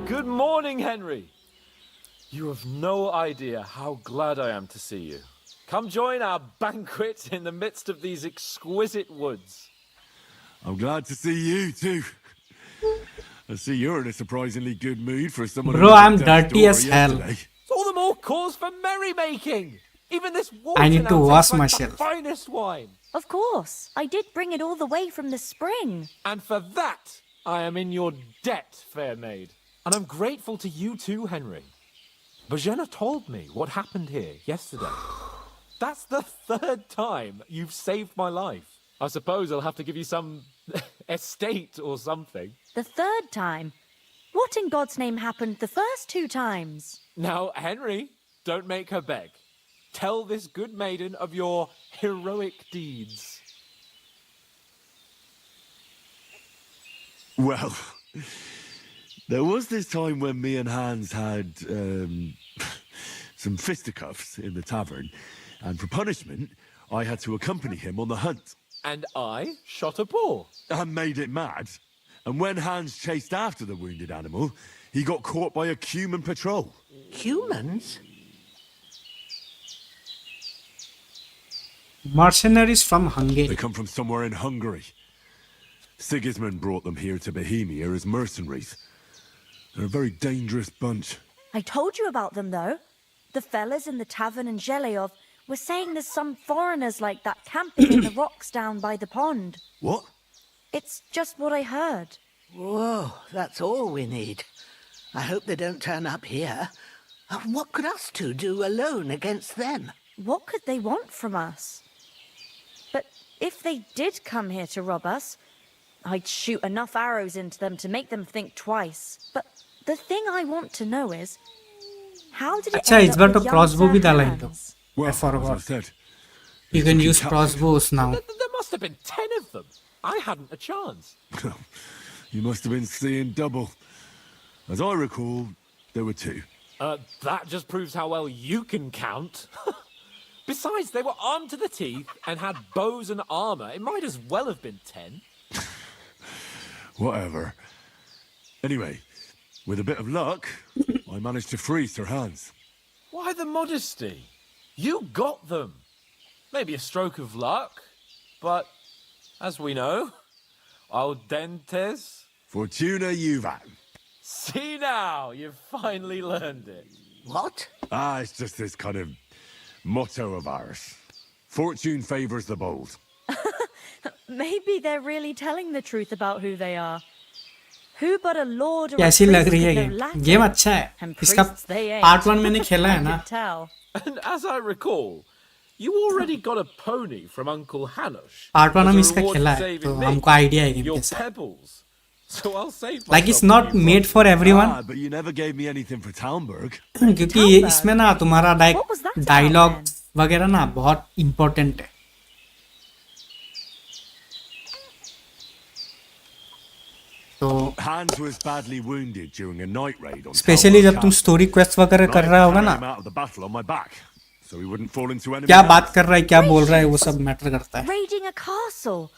Good morning, Henry. You have no idea how glad I am to see you. Come join our banquet in the midst of these exquisite woods. I'm glad to see you too. I see you're in a surprisingly good mood for someone. Bro, I'm dirty as hell. It's all the more cause for merrymaking. Even this I water need to now wash tastes like myself. the finest wine. Of course. I did bring it all the way from the spring. And for that, I am in your debt, fair maid. And I'm grateful to you too, Henry. Bajena told me what happened here yesterday. That's the 3rd time you've saved my life. I suppose I'll have to give you some estate or something. The 3rd time? What in God's name happened the first 2 times? Now, Henry, don't make her beg. Tell this good maiden of your heroic deeds. Well, there was this time when me and Hans had some fisticuffs in the tavern, and for punishment, I had to accompany him on the hunt. And I shot a boar. And made it mad. And when Hans chased after the wounded animal, he got caught by a human patrol. Humans? Mercenaries from Hungary. They come from somewhere in Hungary. Sigismund brought them here to Bohemia as mercenaries. They're a very dangerous bunch. I told you about them, though. The fellas in the tavern in Zheleyov were saying there's some foreigners like that camping in the rocks down by the pond. What? It's just what I heard. Whoa, that's all we need. I hope they don't turn up here. What could us two do alone against them? What could they want from us? But if they did come here to rob us, I'd shoot enough arrows into them to make them think twice. But the thing I want to know is, how did it अच्छा, end इस up bar with तो young crossbow भी Sir डाला है तो. Hans? Well, I forgot. as I said, You can use crossbows now. There must have been 10 of them. I hadn't a chance. you must have been seeing double. As I recall, there were 2. That just proves how well you can count. Besides, they were armed to the teeth and had bows and armor. It might as well have been 10. Whatever. Anyway, with a bit of luck, I managed to free Sir Hans. Why the modesty? You got them. Maybe a stroke of luck, but as we know, audentes. Fortuna juvat. See now, you've finally learned it. What? It's just this kind of motto of ours. Fortune favors the bold. Maybe they're really telling the truth about who they are. Who but a lord or a कैसी priest लग रही है could know game? Latin? Game अच्छा है. And इसका priests they ain't. Part 1 मैंने खेला है I ना. could tell. And as I recall, you already got a pony from Uncle Hanush. Part 1 as हम a इसका reward खेला for है saving तो me. हमको आइडिया है गेम Your कैसा. pebbles. So I'll save Like it's myself not a few made for everyone. Ah, but you never gave me anything for Talmberg. क्योंकि ये इसमें ना तुम्हारा डायलॉग वगैरह ना बहुत इम्पोर्टेंट है. तो Hans was badly wounded during a night raid on specially जब Talmberg तुम Castle. स्टोरी क्वेस्ट वगैरह And कर I रहा had to होगा carry ना, him out of the battle on my back, so he wouldn't fall into enemy क्या hands. बात कर रहा है, क्या बोल रहा है, वो सब मैटर करता है. Raiding a castle.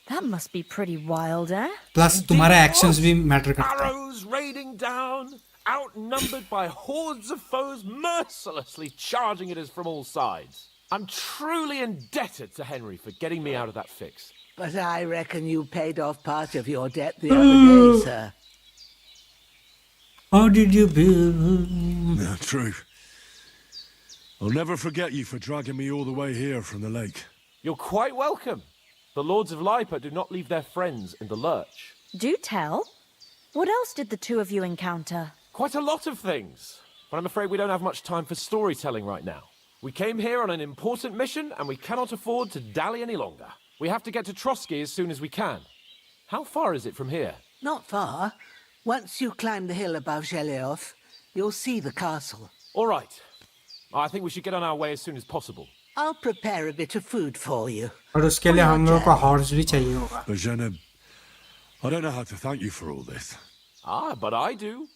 That must be pretty wild, eh? Plus तुम्हारा एक्शंस भी मैटर करता है. Arrows raining down, outnumbered by hordes of foes mercilessly charging at us from all sides. I'm truly indebted to Henry for getting me out of that fix. But I reckon you paid off part of your debt the other day, sir. How did you build? Yeah, true. I'll never forget you for dragging me all the way here from the lake. You're quite welcome. The Lords of Lipa do not leave their friends in the lurch. Do tell. What else did the two of you encounter? Quite a lot of things. But I'm afraid we don't have much time for storytelling right now. We came here on an important mission, and we cannot afford to dally any longer. We have to get to Trotsky as soon as we can. How far is it from here? Not far. Once you climb the hill above Zhelioth, you'll see the castle. All right. I think we should get on our way as soon as possible. I'll prepare a bit of food for you. और उसके लिए हम लोगों को horse भी चाहिए होगा. Bajena, I don't know how to thank you for all this. Ah, but I do.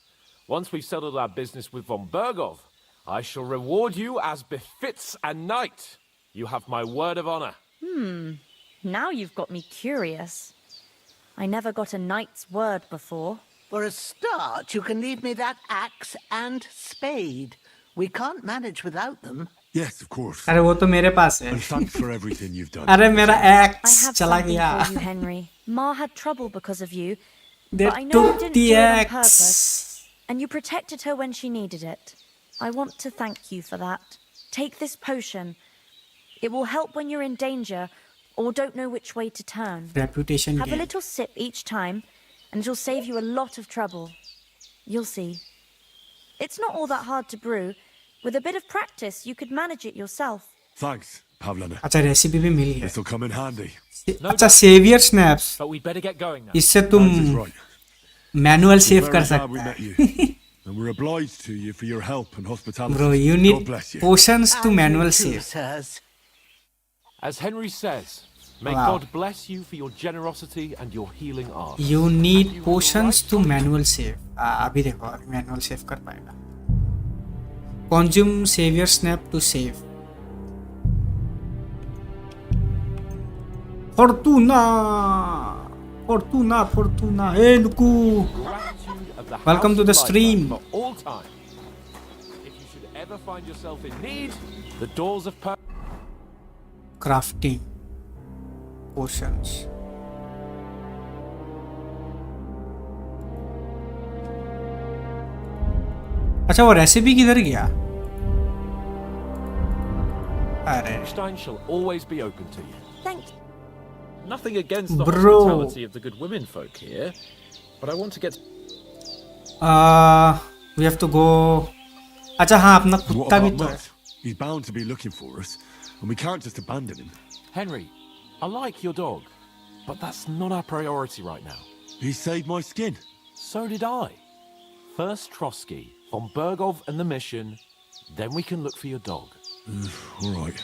Once we've settled our business with von Bergov, I shall reward you as befits a knight. You have my word of honor. Now you've got me curious. I never got a knight's word before. For a start, you can leave me that axe and spade. We can't manage without them. Yes, of course. अरे वो तो मेरे पास है. And thanks for everything you've done. अरे मेरा I x have चला something गया. for you, Henry. Ma had trouble because of you, They but I know you took didn't the do it on axe. purpose. And you protected her when she needed it. I want to thank you for that. Take this potion. It will help when you're in danger or don't know which way to turn. Reputation Have a gain. little sip each time, and it'll save you a lot of trouble. You'll see. It's not all that hard to brew. With a bit of practice, you could manage it yourself. Thanks, Pavlana. अच्छा recipe भी मिली है. This'll come in handy. अच्छा saviour schnapps. But we'd better get going now. इससे तुम Hans is right. Manual We're save very कर glad सकते we met हैं. you. And we're obliged to you for your help and hospitality. Bro, you God need bless you. potions to And manual you too, save. sirs. As Henry says, may Wow. God bless you for your generosity and your healing art. You need potions to manual save. अभी देखो manual save कर पाएगा. Consume savior snap to save. Fortuna. Hey, Luku. Gratitude of the Welcome House to the of Lipa stream. For all time. If you should ever find yourself in need, the doors of Crafting potions. अच्छा वो recipe किधर गया? अरे Stein shall always be open to you. Thank you. Nothing against the Bro. hospitality of the good women folk here, but I want to get. we have to go. अच्छा हाँ अपना What कुत्ता भी about तो है. Mutt? He's bound to be looking for us, and we can't just abandon him. Henry, I like your dog, but that's not our priority right now. He saved my skin. So did I. First Trotsky, von Bergov and the mission, then we can look for your dog. All right.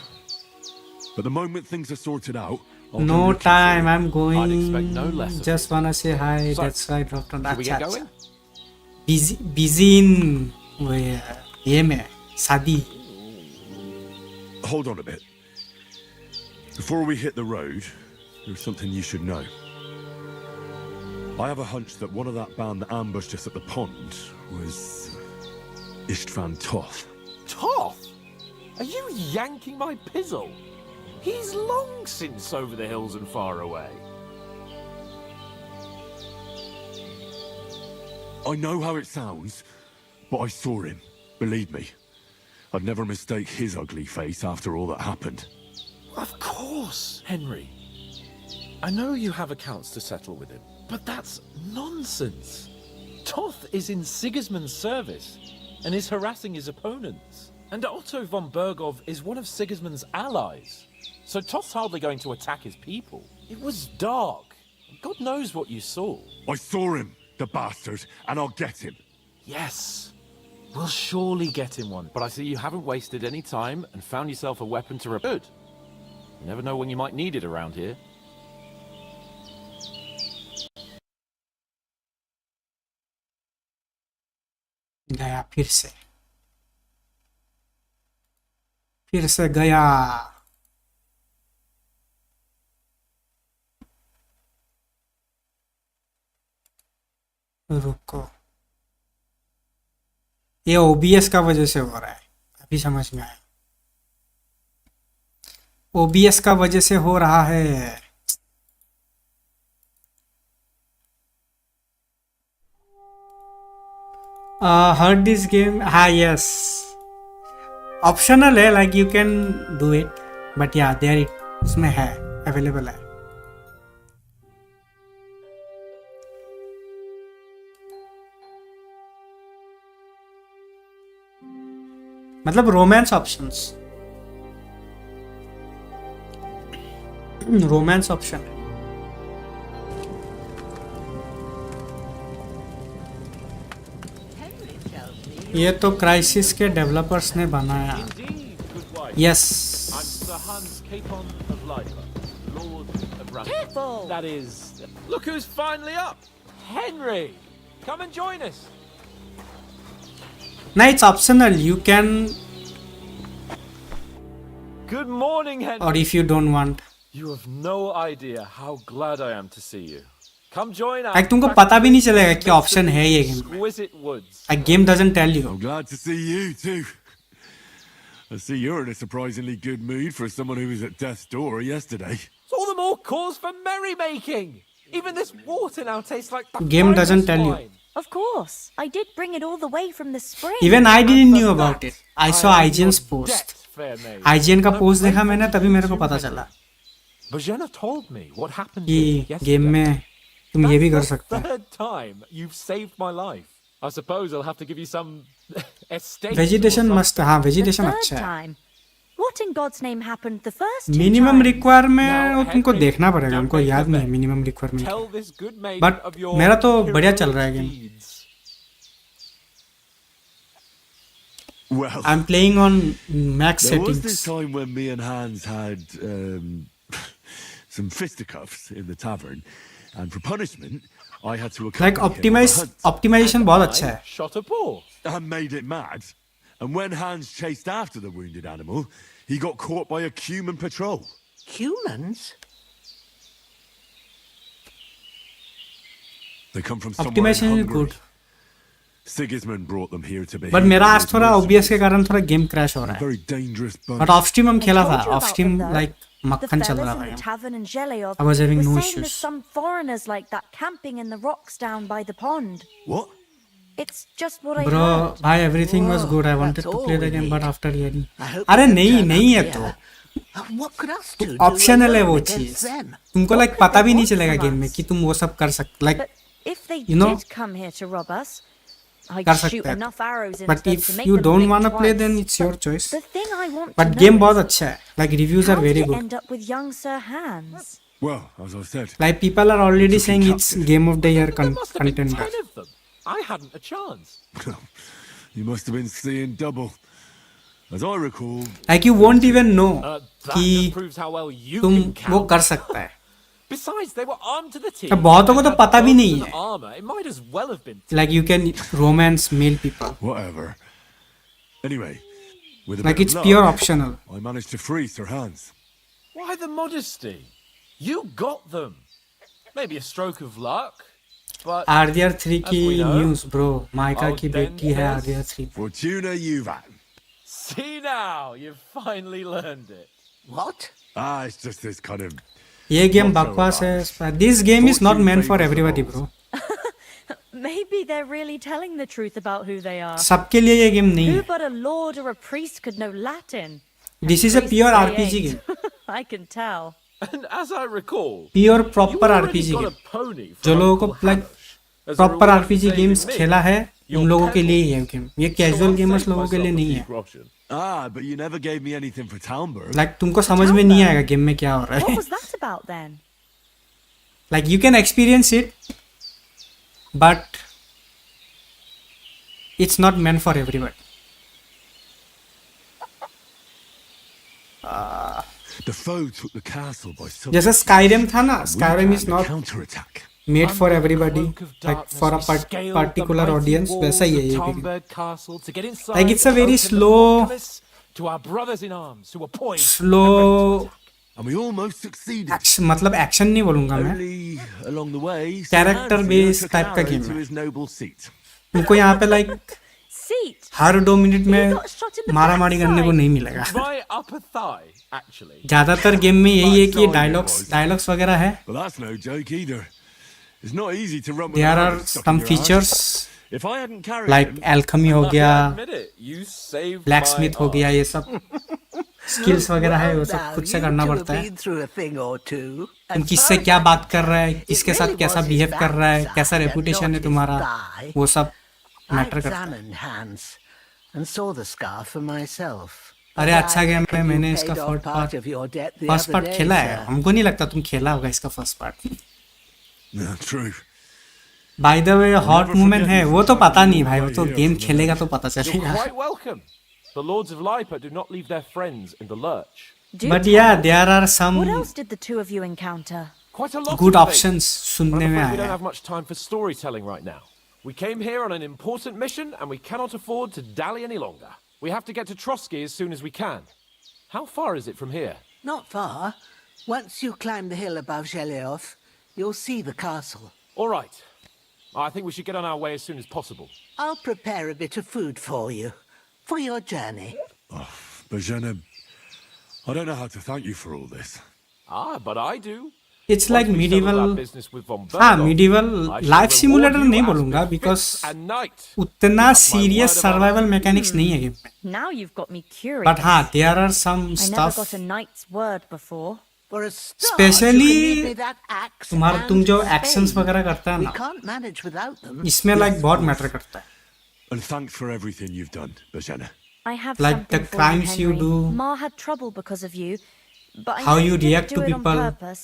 But the moment things are sorted out, I'll No come looking for time. you. I'm going. I'd expect no less of Just wanna say hi. So, That's why I dropped on. Should we अच्छा get going? अच्छा. Busy in ये में शादी. Hold on a bit. Before we hit the road, there's something you should know. I have a hunch that one of that band that ambushed us at the pond was Istvan Toth. Toth? Are you yanking my pizzle? He's long since over the hills and far away. I know how it sounds, but I saw him. Believe me. I'd never mistake his ugly face after all that happened. Of course, Henry. I know you have accounts to settle with him, but that's nonsense. Toth is in Sigismund's service and is harassing his opponents. And Otto von Bergov is one of Sigismund's allies. So Toth's hardly going to attack his people. It was dark. God knows what you saw. I saw him, the bastard, and I'll get him. Yes. We'll surely get him one. But I see you haven't wasted any time and found yourself a weapon to repair. Good. You never know when you might need it around here. गया फिर से गया। रुको, ये OBS का वजह से हो रहा है, अभी समझ में आया। ओबीएस का वजह से हो रहा है। heard this game, हाँ yes, ऑप्शनल है, like you can do it, but yeah there it उसमें है, available है। मतलब रोमांस ऑप्शंस, रोमांस ऑप्शन है। ये तो क्राइसिस के डेवलपर्स ने बनाया। Yes. That is. Look who's finally up. Henry, come and join us. No, it's optional. You can. Good morning, Henry. Or if you don't want. You have no idea how glad I am to see you. Come join us. Like तुमको पता भी नहीं चलेगा कि option है ये game में। Like game doesn't tell you. I'm glad to see you too. I see you're in a surprisingly good mood for someone who was at death's door yesterday. It's all the more cause for merrymaking. Even this water now tastes like the Game doesn't tell you. Of course, I did bring it all the way from the spring. Even I didn't knew about it. I saw IGN's post. IGN का post देखा मैंने, तभी मेरे को पता चला Bajena told me what happened कि game में तुम ये भी कर सकते हो। Third time you've saved my life. I suppose I'll have to give you some estate. Vegetation मस्त, हाँ वेजिटेशन अच्छा है। What in God's name happened the first two minimum times? Requirement तुमको देखना पड़ेगा, हमको याद नहीं है मिनिमम रिक्वायरमेंट, बट मेरा तो बढ़िया चल रहा है game. Well, I'm playing on max there settings. was this time when me and Hans had some fisticuffs in the tavern, and for punishment, I had to Like optimization बहुत अच्छा है। Shot a boar. And made it mad. And when Hans chased after the wounded animal, he got caught by a human patrol. Humans? They come from somewhere Optimization in is Hungary. good. Sigismund brought them here to be. But मेरा आज थोड़ा OBS के कारण थोड़ा game crash हो रहा है। Very dangerous bunch. But of stream हम खेला था, ऑफ स्ट्रीम लाइक मक्खन चल रहा था। I was having no issues. Some foreigners like that camping in the rocks down by the pond. What? It's just what I Bro, heard. भाई everything was good. I wanted to play the game, but after hearing, अरे नहीं है तो optional है वो चीज, तुमको like पता भी नहीं चलेगा गेम में कि तुम वो सब कर सकते, like If they you know, did come here to rob us, I'd कर shoot सकते हैं। enough arrows into But them if to make you them don't blink wanna play, twice. then it's your choice. The thing I want But to game know बहुत is, अच्छा है, like reviews are how very did you good. end up with young Sir Hans? Well, as I said. Like people are already saying it's game of the year contender. I hadn't a chance. You must have been seeing double. As I recall. Like you won't even know That कि just proves how well you तुम can count. वो कर सकता है। Besides, they were armed to the teeth. अब बहुतों को तो पता भी नहीं है। Armor. It might as well have been. Like you can romance male people. Whatever. Anyway, with a Like bit it's of pure luck, optional. I managed to free Sir Hans. Why the modesty? You got them. Maybe a stroke of luck, but RDR3 की as we know, news bro, mica oh, की बेटी है then RDR3। Fortuna Juvan. See now, you've finally learned it. What? Ah, it's just this kind of. ये game बकवास है। This game is not meant for everybody bro. Maybe they're really telling the truth about who they are. सबके लिए ये game नहीं Who है। but a lord or a priest could know Latin? This is a Priests pure they RPG ain't. game. I can tell. And as I recall, Pure proper you already RPG got a game. pony जो from लोगों को Uncle like Hamish as a proper reward for RPG saving games me. खेला है, उन लोगों के लिए ही है गेम। ये casual gamers लोगों के लिए नहीं है। Ah, but you never gave me anything for Talmberg. Like तुमको समझ में नहीं आएगा गेम में क्या हो रहा What है। was that about then? like you can experience it, but it's not meant for everybody. The foe took the castle by surprise. जैसे Skyrim था ना, Skyrim is not counterattack. made for everybody, like for a particular audience. वैसा ही है ये भी. Like it's a very slow, slow. And we almost succeeded. मतलब action नहीं बोलूँगा मैं. Along the way, character based type का गेम है. his noble seat. तुमको यहाँ पे लाइक हर 2 मिनट में मारा मारी करने को नहीं मिलेगा. ज्यादातर गेम में यही है कि डायलॉग्स वगैरह है. Well, that's no joke either. It's not easy to run with There a are knife stuck some in your arse. features If I hadn't carried like him, alchemy हो गया, blacksmith हो गया, ये सब स्किल्स वगैरह है, वो सब खुद से करना पड़ता है. तुम किससे क्या बात कर रहा है, किसके साथ कैसा बिहेव कर रहा है, कैसा रेपुटेशन है तुम्हारा, वो सब मैटर करता है. अरे अच्छा गेम है, मैंने इसका फर्स्ट पार्ट खेला है. हमको नहीं लगता तुम खेला होगा इसका first part. True. By the way hot movement है, वो तो पता नहीं भाई, वो तो गेम खेलेगा तो पता चलेगा. Quite welcome. The Lords of Lipa do not leave their friends in the lurch. But yeah, there are some What else did the two of you encounter? Quite a lot good of options things. सुनने में We आया. don't have much time for storytelling right now. We came here on an important mission and we cannot afford to dally any longer. We have to get to Trotsky as soon as we can. How far is it from here? Not far. Once you climb the hill above Zhelioth, you'll see the castle. All right. I think we should get on our way as soon as possible. I'll prepare a bit of food for you, for your journey. Bajana, I don't know how to thank you for all this. But I do. It's like Once we settle medieval. our business with von हाँ, Berloff, medieval I shall life reward simulator you नहीं as बोलूँगा befits because a knight. उतना That's my serious word of survival honor. mechanics नहीं है game में. Now you've got me curious. But हाँ, there are some I never stuff, got a knight's word before. For a start, Especially you can leave me that axe तुम्हारा तुम and जो spade. actions वगैरह करता है We ना, can't manage without them. इसमें like बहुत मैटर करता है. And thanks for everything you've done, Bajana. I have Like something the for crimes you, you Henry. do, Ma had trouble because of you, but I how know you didn't react do to it on people, purpose,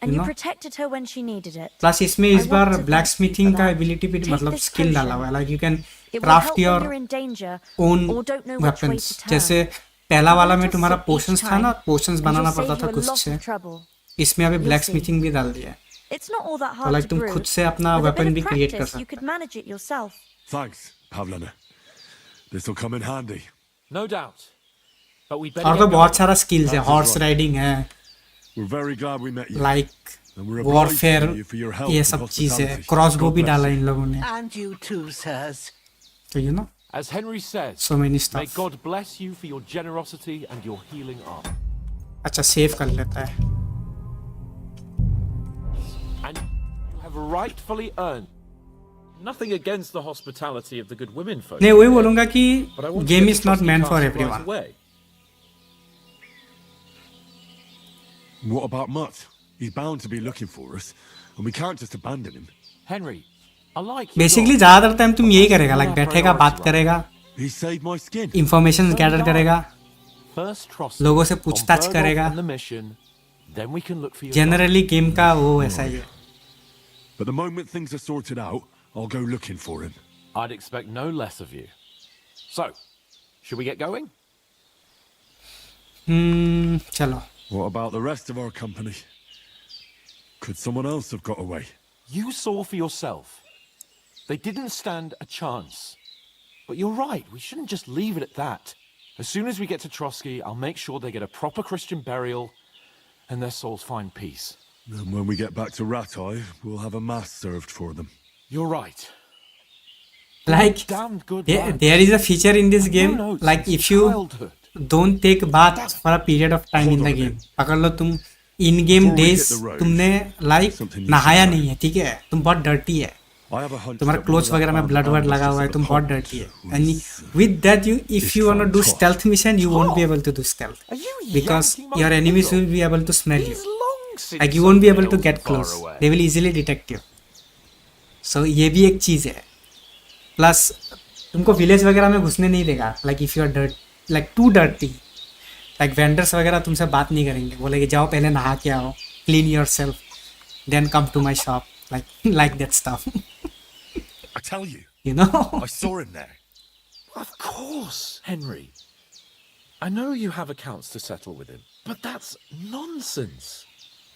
and you you know? protected her when she needed it. Plus इसमें I इस बार want to thank blacksmithing you for का that. ability भी Take मतलब this skill डाला potion. हुआ है. Like you can It will craft help when your you're in danger own or don't know which way weapons. to turn. जैसे पहला वाला I'll में just तुम्हारा sip each potions था time, ना, potions and बनाना you'll पड़ता save था you a खुद lot से. of trouble. इसमें अभी You'll blacksmithing भी डाल दिया है. It's not all that तो hard like to तुम brew. खुद से अपना With a bit weapon of भी create कर practice, you सकते could manage it yourself. Thanks, Pavlana. This'll come in handy. No doubt. But we हो. better और तो get बहुत going. सारा skills है. That's Horse right. riding है, We're very glad we met you. like And we're obliged warfare, to you for your help ये and सब चीज़ है. hospitality. Crossbow God भी bless डाला you. इन लोगों ने. And you too, sirs. तो you know, As Henry says, so many may stuff. God bless you for your generosity and your healing arm. अच्छा save कर लेता है. And you have rightfully earned. Nothing against the hospitality of the good women folk. नहीं, वही बोलूँगा कि But I want to game get is to not Trotsky meant for Castle everyone. right away. What about Mutt? He's bound to be looking for us, and we can't just abandon him. Henry, I like your basically dog. ज़्यादातर time तुम यही करेगा. Like बैठेगा, बात करेगा, He saved my skin. Information gather करेगा, First Trotsky, लोगों से von पूछताछ Berloff करेगा. and the mission, then we can look for your generally game का वो ऐसा ही है. But the moment things are sorted out, I'll go looking for him. dog. I'd expect no less of you. So, should we get going? चलो. What about the rest of our company? Could someone else have got away? You saw for yourself. They didn't stand a chance. But you're right, we shouldn't just leave it at that. As soon as we get to Trotsky, I'll make sure they get a proper Christian burial and their souls find peace. And when we get back to Ratai, we'll have a mass served for them. You're right. Like Damn good there is a feature in this game, like if you childhood. don't take bath for a period of time in the game, पकड़ लो तुम in game Before we days hit the road, तुमने like something needs नहाया to नहीं है, ठीक है, तुम बहुत dirty है, I have a hunch तुम्हारा that one clothes of that वगैरह में armed blood वर्ड लगा ambushes हुआ है, at तुम the बहुत pub dirty है. was And with that if you wanna do Ishtar stealth mission, you won't be Top. able to do stealth Are you because yanking my your enemies fiddle? will be able to smell you. He's long since Like you won't be able to been get far close. away. They will easily detect you. So ये भी एक चीज है. Plus तुमको village वगैरह में घुसने नहीं देगा. Like if you are dirt, like too dirty, like vendors वगैरह तुमसे बात नहीं करेंगे, बोलेंगे जाओ पहले नहा के आओ, clean yourself. then come to my shop, like that stuff. I tell you. You know? I saw him there. Of course, Henry. I know you have accounts to settle with him, but that's nonsense.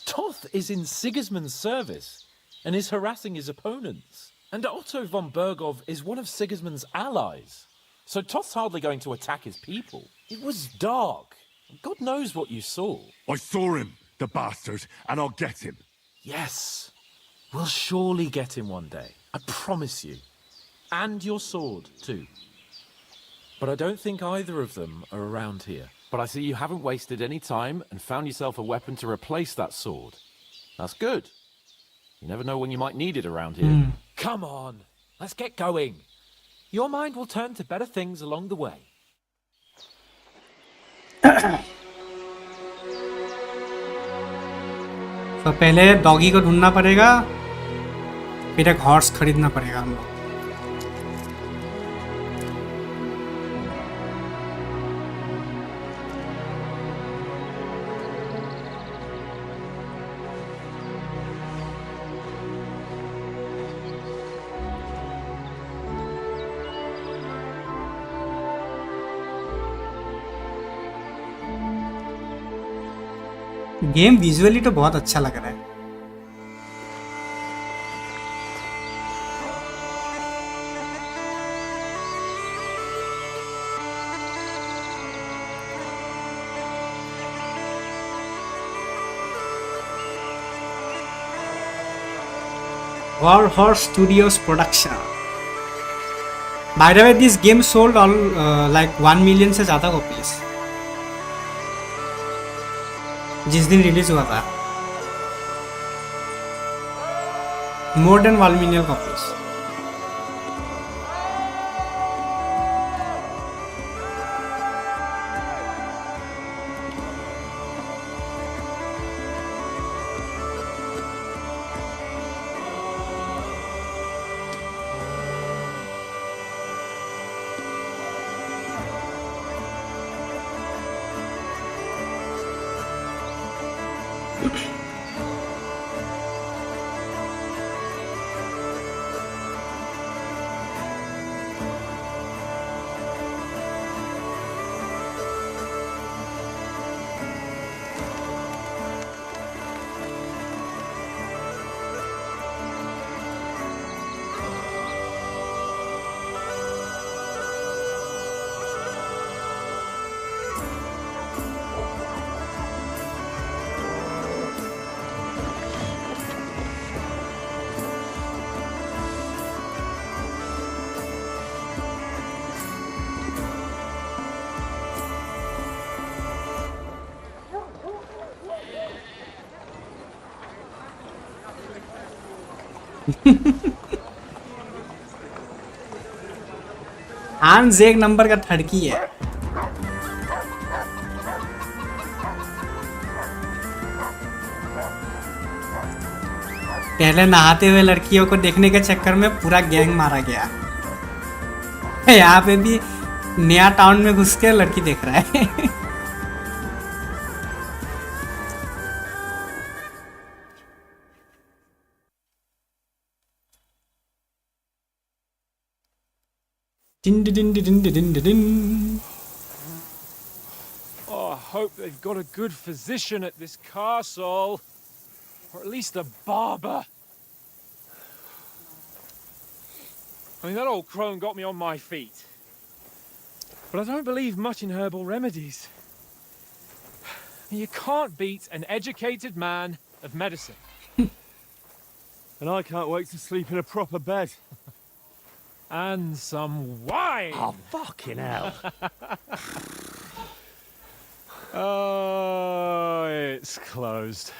Toth is in Sigismund's service and is harassing his opponents. And Otto von Bergov is one of Sigismund's allies. So Toth's hardly going to attack his people. It was dark. God knows what you saw. I saw him, the bastard, and I'll get him. Yes. We'll surely get him one day. I promise you. And your sword, too. But I don't think either of them are around here. But I see you haven't wasted any time and found yourself a weapon to replace that sword. That's good. You never know when you might need it around here. Come on, let's get going. Your mind will turn to better things along the way. तो पहले doggy को ढूंढना पड़ेगा, फिर एक horse खरीदना पड़ेगा हम लोग. गेम विजुअली तो बहुत अच्छा लग रहा है. War Horse Studios production. By the way, this game sold all like 1 million से ज़्यादा copies. जिस दिन रिलीज हुआ था. More than 1 million copies. आंस एक नंबर का थड़की है. पहले नहाते हुए लड़कियों को देखने के चक्कर में पूरा गैंग मारा गया. यहाँ पे भी नया टाउन में घुस के लड़की देख रहा है. Oh, I hope they've got a good physician at this castle. Or at least a barber. I mean, that old crone got me on my feet. But I don't believe much in herbal remedies. You can't beat an educated man of medicine. And I can't wait to sleep in a proper bed. And some wine! Oh, fucking hell. Oh, it's closed.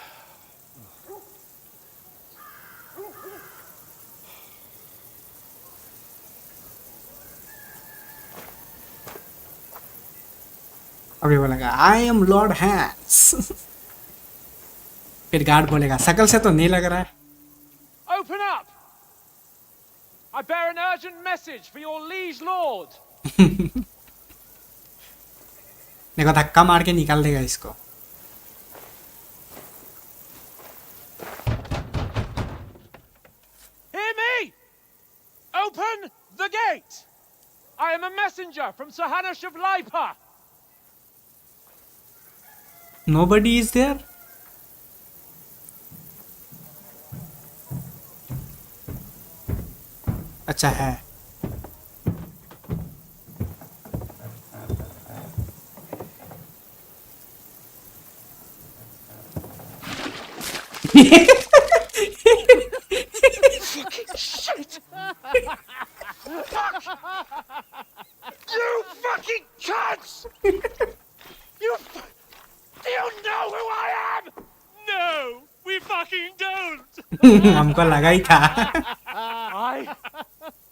अभी बोलेगा I am Lord hence. फिर guard बोलेगा शकल से तो नहीं लग रहा है. Open up! I bear an urgent message for your liege lord. देखो धक्का मार के निकाल देगा इसको. messenger from Sir Hanush of Lipa. Nobody is there. अच्छा है. Fucking shit! Fuck! You fucking cunts! You know who I am? No, we fucking don't. हमको लगा ही था.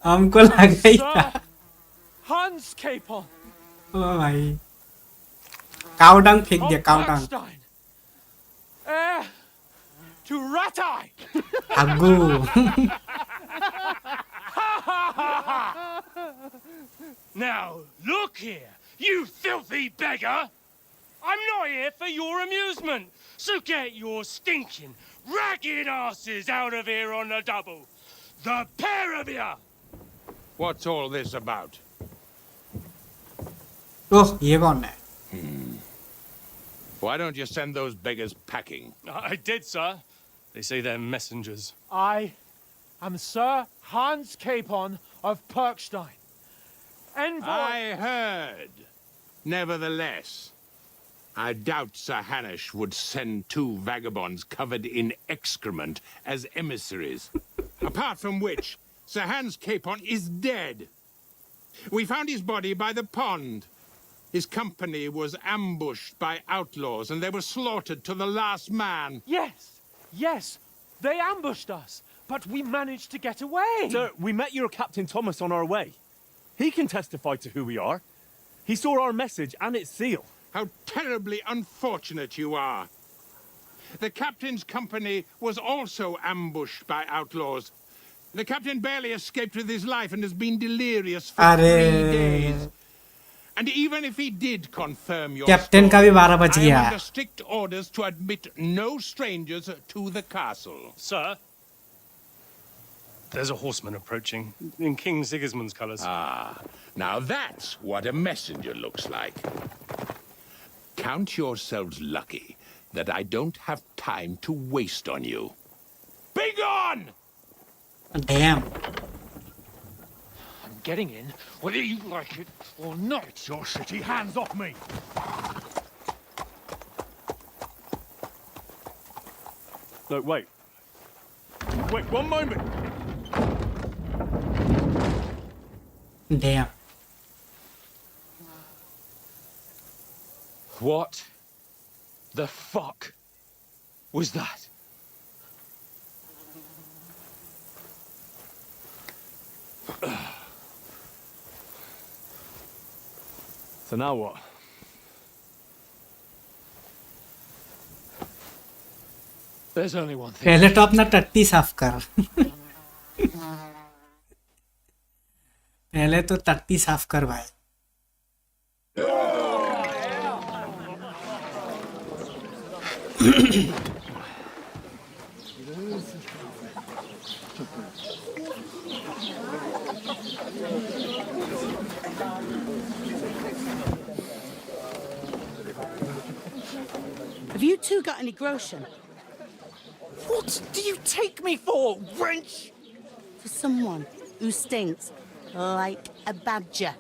हमको लगा ही था. Hans Capon. ओ भाई. काउडंग फेंक दिया cow dung. Heir to Ratai. अग्गू. Now, look here, you filthy beggar! I'm not here for your amusement, so get your stinking, ragged asses out of here on the double. The pair of you! What's all this about? ओह ये कौन है? Why don't you send those beggars packing? I did, sir. They say they're messengers. I am Sir Hans Capon of Perkstein. Envoy... I heard. Nevertheless, I doubt Sir Hanush would send two vagabonds covered in excrement as emissaries. Apart from which, Sir Hans Capon is dead. We found his body by the pond. His company was ambushed by outlaws, and they were slaughtered to the last man. Yes, they ambushed us, but we managed to get away. Sir, we met your Captain Thomas on our way. He can testify to who we are. He saw our message and its seal. How terribly unfortunate you are. The captain's company was also ambushed by outlaws. The captain barely escaped with his life and has been delirious for 3 days. And even if he did confirm your Captain का भी 12 बज I गया. am under strict orders to admit no strangers to the castle. Sir, there's a horseman approaching in King Sigismund's colours. Ah, now that's what a messenger looks like. Count yourselves lucky that I don't have time to waste on you. Be gone! Damn. I'm getting in, whether you like it or not. Your shitty hands off me! Look, wait. Wait, one moment! Damn. What the fuck was that? So now what? There's only one thing. पहले तो अपना टट्टी साफ कर. पहले तो टट्टी साफ कर भाई. Have you two got any groschen? What do you take me for, wench? For someone who stinks like a badger.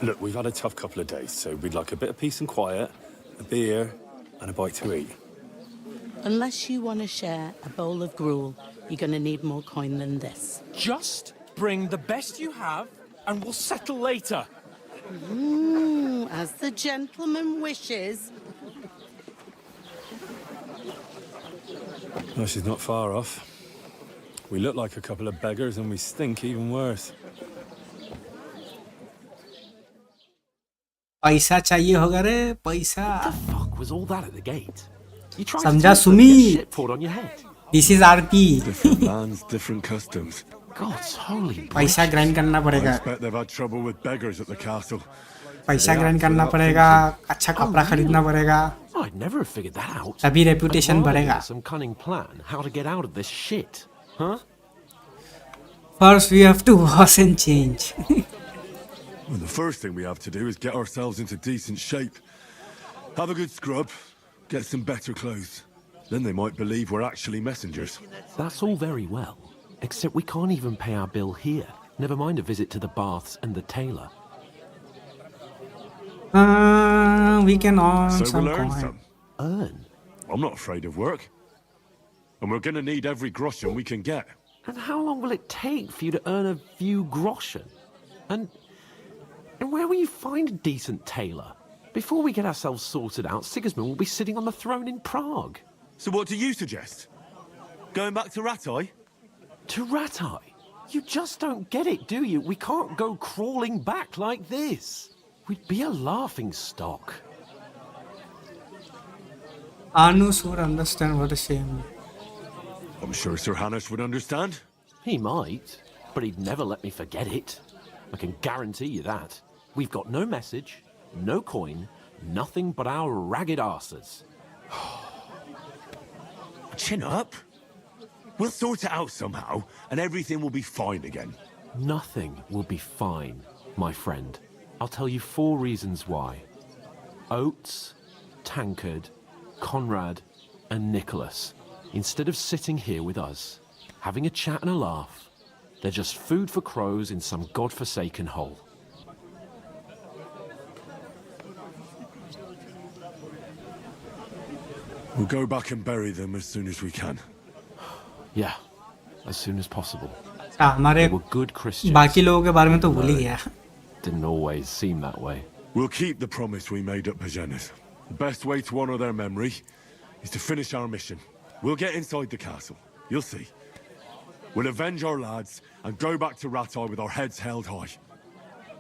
Look, we've had a tough couple of days, so we'd like a bit of peace and quiet, a beer, and a bite to eat. Unless you want to share a bowl of gruel, you're going to need more coin than this. Just bring the best you have, and we'll settle later. As the gentleman wishes. No, she's not far off. We look like a couple of beggars, and we stink even worse. पैसा चाहिए होगा रे पैसा. What the fuck was all that at the gate? You tried समझा to सुमी. shit poured on your head. This is RP. Different lands, different customs. God's holy. पैसा grind करना I पड़ेगा. expect they've had trouble with beggars at the castle. पैसा grind करना पड़ेगा. अच्छा कपड़ा खरीदना पड़ेगा. I'd never have figured that out. तभी रेपुटेशन But why? बढ़ेगा. Some cunning plan how to get out of this shit, huh? First, we have to wash and change. Well, the first thing we have to do is get ourselves into decent shape. Have a good scrub, get some better clothes. Then they might believe we're actually messengers. That's all very well, except we can't even pay our bill here. Never mind a visit to the baths and the tailor. We can earn So some we'll earn coin. some. Earn? I'm not afraid of work. And we're gonna need every groschen we can get. And how long will it take for you to earn a few groschen? And where will you find a decent tailor? Before we get ourselves sorted out, Sigismund will be sitting on the throne in Prague. So what do you suggest? Going back to Ratai? To Ratai? You just don't get it, do you? We can't go crawling back like this. We'd be a laughing stock. Anus would understand what a shame. I'm sure Sir Hanush would understand. He might, but he'd never let me forget it. I can guarantee you that. We've got no message, no coin, nothing but our ragged arses. Chin up. We'll sort it out somehow, and everything will be fine again. Nothing will be fine, my friend. I'll tell you 4 reasons why. Oates, Tankard, Conrad, and Nicholas, instead of sitting here with us, having a chat and a laugh, they're just food for crows in some godforsaken hole. We'll go back and bury them as soon as we can. Yeah, as soon as possible. हमारे They were good Christians. बाकी लोगों के बारे में तो भूल ही गया. Didn't always seem that way. We'll keep the promise we made at Pagenes. The best way to honor their memory is to finish our mission. We'll get inside the castle. You'll see. We'll avenge our lads and go back to Ratai with our heads held high.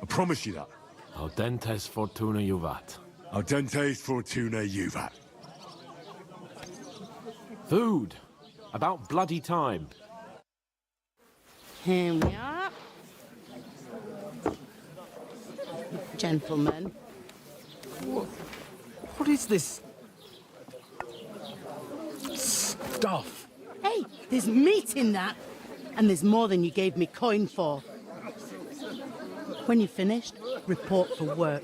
I promise you that. Audentes fortuna juvat. Audentes fortuna juvat. Food. About bloody time. Here we are. Gentlemen. What is this stuff? Hey, there's meat in that. And there's more than you gave me coin for. When you're finished, report for work.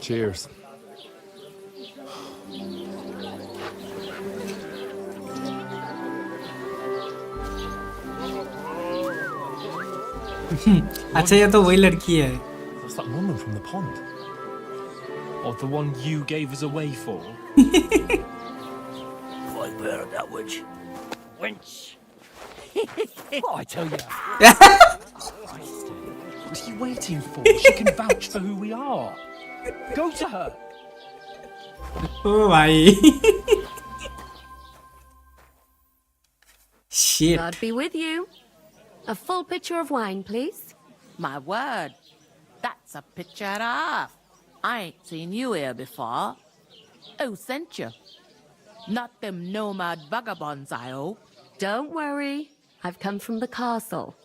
Cheers. अच्छा ये तो वही लड़की है. That's that woman from the pond. Or the one you gave us away for. I bear that witch. Wench. What I tell you. What are you waiting for? She can vouch for who we are. Go to her. Oh भाई. Shit. God be with you. A full pitcher of wine, please. My word. That's a picture and a half. I ain't seen you here before. Who sent you? Not them nomad vagabonds, I hope. Don't worry. I've come from the castle.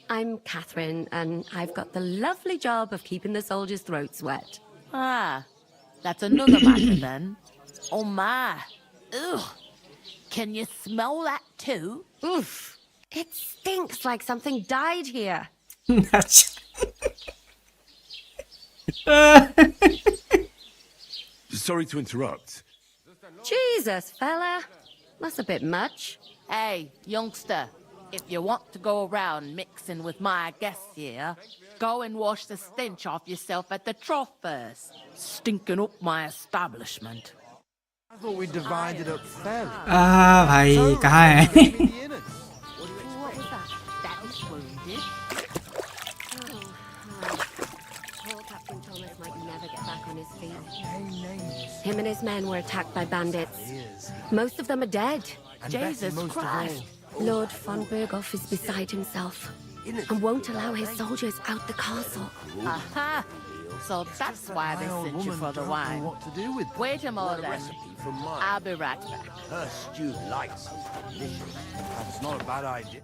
I'm Catherine, and I've got the lovely job of keeping the soldiers' throats wet. Ah, that's another matter then. Oh my. Ugh. Can you smell that too? Oof. It stinks like something died here. Sorry to interrupt. Jesus, fella. That's a bit much. Hey, youngster, if you want to go around mixing with my guests here, go and wash the stench off yourself at the trough first. Stinking up my establishment. I thought we divided up fairly. भाई कहाँ है? What was that? That was wounded. Poor Captain Thomas might never get back on his feet. Him and his men were attacked by bandits. Most of them are dead. Jesus Christ. Lord von Berghoff is beside himself and won't allow his soldiers out the castle. Aha! So that's why they sent you for the wine. Wait a moment. I'll be right back. Her stewed lights is delicious. That's not a bad idea.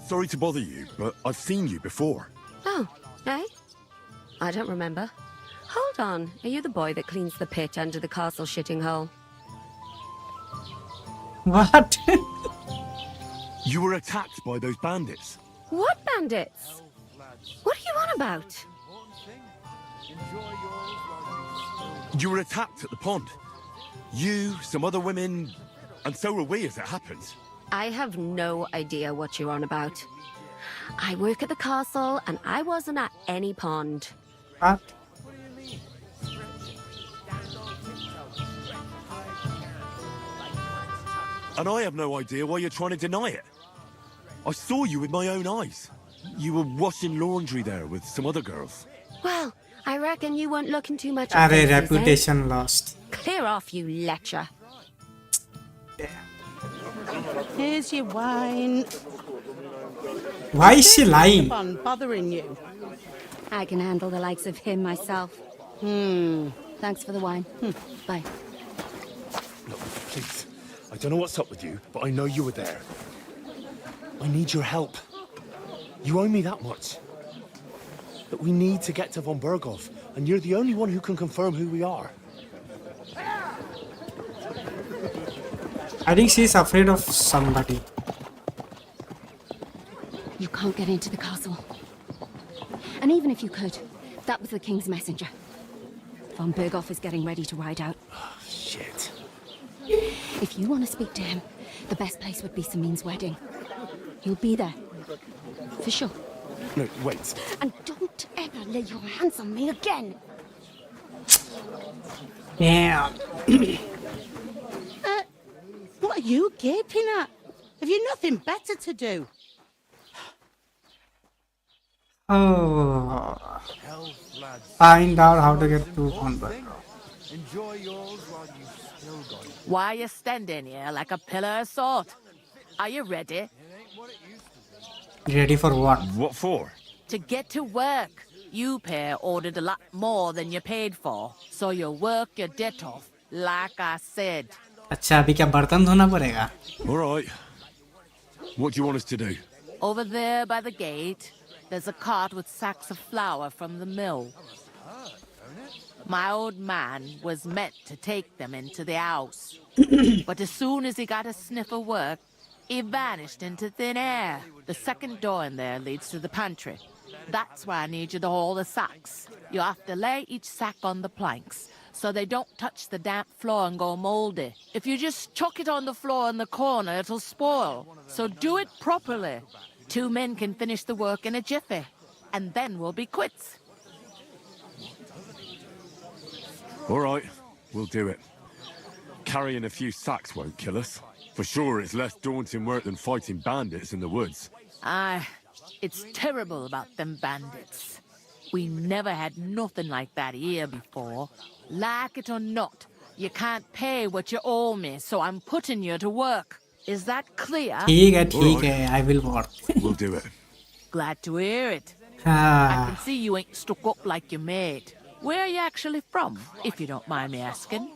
Sorry to bother you, but I've seen you before. Oh, eh? I don't remember. Hold on. Are you the boy that cleans the pit under the castle shitting hole? What? You were attacked by those bandits. What bandits? What are you on about? You were attacked at the pond. You, some other women, and so were we as it happens. I have no idea what you're on about. I work at the castle, and I wasn't at any pond. What? And I have no idea why you're trying to deny it. I saw you with my own eyes. You were washing laundry there with some other girls. Well, I reckon you weren't looking too much at Arey, faces, eh? reputation lost. Clear off, you lecher. Here's your wine. Why is she lying? Fun bothering you. I can handle the likes of him myself. Thanks for the wine. Bye. Look, please. I don't know what's up with you, but I know you were there. I need your help. You owe me that much. But we need to get to von Berghoff, and you're the only one who can confirm who we are. I think she's afraid of somebody. You can't get into the castle. And even if you could, that was the king's messenger. Von Berghoff is getting ready to ride out. Oh, shit. If you want to speak to him, the best place would be Samin's wedding. You'll be there. For sure. No, wait. And don't ever lay your hands on me again. Yeah. What are you gaping at? Have you nothing better to do? Oh. Find out how to get to von Berghoff. Enjoy yours while you still got it. Why are you standing here like a pillar of salt? Are you ready? Ready for what? What for? To get to work. You pair ordered a lot more than you paid for, so you work your debt off, like I said. अच्छा अभी क्या बर्तन धोना पड़ेगा? All right. What do you want us to do? Over there by the gate, there's a cart with sacks of flour from the mill. My old man was meant to take them into the house. But as soon as he got a sniff of work, he vanished into thin air. The second door in there leads to the pantry. That's why I need you to haul the sacks. You have to lay each sack on the planks, so they don't touch the damp floor and go moldy. If you just chuck it on the floor in the corner, it'll spoil. So do it properly. 2 men can finish the work in a jiffy, and then we'll be quits. All right, we'll do it. Carrying a few sacks won't kill us. For sure, it's less daunting work than fighting bandits in the woods. Aye, it's terrible about them bandits. We never had nothing like that here before. Like it or not, you can't pay what you owe me, so I'm putting you to work. Is that clear? ठीक है, I will work. We'll do it. Glad to hear it. I हाँ. can see you ain't stuck up like your mate. Where are you actually from, if you don't mind me asking?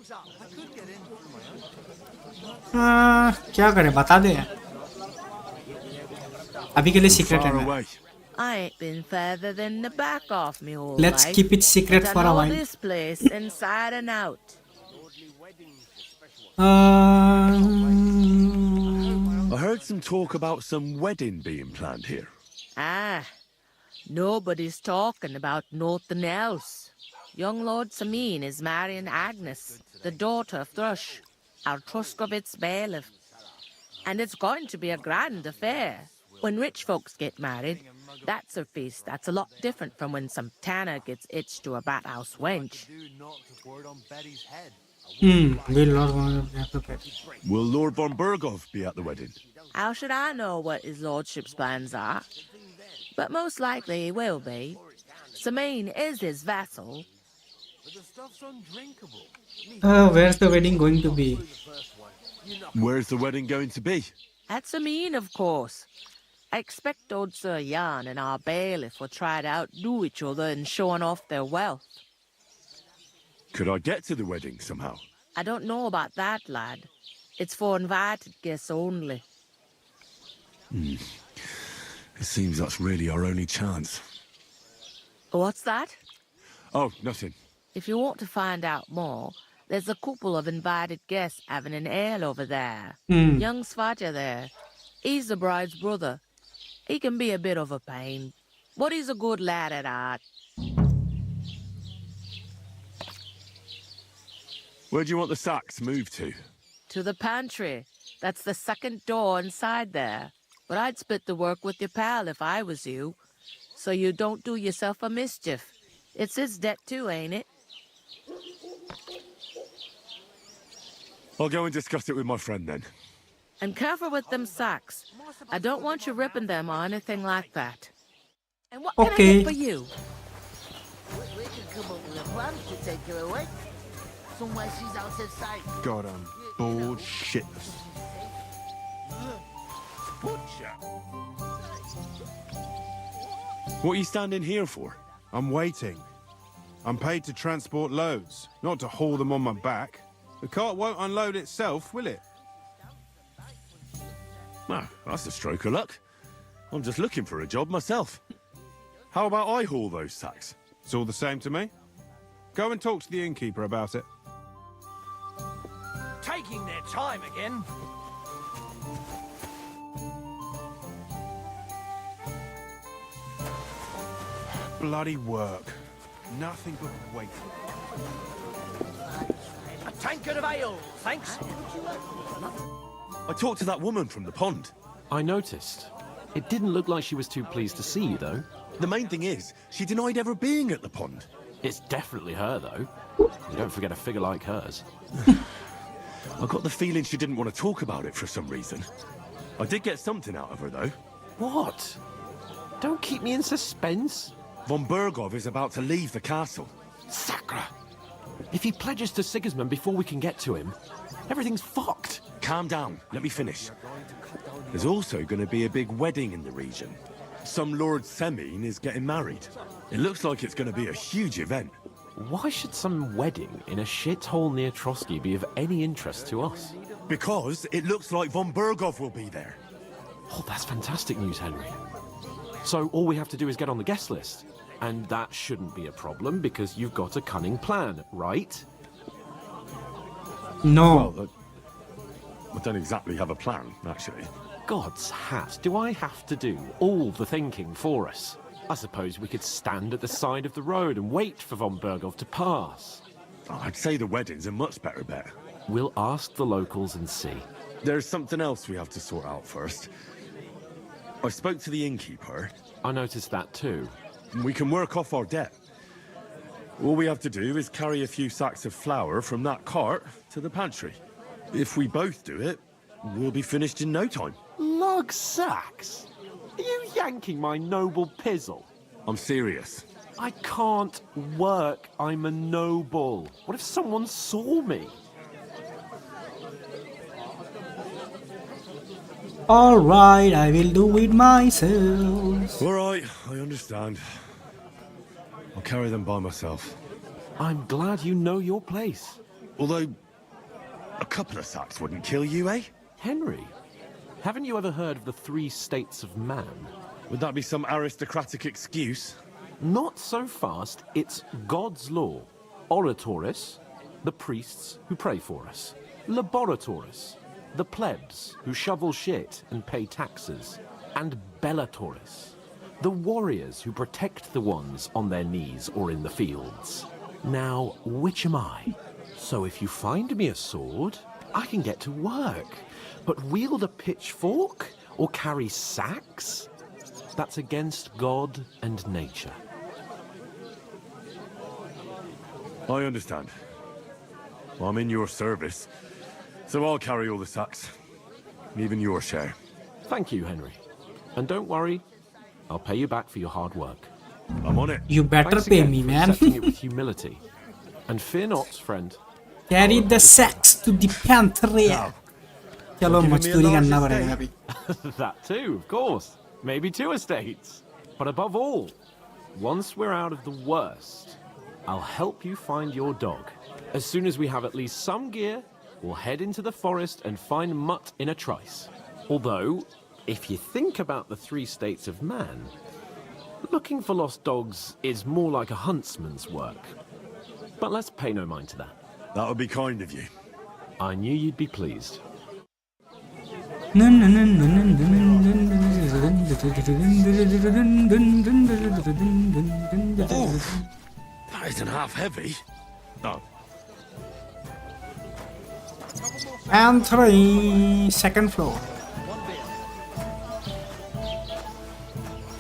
क्या करें बता दे. अभी के लिए secret है मेरा. I ain't been further than the back of me whole Let's life. keep it secret but for I a know while. this place inside and out. I heard some talk about some wedding being planned here. Ah, nobody's talking about nothing else. Young Lord Samin is marrying Agnes, the daughter of Thrush, our Truskovitz bailiff. And it's going to be a grand affair. When rich folks get married, that's a feast that's a lot different from when some tanner gets itched to a bathouse wench. Will not have to pay. Will Lord von Berghoff be at the wedding? How should I know what his lordship's plans are? But most likely he will be. Samin is his vassal. Where's the wedding going to be? Where's the wedding going to be? At Samin, of course. I expect old Sir Jan and our bailiff will try to outdo each other in showing off their wealth. Could I get to the wedding somehow? I don't know about that, lad. It's for invited guests only. It seems that's really our only chance. What's that? Oh, nothing. If you want to find out more, there's a couple of invited guests having an ale over there. Young Svaja there. He's the bride's brother. He can be a bit of a pain, but he's a good lad at heart. Where do you want the sacks moved to? To the pantry. That's the second door inside there. But I'd split the work with your pal if I was you, so you don't do yourself a mischief. It's his debt too, ain't it? I'll go and discuss it with my friend then. And careful with them sacks. I don't want you ripping them or anything like that. And what can I get for you? We can come up with a plan to take her away. Somewhere she's out of sight. God, I'm bored shitless. What are you standing here for? I'm waiting. I'm paid to transport loads, not to haul them on my back. The cart won't unload itself, will it? Well, that's a stroke of luck. I'm just looking for a job myself. How about I haul those sacks? It's all the same to me. Go and talk to the innkeeper about it. Taking their time again. Bloody work. Nothing but waiting. A tankard of ale, thanks. I talked to that woman from the pond. I noticed. It didn't look like she was too pleased to see you, though. The main thing is, she denied ever being at the pond. It's definitely her, though. You don't forget a figure like hers. I got the feeling she didn't want to talk about it for some reason. I did get something out of her, though. What? Don't keep me in suspense. Von Bergov is about to leave the castle. Sacre! If he pledges to Sigismund before we can get to him, everything's fucked. Calm down. Let me finish. There's also going to be a big wedding in the region. Some Lord Semine is getting married. It looks like it's going to be a huge event. Why should some wedding in a shithole near Trotsky be of any interest to us? Because it looks like Von Bergov will be there. Oh, that's fantastic news, Henry. So all we have to do is get on the guest list. And that shouldn't be a problem because you've got a cunning plan, right? No. Well, I don't exactly have a plan, actually. God's hat, do I have to do all the thinking for us? I suppose we could stand at the side of the road and wait for Von Bergov to pass. I'd say the wedding's a much better bet. We'll ask the locals and see. There's something else we have to sort out first. I spoke to the innkeeper. I noticed that too. We can work off our debt. All we have to do is carry a few sacks of flour from that cart to the pantry. If we both do it, we'll be finished in no time. Lug sacks? Are you yanking my noble pizzle? I'm serious. I can't work. I'm a noble. What if someone saw me? Alright, I will do it myself. Alright, I understand. I'll carry them by myself. I'm glad you know your place. Although, a couple of sacks wouldn't kill you, eh? Henry, haven't you ever heard of the 3 states of man? Would that be some aristocratic excuse? Not so fast. It's God's law. Oratoris, the priests who pray for us. Laboratoris, the plebs who shovel shit and pay taxes. And Bellatoris, the warriors who protect the ones on their knees or in the fields. Now, which am I? So if you find me a sword, I can get to work. But wield a pitchfork or carry sacks? That's against God and nature. I understand. I'm in your service, so I'll carry all the sacks. Even your share. Thank you, Henry. And don't worry, I'll pay you back for your hard work. I'm on it. You better Thanks pay again me, for man. accepting it with humility. And fear not, friend. Carry the sacks to the pantry. चलो मजदूरी करना पड़ेगा अभी. That too, of course. Maybe 2 estates. But above all, once we're out of the worst, I'll help you find your dog. As soon as we have at least some gear, we'll head into the forest and find Mutt in a trice. Although, if you think about the 3 states of man, looking for lost dogs is more like a huntsman's work. But let's pay no mind to that. That would be kind of you. I knew you'd be pleased. That isn't half heavy. No. And 3, second floor.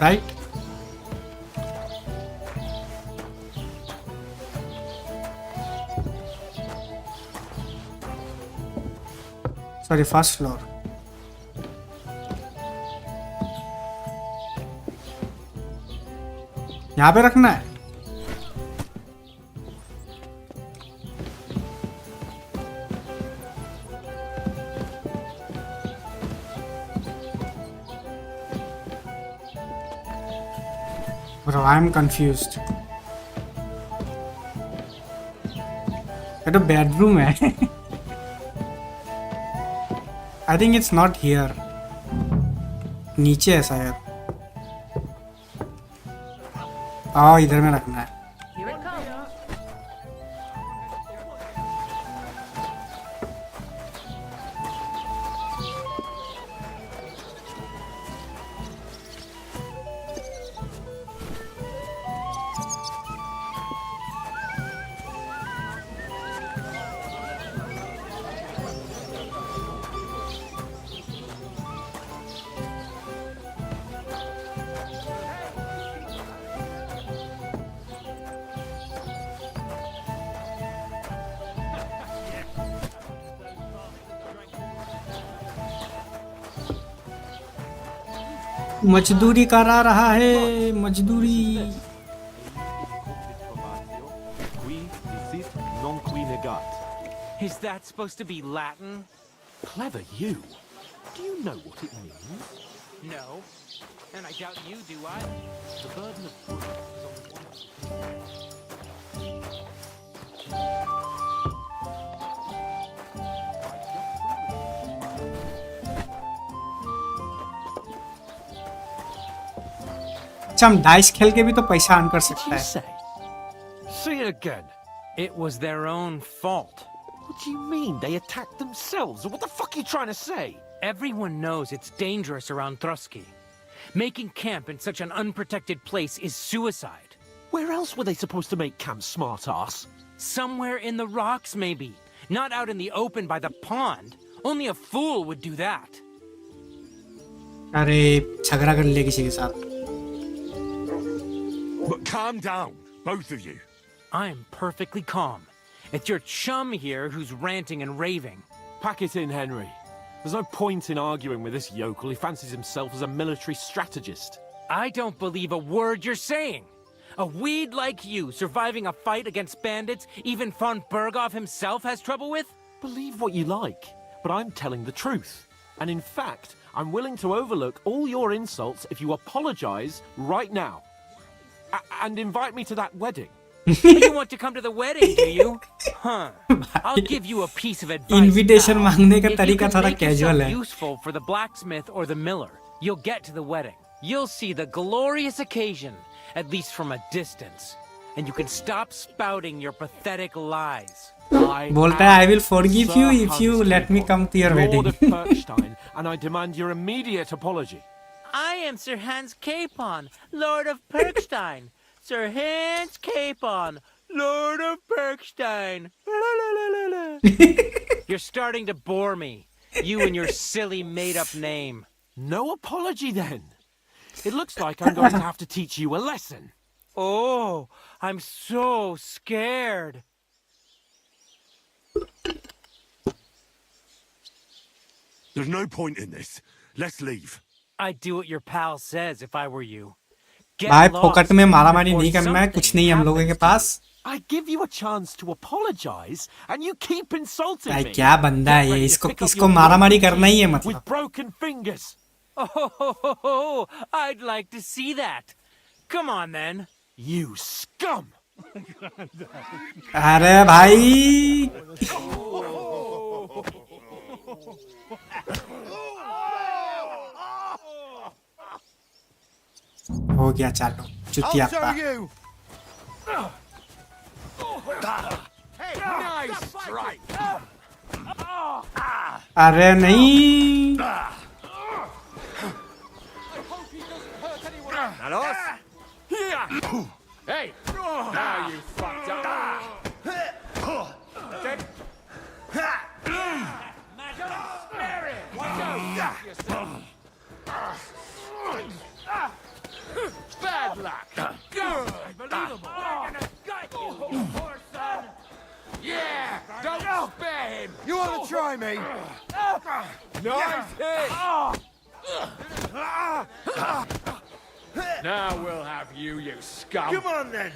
Right? Sorry, first floor. यहाँ पे रखना है. Bro, I'm confused. ये तो bedroom है. I think it's not here. नीचे है शायद. इधर में रखना है. मजदूरी करा रहा है. मजदूरी. Is that supposed to be Latin? Clever you. Do you know what it means? No. And I doubt you do, I? The burden of proof is on one. अच्छा, हम डाइस खेल के भी तो पैसा अर्न कर सकता है. Say it again. It was their own fault. What do you mean? They attacked themselves? What the fuck are you trying to say? Everyone knows it's dangerous around Trotsky. Making camp in such an unprotected place is suicide. Where else were they supposed to make camp, smart-ass? Somewhere in the rocks, maybe. Not out in the open by the pond. Only a fool would do that. अरे झगड़ा कर ले किसी के साथ. But calm down, both of you. I'm perfectly calm. It's your chum here who's ranting and raving. Pack it in, Henry. There's no point in arguing with this yokel. He fancies himself as a military strategist. I don't believe a word you're saying. A weed like you surviving a fight against bandits even von Berghoff himself has trouble with? Believe what you like, but I'm telling the truth. And in fact, I'm willing to overlook all your insults if you apologize right now. And invite me to that wedding. You want to come to the wedding, do you? Huh. I'll give you a piece of advice. Invitation मांगने का तरीका थोड़ा casual है. Useful for the blacksmith or the miller. You'll get to the wedding. You'll see the glorious occasion, at least from a distance. And you can stop spouting your pathetic lies. बोलता है I will forgive you if you let me come to your wedding. Lord of Perkstein, and I demand your immediate apology. I am Sir Hans Capon, Lord of Perkstein. Sir Hans Capon, Lord of Perkstein. You're starting to bore me. You and your silly made-up name. No apology, then. It looks like I'm going to have to teach you a lesson. Oh, I'm so scared. There's no point in this. Let's leave. I'd do what your pal says if I were you. भाई फोकट में मारामारी नहीं करना है. कुछ नहीं है हम लोगों के पास. I give you a chance to apologize, and you keep insulting me. भाई क्या बंदा है ये. इसको मारामारी करना ही है मतलब. With broken fingers. Oh, I'd like to see that. Come on then. You scum. अरे भाई. हो गया चालो. चुतिया का. अरे नहीं. Nalos? Here! Hey! Now you fucked up. Dead. Bad luck. Unbelievable. Yeah, don't spare him. You want to try me? Nice hit. Now we'll have you, you scum. Come on then.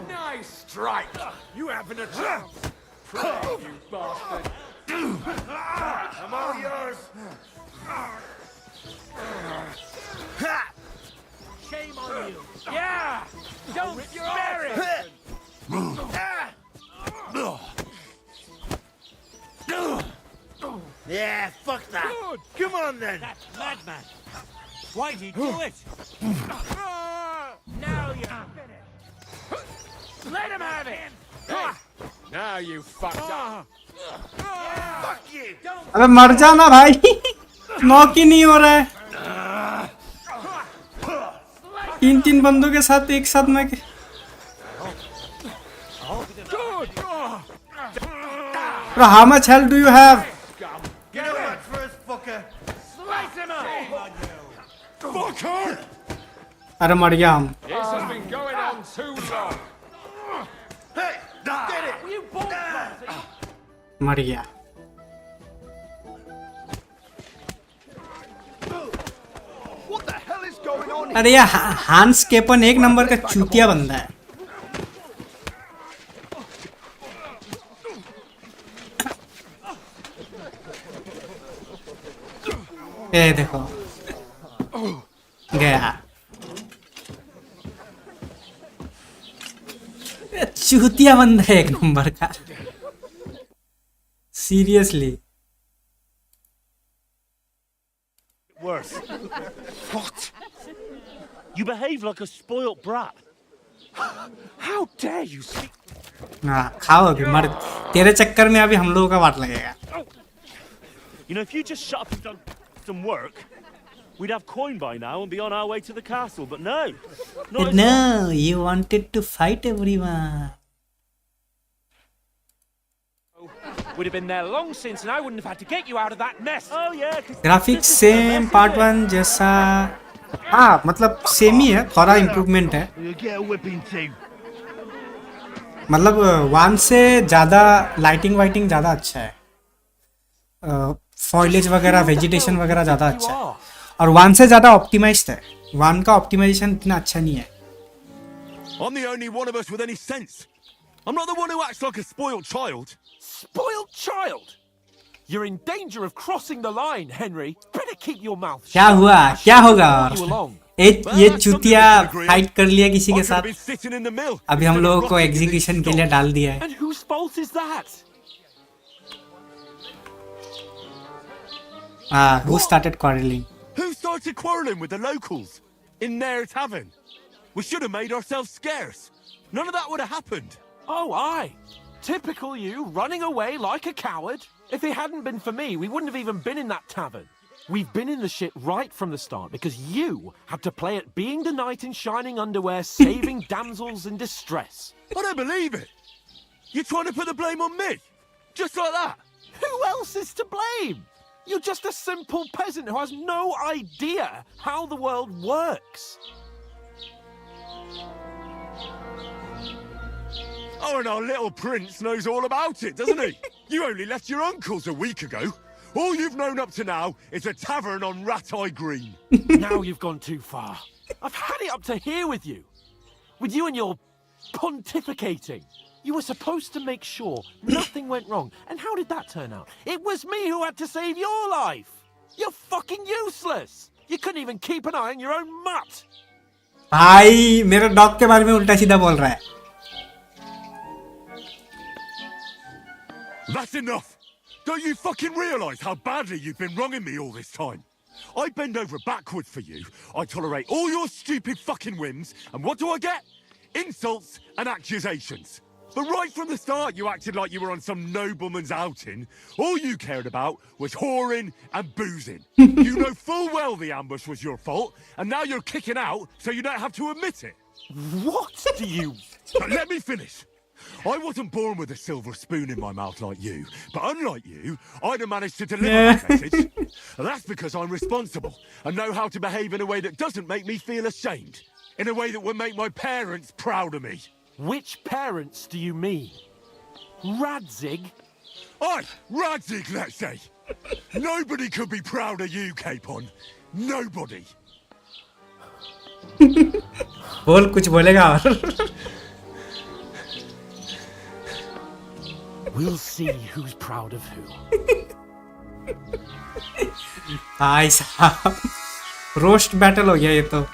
Nice strike. You haven't a chance. Pray, you bastard. I'm all yours. Shame on you. Yeah! Don't spare it! Yeah, fuck that. Come on then. That madman. Why'd he do it? Now you're finished. Let him have it. Hey, now you fucked up. Fuck you. अबे मर जाना भाई knock ही नहीं हो रहा है 3 बंदों के साथ एक साथ मैं Bro, how much health do you have? Get over that first, fucker. Slice him up! Fucker! अरे मर गया हम This has been going on too long. Hey, get it. You both मर गया What the hell is going on? अरे यार हांस केपन एक number का चूतिया बंदा है ये देखो गया चूतिया बंदा है एक नंबर का seriously Worse. What? You behave like a spoilt brat. How dare you speak? हाँ खाओ अभी मर तेरे चक्कर में अभी हम लोगों का वाट लगेगा You know, if you just shut up and done some work, we'd have coin by now and be on our way to the castle. But no. Not No, you wanted to fight everyone. We'd have been there long since, and I wouldn't have had to get you out of that mess. Oh yeah. Graphics same part 1 जैसा हाँ मतलब same ही है थोड़ा improvement है You get a whipping too. मतलब 1 से ज़्यादा lighting वाइटिंग ज़्यादा अच्छा है फॉइलेज वगैरह वेजिटेशन वगैरह ज़्यादा अच्छा है और 1 से ज़्यादा ऑप्टिमाइज्ड है 1 का ऑप्टिमाइजेशन इतना अच्छा नहीं है I'm the only one of us with any sense. I'm not the one who acts like a spoiled child. Spoiled child? You're in danger of crossing the line, Henry. Better keep your mouth shut. क्या हुआ क्या होगा You along. ये चूतिया fight कर लिया किसी के साथ अभी हम लोगों को एग्जीक्यूशन के लिए डाल दिया है And whose fault is that? who started quarreling Who started quarrelling with the locals in their tavern? We should have made ourselves scarce. None of that would have happened. Oh, aye. Typical you, running away like a coward. If it hadn't been for me, we wouldn't have even been in that tavern. We've been in the shit right from the start because you had to play at being the knight in shining underwear, saving damsels in distress. I don't believe it. You're trying to put the blame on me? Just like that? Who else is to blame? You're just a simple peasant who has no idea how the world works. Oh, and our little prince knows all about it, doesn't he? You only left your uncle's a week ago. All you've known up to now is a tavern on Rat-Eye Green. Now you've gone too far. I've had it up to here with you. With you and your pontificating. You were supposed to make sure nothing went wrong. And how did that turn out? It was me who had to save your life. You're fucking useless. You couldn't even keep an eye on your own mutt. भाई मेरे dog के बारे में उल्टा सीधा बोल रहा है That's enough! Don't you fucking realise how badly you've been wronging me all this time? I bend over backwards for you, I tolerate all your stupid fucking whims, and what do I get? Insults and accusations. But right from the start, you acted like you were on some nobleman's outing. All you cared about was whoring and boozing. You know full well the ambush was your fault, and now you're kicking out so you don't have to admit it. What do you... But let me finish. I wasn't born with a silver spoon in my mouth like you, but unlike you, I'd have managed to deliver that message. That's because I'm responsible and know how to behave in a way that doesn't make me feel ashamed. In a way that would make my parents proud of me. Which parents do you mean? Radzig? Aye, Radzig, let's say. Nobody could be proud of you, Capon. Nobody. बोल कुछ बोलेगा और We'll see who's proud of who. भाई साहब roast battle हो गया ये तो.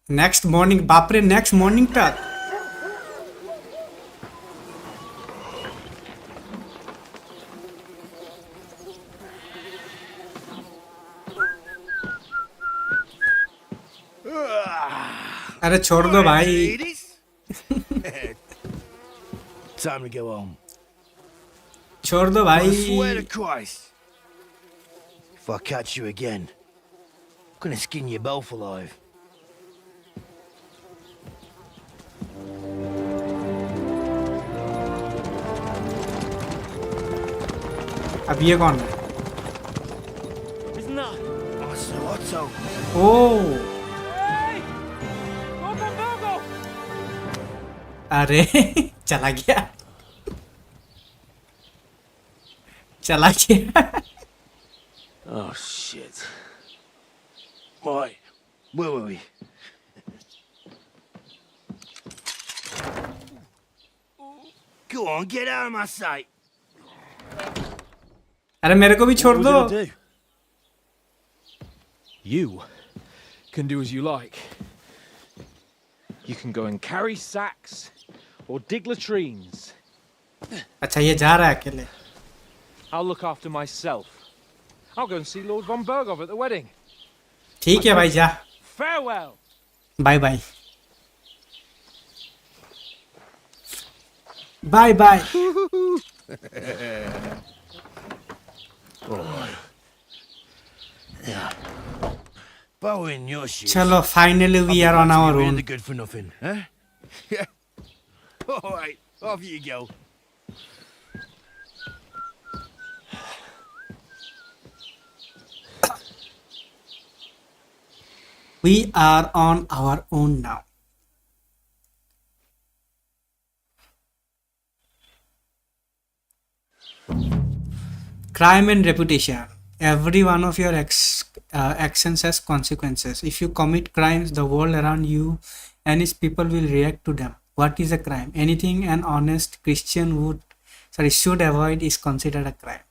नेक्स्ट मॉर्निंग बाप रे नेक्स्ट मॉर्निंग तक अरे छोड़ दो भाई. Time to go home. छोड़ दो I swear भाई. to Christ, if I catch you again, I'm gonna skin you both alive. अब ये कौन है? Isn't that? Oh, so Otto. ओ अरे चला गया चला गया. Oh shit. Right, where were we? Go on, get out of my sight. अरे मेरे को भी छोड़ दो. You can do as you like. You can go and carry sacks or dig latrines. अच्छा ये जा रहा है अकेले. I'll look after myself. I'll go and see Lord von Bergov at the wedding. ठीक है भाई जा. Farewell. Bye bye. Bye bye. Yeah. Bow in your shoes. चलो finally we are on our own. Really good for nothing, huh? Yeah. All right, off you go. We are on our own now. Crime and reputation. Every one of your actions has consequences. If you commit crimes, the world around you and its people will react to them. What is a crime? Anything an honest Christian should avoid is considered a crime.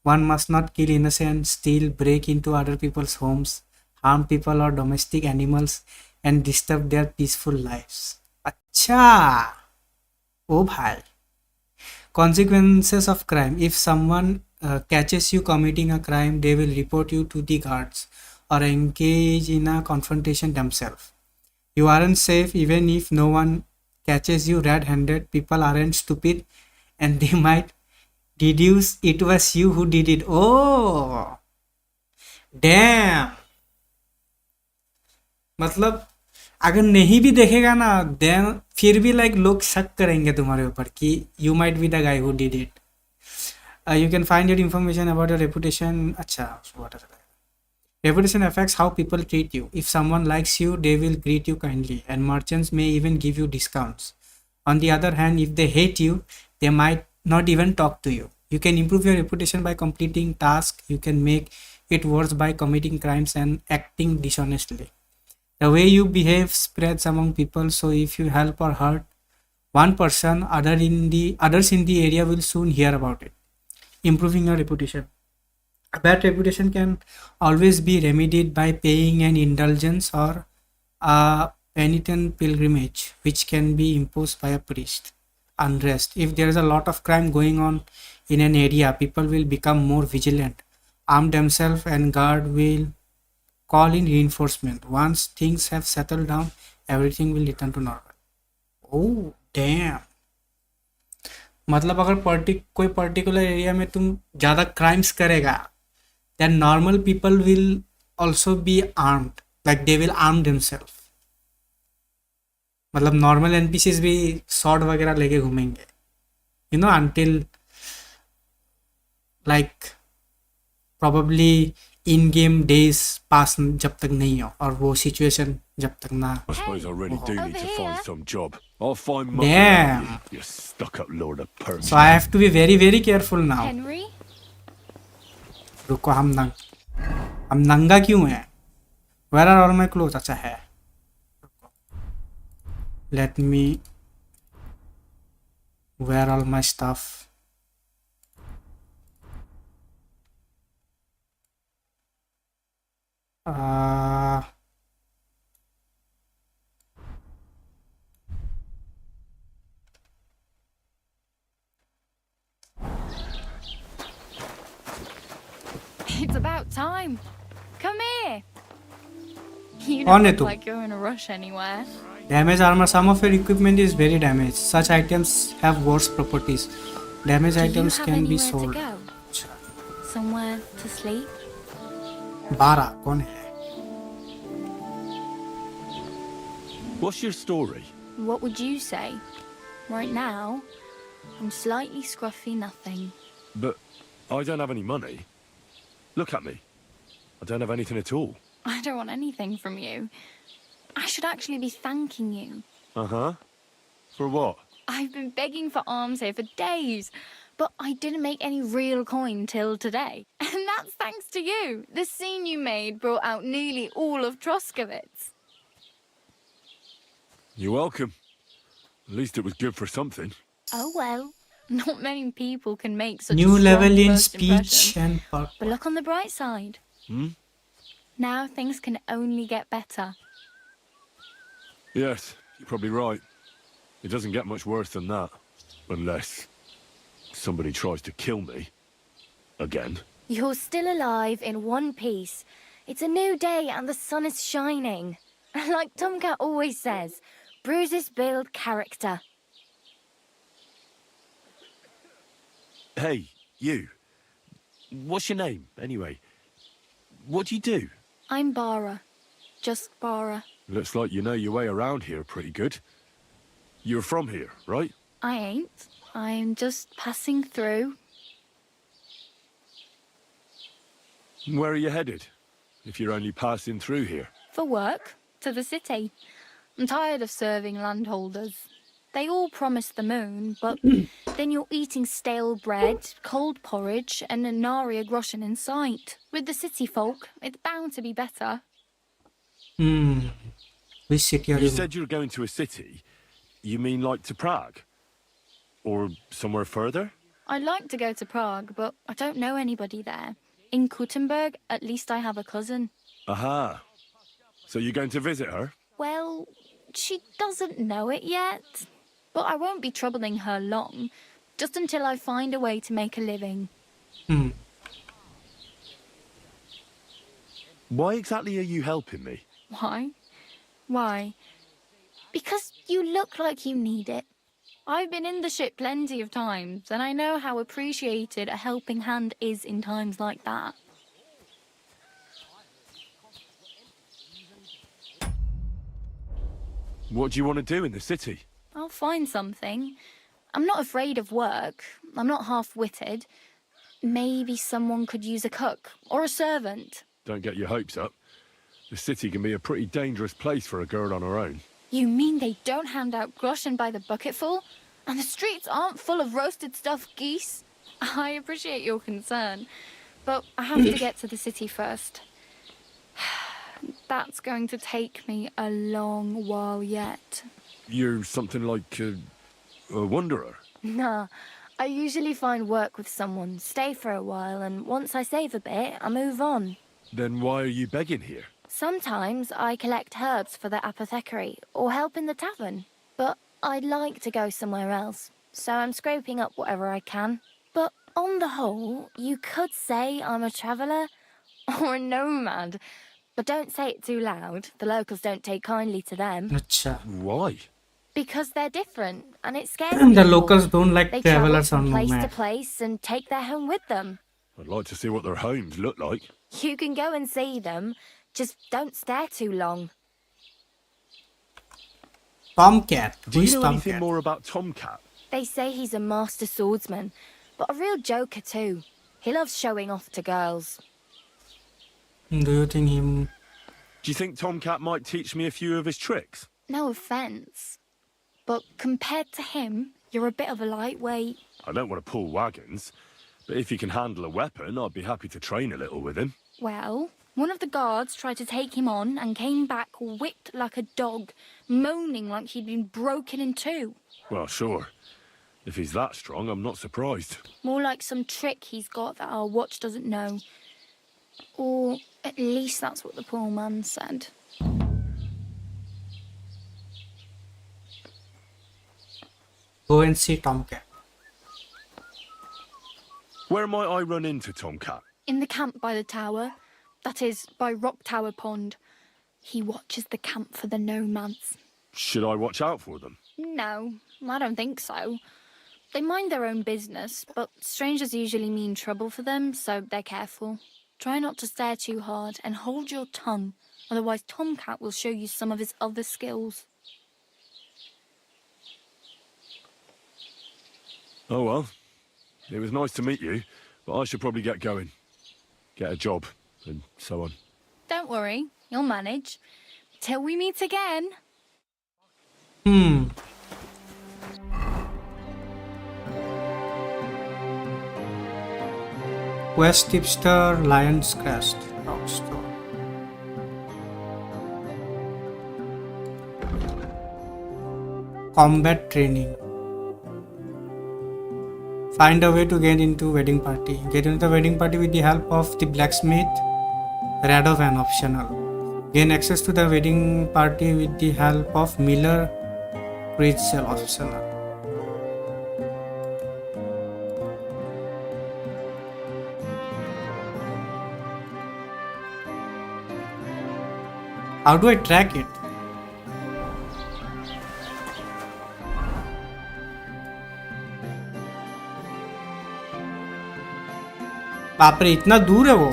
One must not kill innocent, steal, break into other people's homes, harm people or domestic animals, and disturb their peaceful lives. Acha! Oh bhai. Consequences of crime. If someone catches you committing a crime, they will report you to the guards or engage in a confrontation themselves. You aren't safe even if no one catches you red-handed. People aren't stupid and they might deduce it was you who did it. Oh! Damn! मतलब अगर नहीं भी देखेगा ना then फिर भी like लोग शक करेंगे तुम्हारे ऊपर कि you might be the guy who did it. You can find your information about your reputation. Acha, what are reputation affects how people treat you. If someone likes you, they will greet you kindly, and merchants may even give you discounts. On the other hand, if they hate you, they might not even talk to you. You can improve your reputation by completing tasks. You can make it worse by committing crimes and acting dishonestly. The way you behave spreads among people, so if you help or hurt one person, others in the area will soon hear about it. Improving your reputation. A bad reputation can always be remedied by paying an indulgence or a penitent pilgrimage, which can be imposed by a priest. Unrest. If there is a lot of crime going on in an area, people will become more vigilant, arm themselves, and guard will call in reinforcement. Once things have settled down, everything will return to normal. Oh damn. मतलब अगर कोई particular area में तुम ज़्यादा crimes करेगा, then normal people will also be armed, like they will arm themselves. मतलब normal NPCs भी sword वगैरह लेके घूमेंगे, you know, until like probably in game days pass, जब तक नहीं हो और वो situation जब तक ना. I suppose I really do need to find some job. I'll find my Damn. You stuck-up lord of Persia. So I have to be very very careful now. Henry? रुको, हम नंगा क्यों हैं? Where are all my clothes? अच्छा है. Let me wear all my stuff. It's about time. Come here. You कौन don't है look तू? like you're in a rush anywhere. Damage armor. Some of your equipment is very damaged. Such items have worse properties. Damaged Do items you have can be anywhere sold. to go? Somewhere to sleep? 12 कौन है? What's your story? What would you say? Right now, I'm slightly scruffy nothing. But I don't have any money. Look at me. I don't have anything at all. I don't want anything from you. I should actually be thanking you. Uh-huh. For what? I've been begging for alms here for days, but I didn't make any real coin till today. And that's thanks to you. The scene you made brought out nearly all of Troskowitz. You're welcome. At least it was good for something. Oh well. Not many people can make such New a strong level in first speech impression. and parkour. But look on the bright side. Hmm? Now things can only get better. Yes, you're probably right. It doesn't get much worse than that. Unless somebody tries to kill me. Again. You're still alive in one piece. It's a new day and the sun is shining. Like Tomcat always says, bruises build character. Hey, you. What's your name, anyway? What do you do? I'm Bara. Just Bara. Looks like you know your way around here pretty good. You're from here, right? I ain't. I'm just passing through. Where are you headed? If you're only passing through here. For work. To the city. I'm tired of serving landholders. They all promise the moon, but then you're eating stale bread, cold porridge, and a Naria groschen in sight. With the city folk, it's bound to be better. Which city are You you? said you're going to a city. You mean like to Prague? Or somewhere further? I'd like to go to Prague, but I don't know anybody there. In Kuttenberg, at least I have a cousin. Aha. So you're going to visit her? Well, she doesn't know it yet. But I won't be troubling her long, just until I find a way to make a living. Why exactly are you helping me? Why? Why? Because you look like you need it. I've been in the ship plenty of times, and I know how appreciated a helping hand is in times like that. What do you want to do in the city? I'll find something. I'm not afraid of work. I'm not half-witted. Maybe someone could use a cook or a servant. Don't get your hopes up. The city can be a pretty dangerous place for a girl on her own. You mean they don't hand out groschen by the bucketful? And the streets aren't full of roasted stuffed geese? I appreciate your concern, but I have to get to the city first. That's going to take me a long while yet. You're something like a wanderer? Nah, I usually find work with someone, stay for a while, and once I save a bit, I move on. Then why are you begging here? Sometimes I collect herbs for the apothecary or help in the tavern, but I'd like to go somewhere else, so I'm scraping up whatever I can. But on the whole, you could say I'm a traveller or a nomad, But don't say it too loud. The locals don't take kindly to them. Acha. Why? Because they're different, and it scares The people. locals don't like They travel travelers from on place to nomad. place and take their home with them. I'd like to see what their homes look like. You can go and see them, just don't stare too long. Tomcat. Do Who you is know anything Tomcat? more about Tomcat? They say he's a master swordsman, but a real joker too. He loves showing off to girls. Do you think him? Do you think Tomcat might teach me a few of his tricks? No offense, but compared to him, you're a bit of a lightweight. I don't want to pull wagons, but if he can handle a weapon, I'd be happy to train a little with him. Well, one of the guards tried to take him on and came back whipped like a dog, moaning like he'd been broken in two. Well, sure. If he's that strong, I'm not surprised. More like some trick he's got that our watch doesn't know. Or at least that's what the poor man said. Go and see Tomcat. Where might I run into Tomcat? In the camp by the tower. That is, by Rock Tower Pond. He watches the camp for the nomads. Should I watch out for them? No, I don't think so. They mind their own business, but strangers usually mean trouble for them, so they're careful. Try not to stare too hard and hold your tongue, otherwise Tomcat will show you some of his other skills. Oh well. It was nice to meet you, but I should probably get going. Get a job, and so on. Don't worry, you'll manage. Till we meet again. West Tipster, Lion's Crest, Rockstone. Combat training. Find a way to get into wedding party. Get into the wedding party with the help of the blacksmith, Radovan optional. Gain access to the wedding party with the help of Miller, Critzel optional. How do I track it? बाप रे इतना दूर है वो.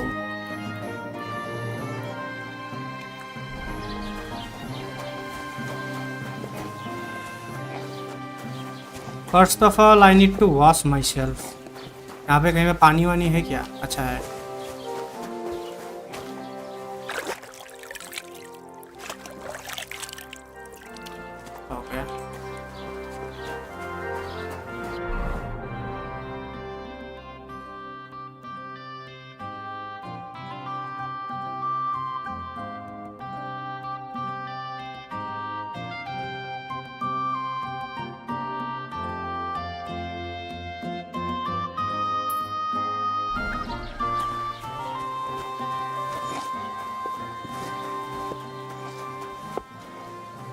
First of all, I need to wash myself. यहाँ पे कहीं पे पानी वानी है क्या? अच्छा है. Okay.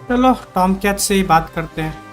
चलो टॉमकैट से ही बात करते हैं.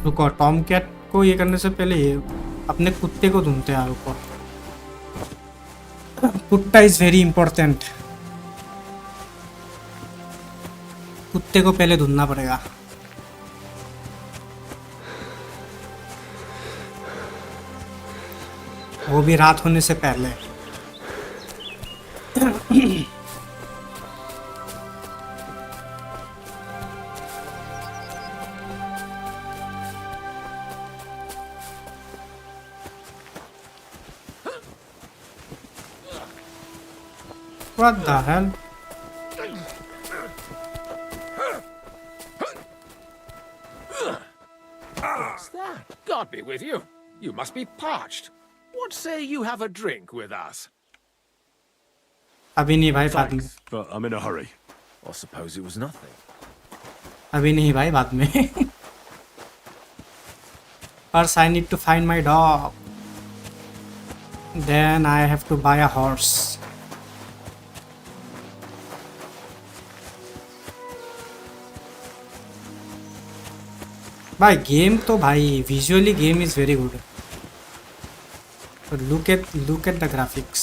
रुको टॉमकैट को ये करने से पहले ये अपने कुत्ते को ढूंढते हैं. रुको कुत्ता इज वेरी इंपॉर्टेंट. कुत्ते को पहले ढूंढना पड़ेगा. वो भी रात होने से पहले। What the hell? What's that? God be with you. You must be parched. What say you have a drink with us? अभी नहीं भाई, बाद में। Thanks, but I'm in a hurry. Or suppose it was nothing. अभी नहीं भाई, बाद में। First I need to find my dog. Then I have to buy a horse. भाई गेम तो भाई visually game is very good. Look at the graphics.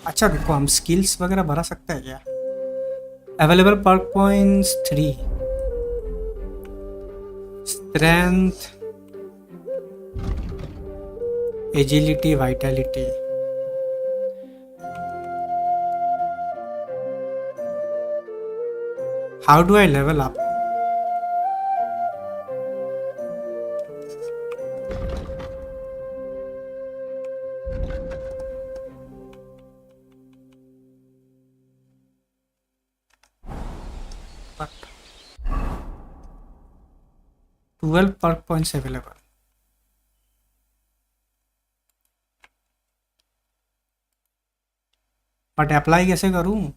अच्छा रुको, हम स्किल्स वगैरह भरा सकते हैं क्या? Available perk points 3, strength, agility, vitality. How do I level up? What? 12 perk points available. But apply कैसे करूं?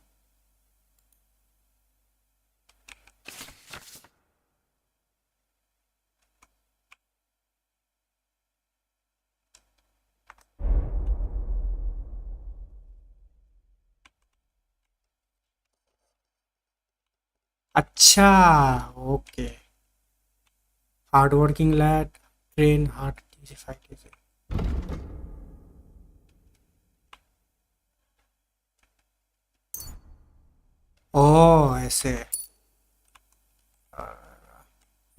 अच्छा okay. Hard working lad, train hard defeat. Oh ऐसे.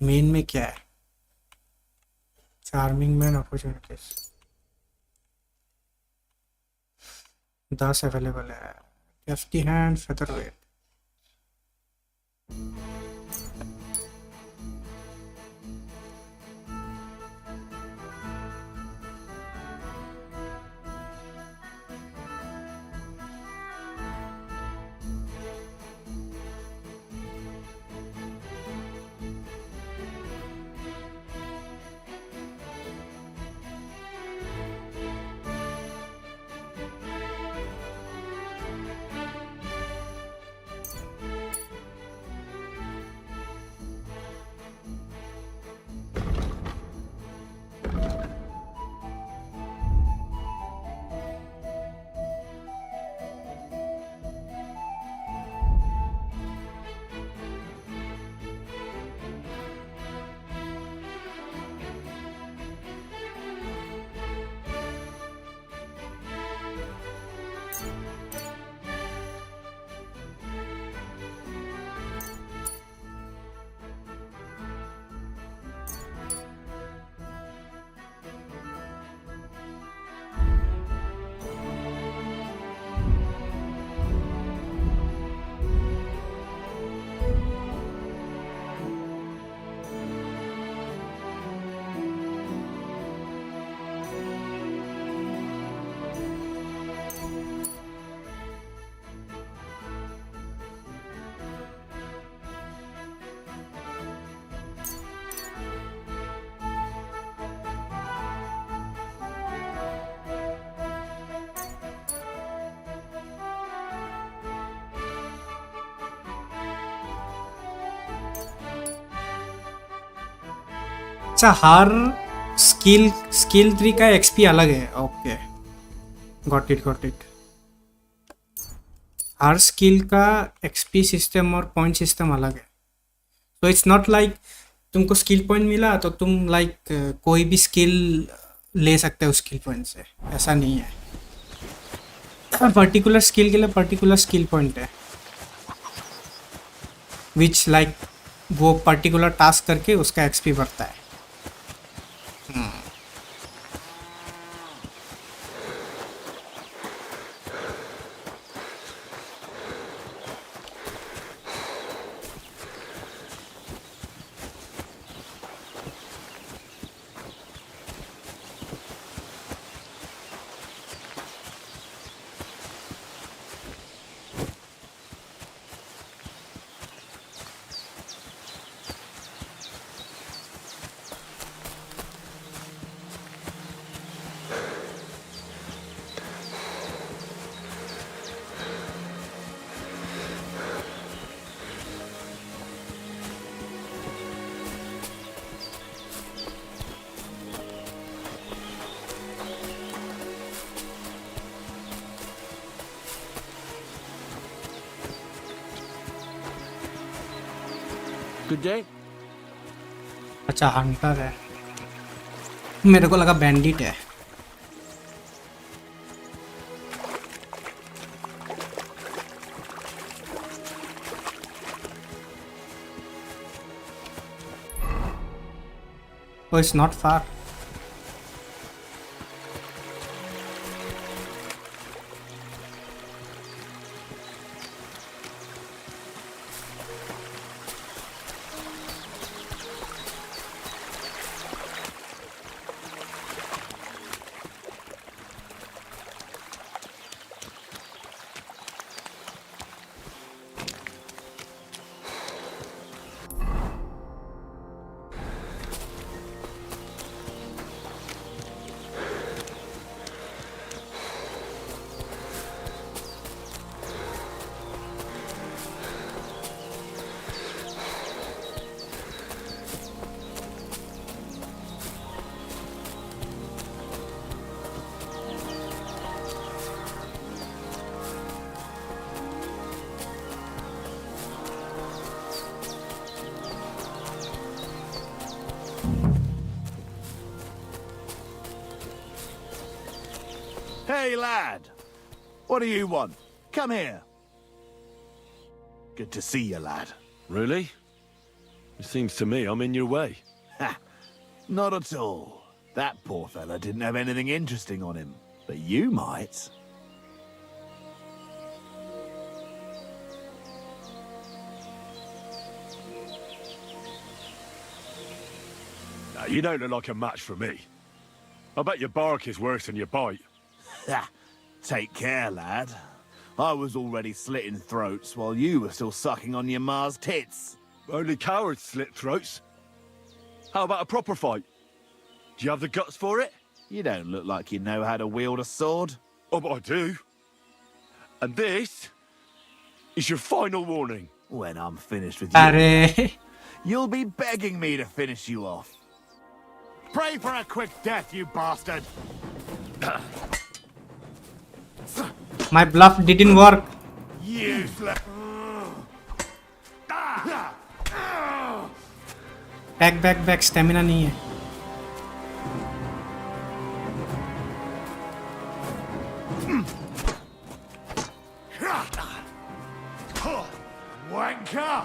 मेन में क्या है? चार्मिंग मैन अपॉर्चुनिटीज 10 अवेलेबल है. एफ्टी हैंड, फेदरवेट. अच्छा हर skill 3 का एक्सपी अलग है. Okay got it. Her skill का एक्सपी सिस्टम और पॉइंट सिस्टम अलग है. तो इट्स नॉट लाइक तुमको स्किल पॉइंट मिला तो तुम लाइक कोई भी स्किल ले सकते हो स्किल पॉइंट से. ऐसा नहीं है. पर्टिकुलर स्किल के लिए पर्टिकुलर स्किल पॉइंट है. विच लाइक वो पर्टिकुलर टास्क करके उसका एक्सपी बढ़ता है. Good day. अच्छा हंटर है, मेरे को लगा बैंडिट है. Oh, it's not far. Hey, lad. What do you want? Come here. Good to see you, lad. Really? It seems to me I'm in your way. Ha! Not at all. That poor fella didn't have anything interesting on him. But you might. Now, you don't look like a match for me. I bet your bark is worse than your bite. Ha! Take care, lad. I was already slitting throats while you were still sucking on your ma's tits. Only cowards slit throats. How about a proper fight? Do you have the guts for it? You don't look like you know how to wield a sword. Oh, but I do. And this is your final warning. When I'm finished with you, you'll be begging me to finish you off. Pray for a quick death, you bastard! My bluff didn't work. Useless. Back stamina नहीं है. Wanker!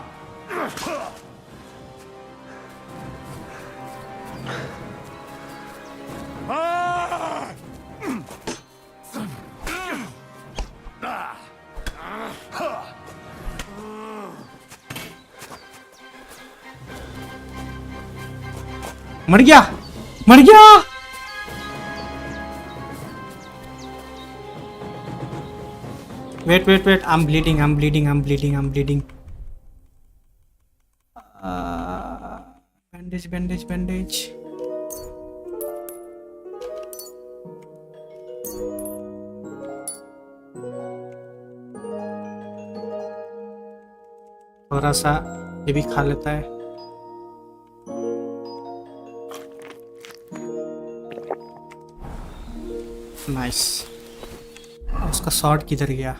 मर गया. Wait. I'm bleeding. Bandage. थोड़ा सा ये भी खा लेता है. नाइस. उसका शॉट किधर गया?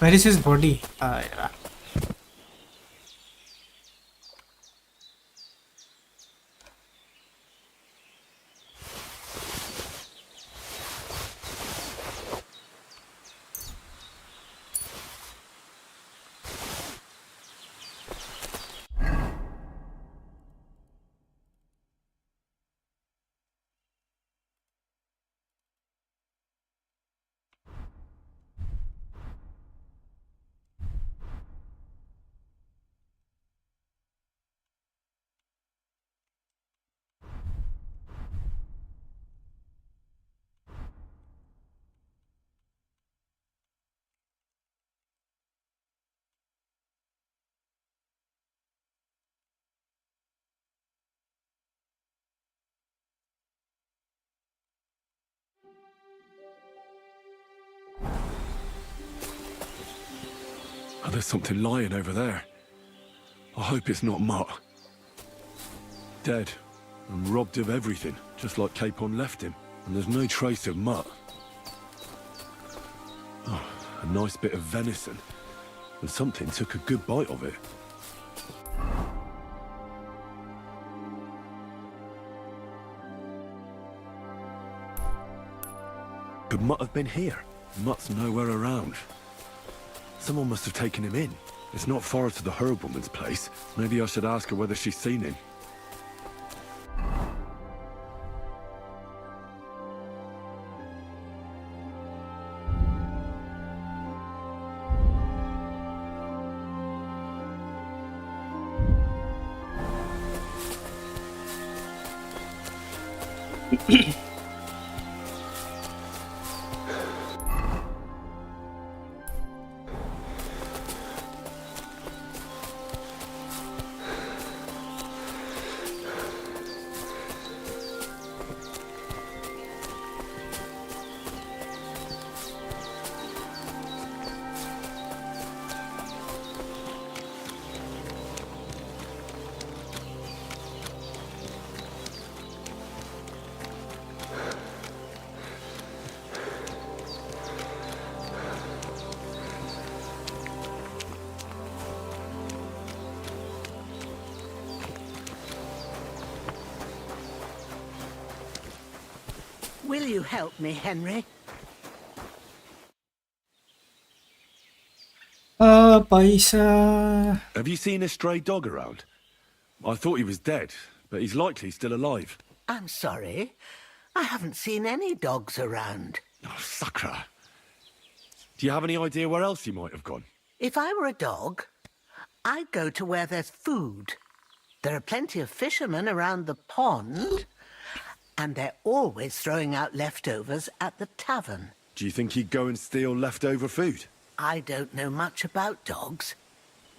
Where is his body? Yeah. there's something lying over there. I hope it's not Mutt. Dead and robbed of everything, just like Capon left him. And there's no trace of Mutt. Oh, a nice bit of venison. And something took a good bite of it. Could Mutt have been here? Mutt's nowhere around. Someone must have taken him in. It's not far to the herb woman's place. Maybe I should ask her whether she's seen him. Will you help me, Henry? Paisa. Have you seen a stray dog around? I thought he was dead, but he's likely still alive. I'm sorry. I haven't seen any dogs around. Oh, sucker. Do you have any idea where else he might have gone? If I were a dog, I'd go to where there's food. There are plenty of fishermen around the pond, and they're always throwing out leftovers at the tavern. Do you think he'd go and steal leftover food? I don't know much about dogs.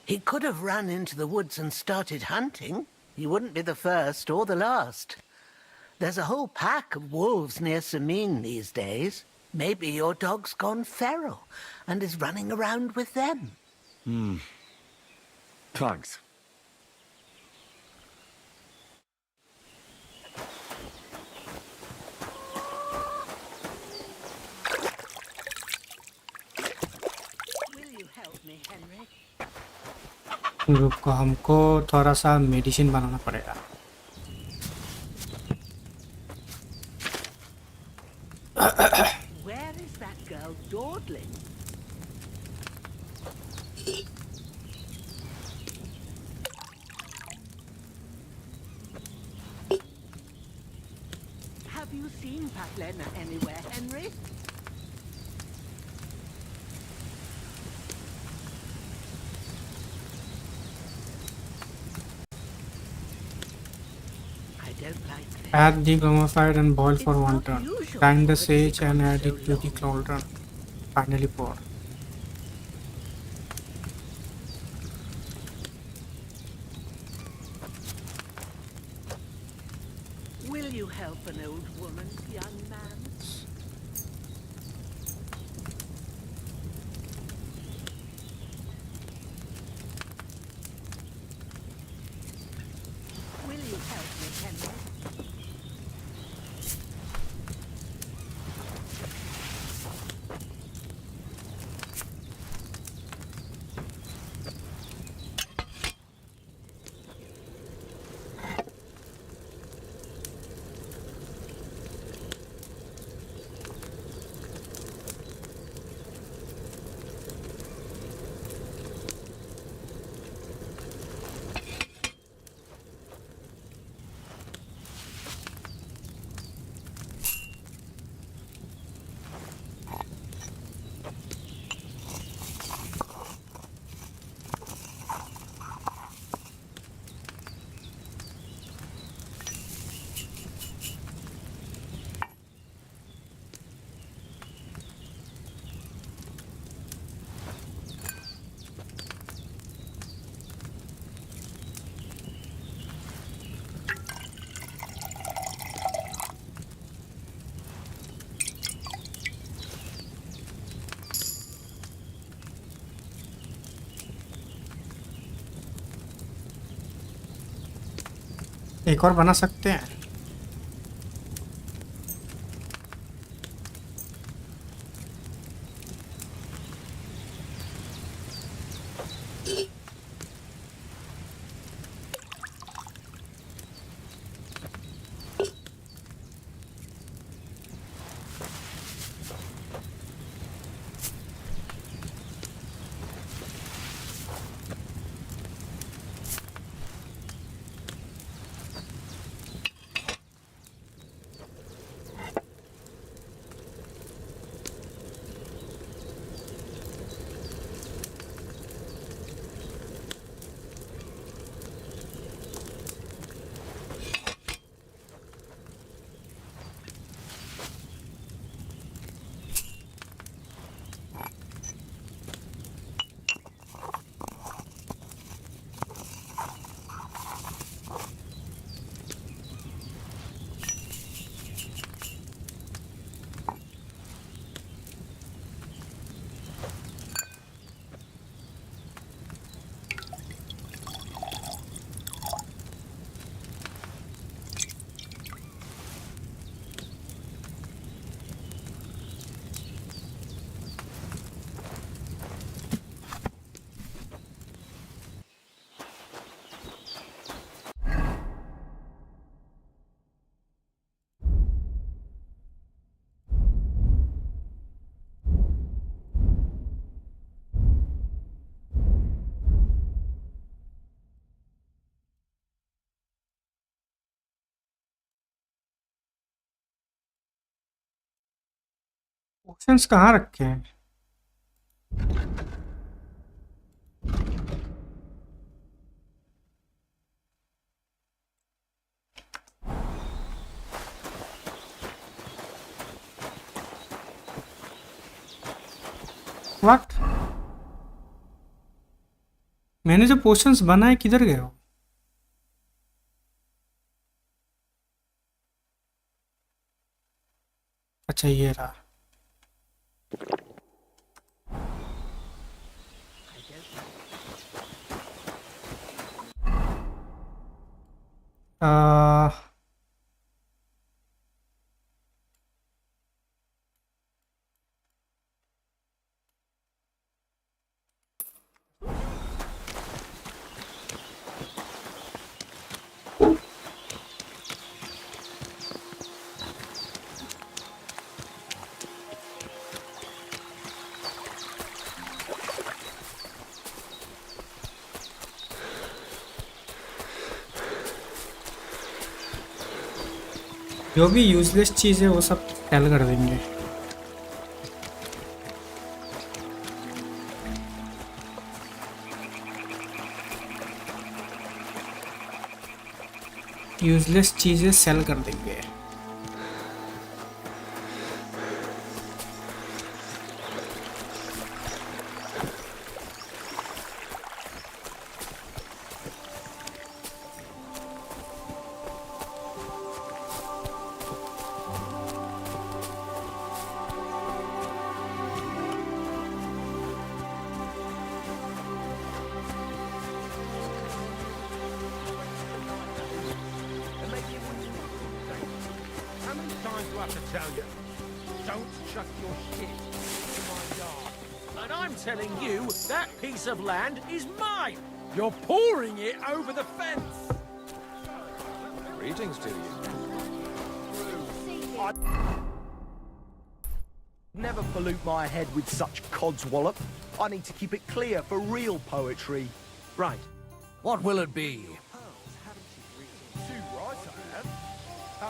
He could have run into the woods and started hunting. He wouldn't be the first or the last. There's a whole pack of wolves near Samin these days. Maybe your dog's gone feral and is running around with them. Thanks. रुको हमको थोड़ा सा medicine बनाना पड़ेगा. Where is that girl dawdling? Have you seen Patlena anywhere, Henry? Add the gummified and boil for 1 turn. Grind the sage and add it to the cauldron. Finally pour. Will you help an old woman, young man? Will you help me, Henry? एक और बना सकते हैं। Options कहाँ रखे हैं? What? मैंने जो पोशंस बनाए किधर गए हो? अच्छा ये रहा। जो भी यूजलेस चीज़ है वो सब सेल कर देंगे। यूजलेस चीज़ें सेल कर देंगे। Of land is mine. You're pouring it over the fence. Greetings to you. Never pollute my head with such codswallop. I need to keep it clear for real poetry. Right. What will it be?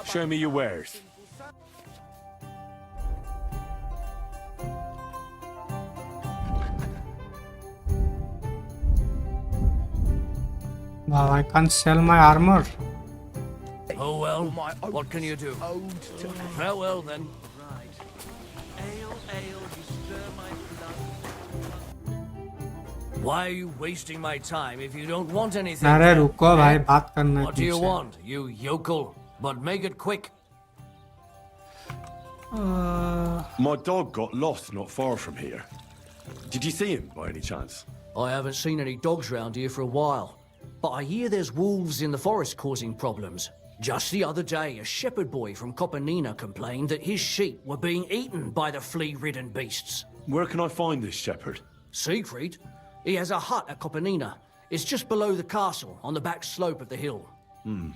Show me your wares. Wow, I can't sell my armor. Oh well, what can you do? Farewell then. Why are you wasting my time if you don't want anything? अरे रुको भाई, बात करना है What do you तुमसे। want, you yokel? But make it quick. My dog got lost not far from here. Did you see him by any chance? I haven't seen any dogs round here for a while. but I hear there's wolves in the forest causing problems. Just the other day, a shepherd boy from Copenina complained that his sheep were being eaten by the flea-ridden beasts. Where can I find this shepherd? Siegfried? He has a hut at Copenina. It's just below the castle, on the back slope of the hill. And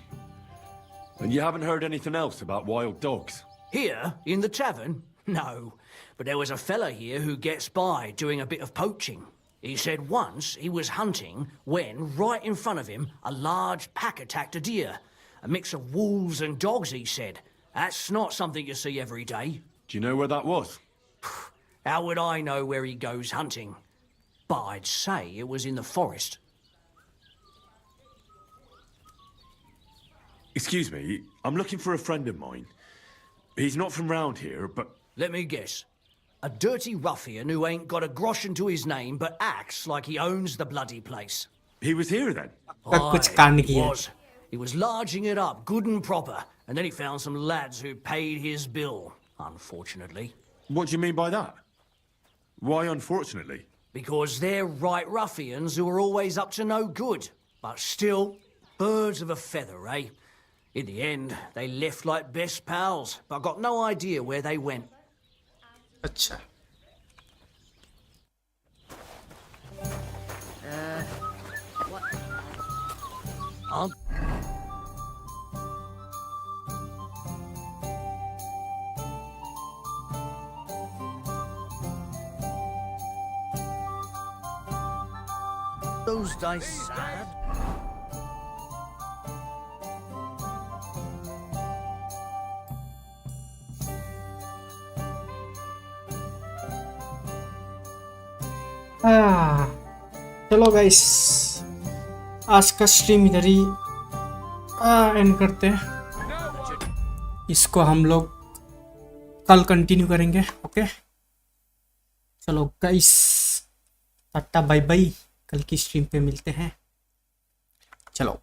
you haven't heard anything else about wild dogs? Here, in the tavern? No. But there was a fella here who gets by doing a bit of poaching. He said once he was hunting when, right in front of him, a large pack attacked a deer. A mix of wolves and dogs, he said. That's not something you see every day. Do you know where that was? How would I know where he goes hunting? But I'd say it was in the forest. Excuse me, I'm looking for a friend of mine. He's not from round here, but... Let me guess. A dirty ruffian who ain't got a groschen to his name but acts like he owns the bloody place. He was here then? Aye, he was. He was larging it up, good and proper, and then he found some lads who paid his bill, unfortunately. What do you mean by that? Why unfortunately? Because they're right ruffians who are always up to no good. But still, birds of a feather, eh? In the end, they left like best pals, but I got no idea where they went. अच्छा I'll... Those dice sad? चलो guys आज का stream इधर ही and करते हैं। इसको हम लोग कल कंटिन्यू करेंगे। ओके चलो गाइस टाटा बाय बाय, कल की स्ट्रीम पे मिलते हैं। चलो।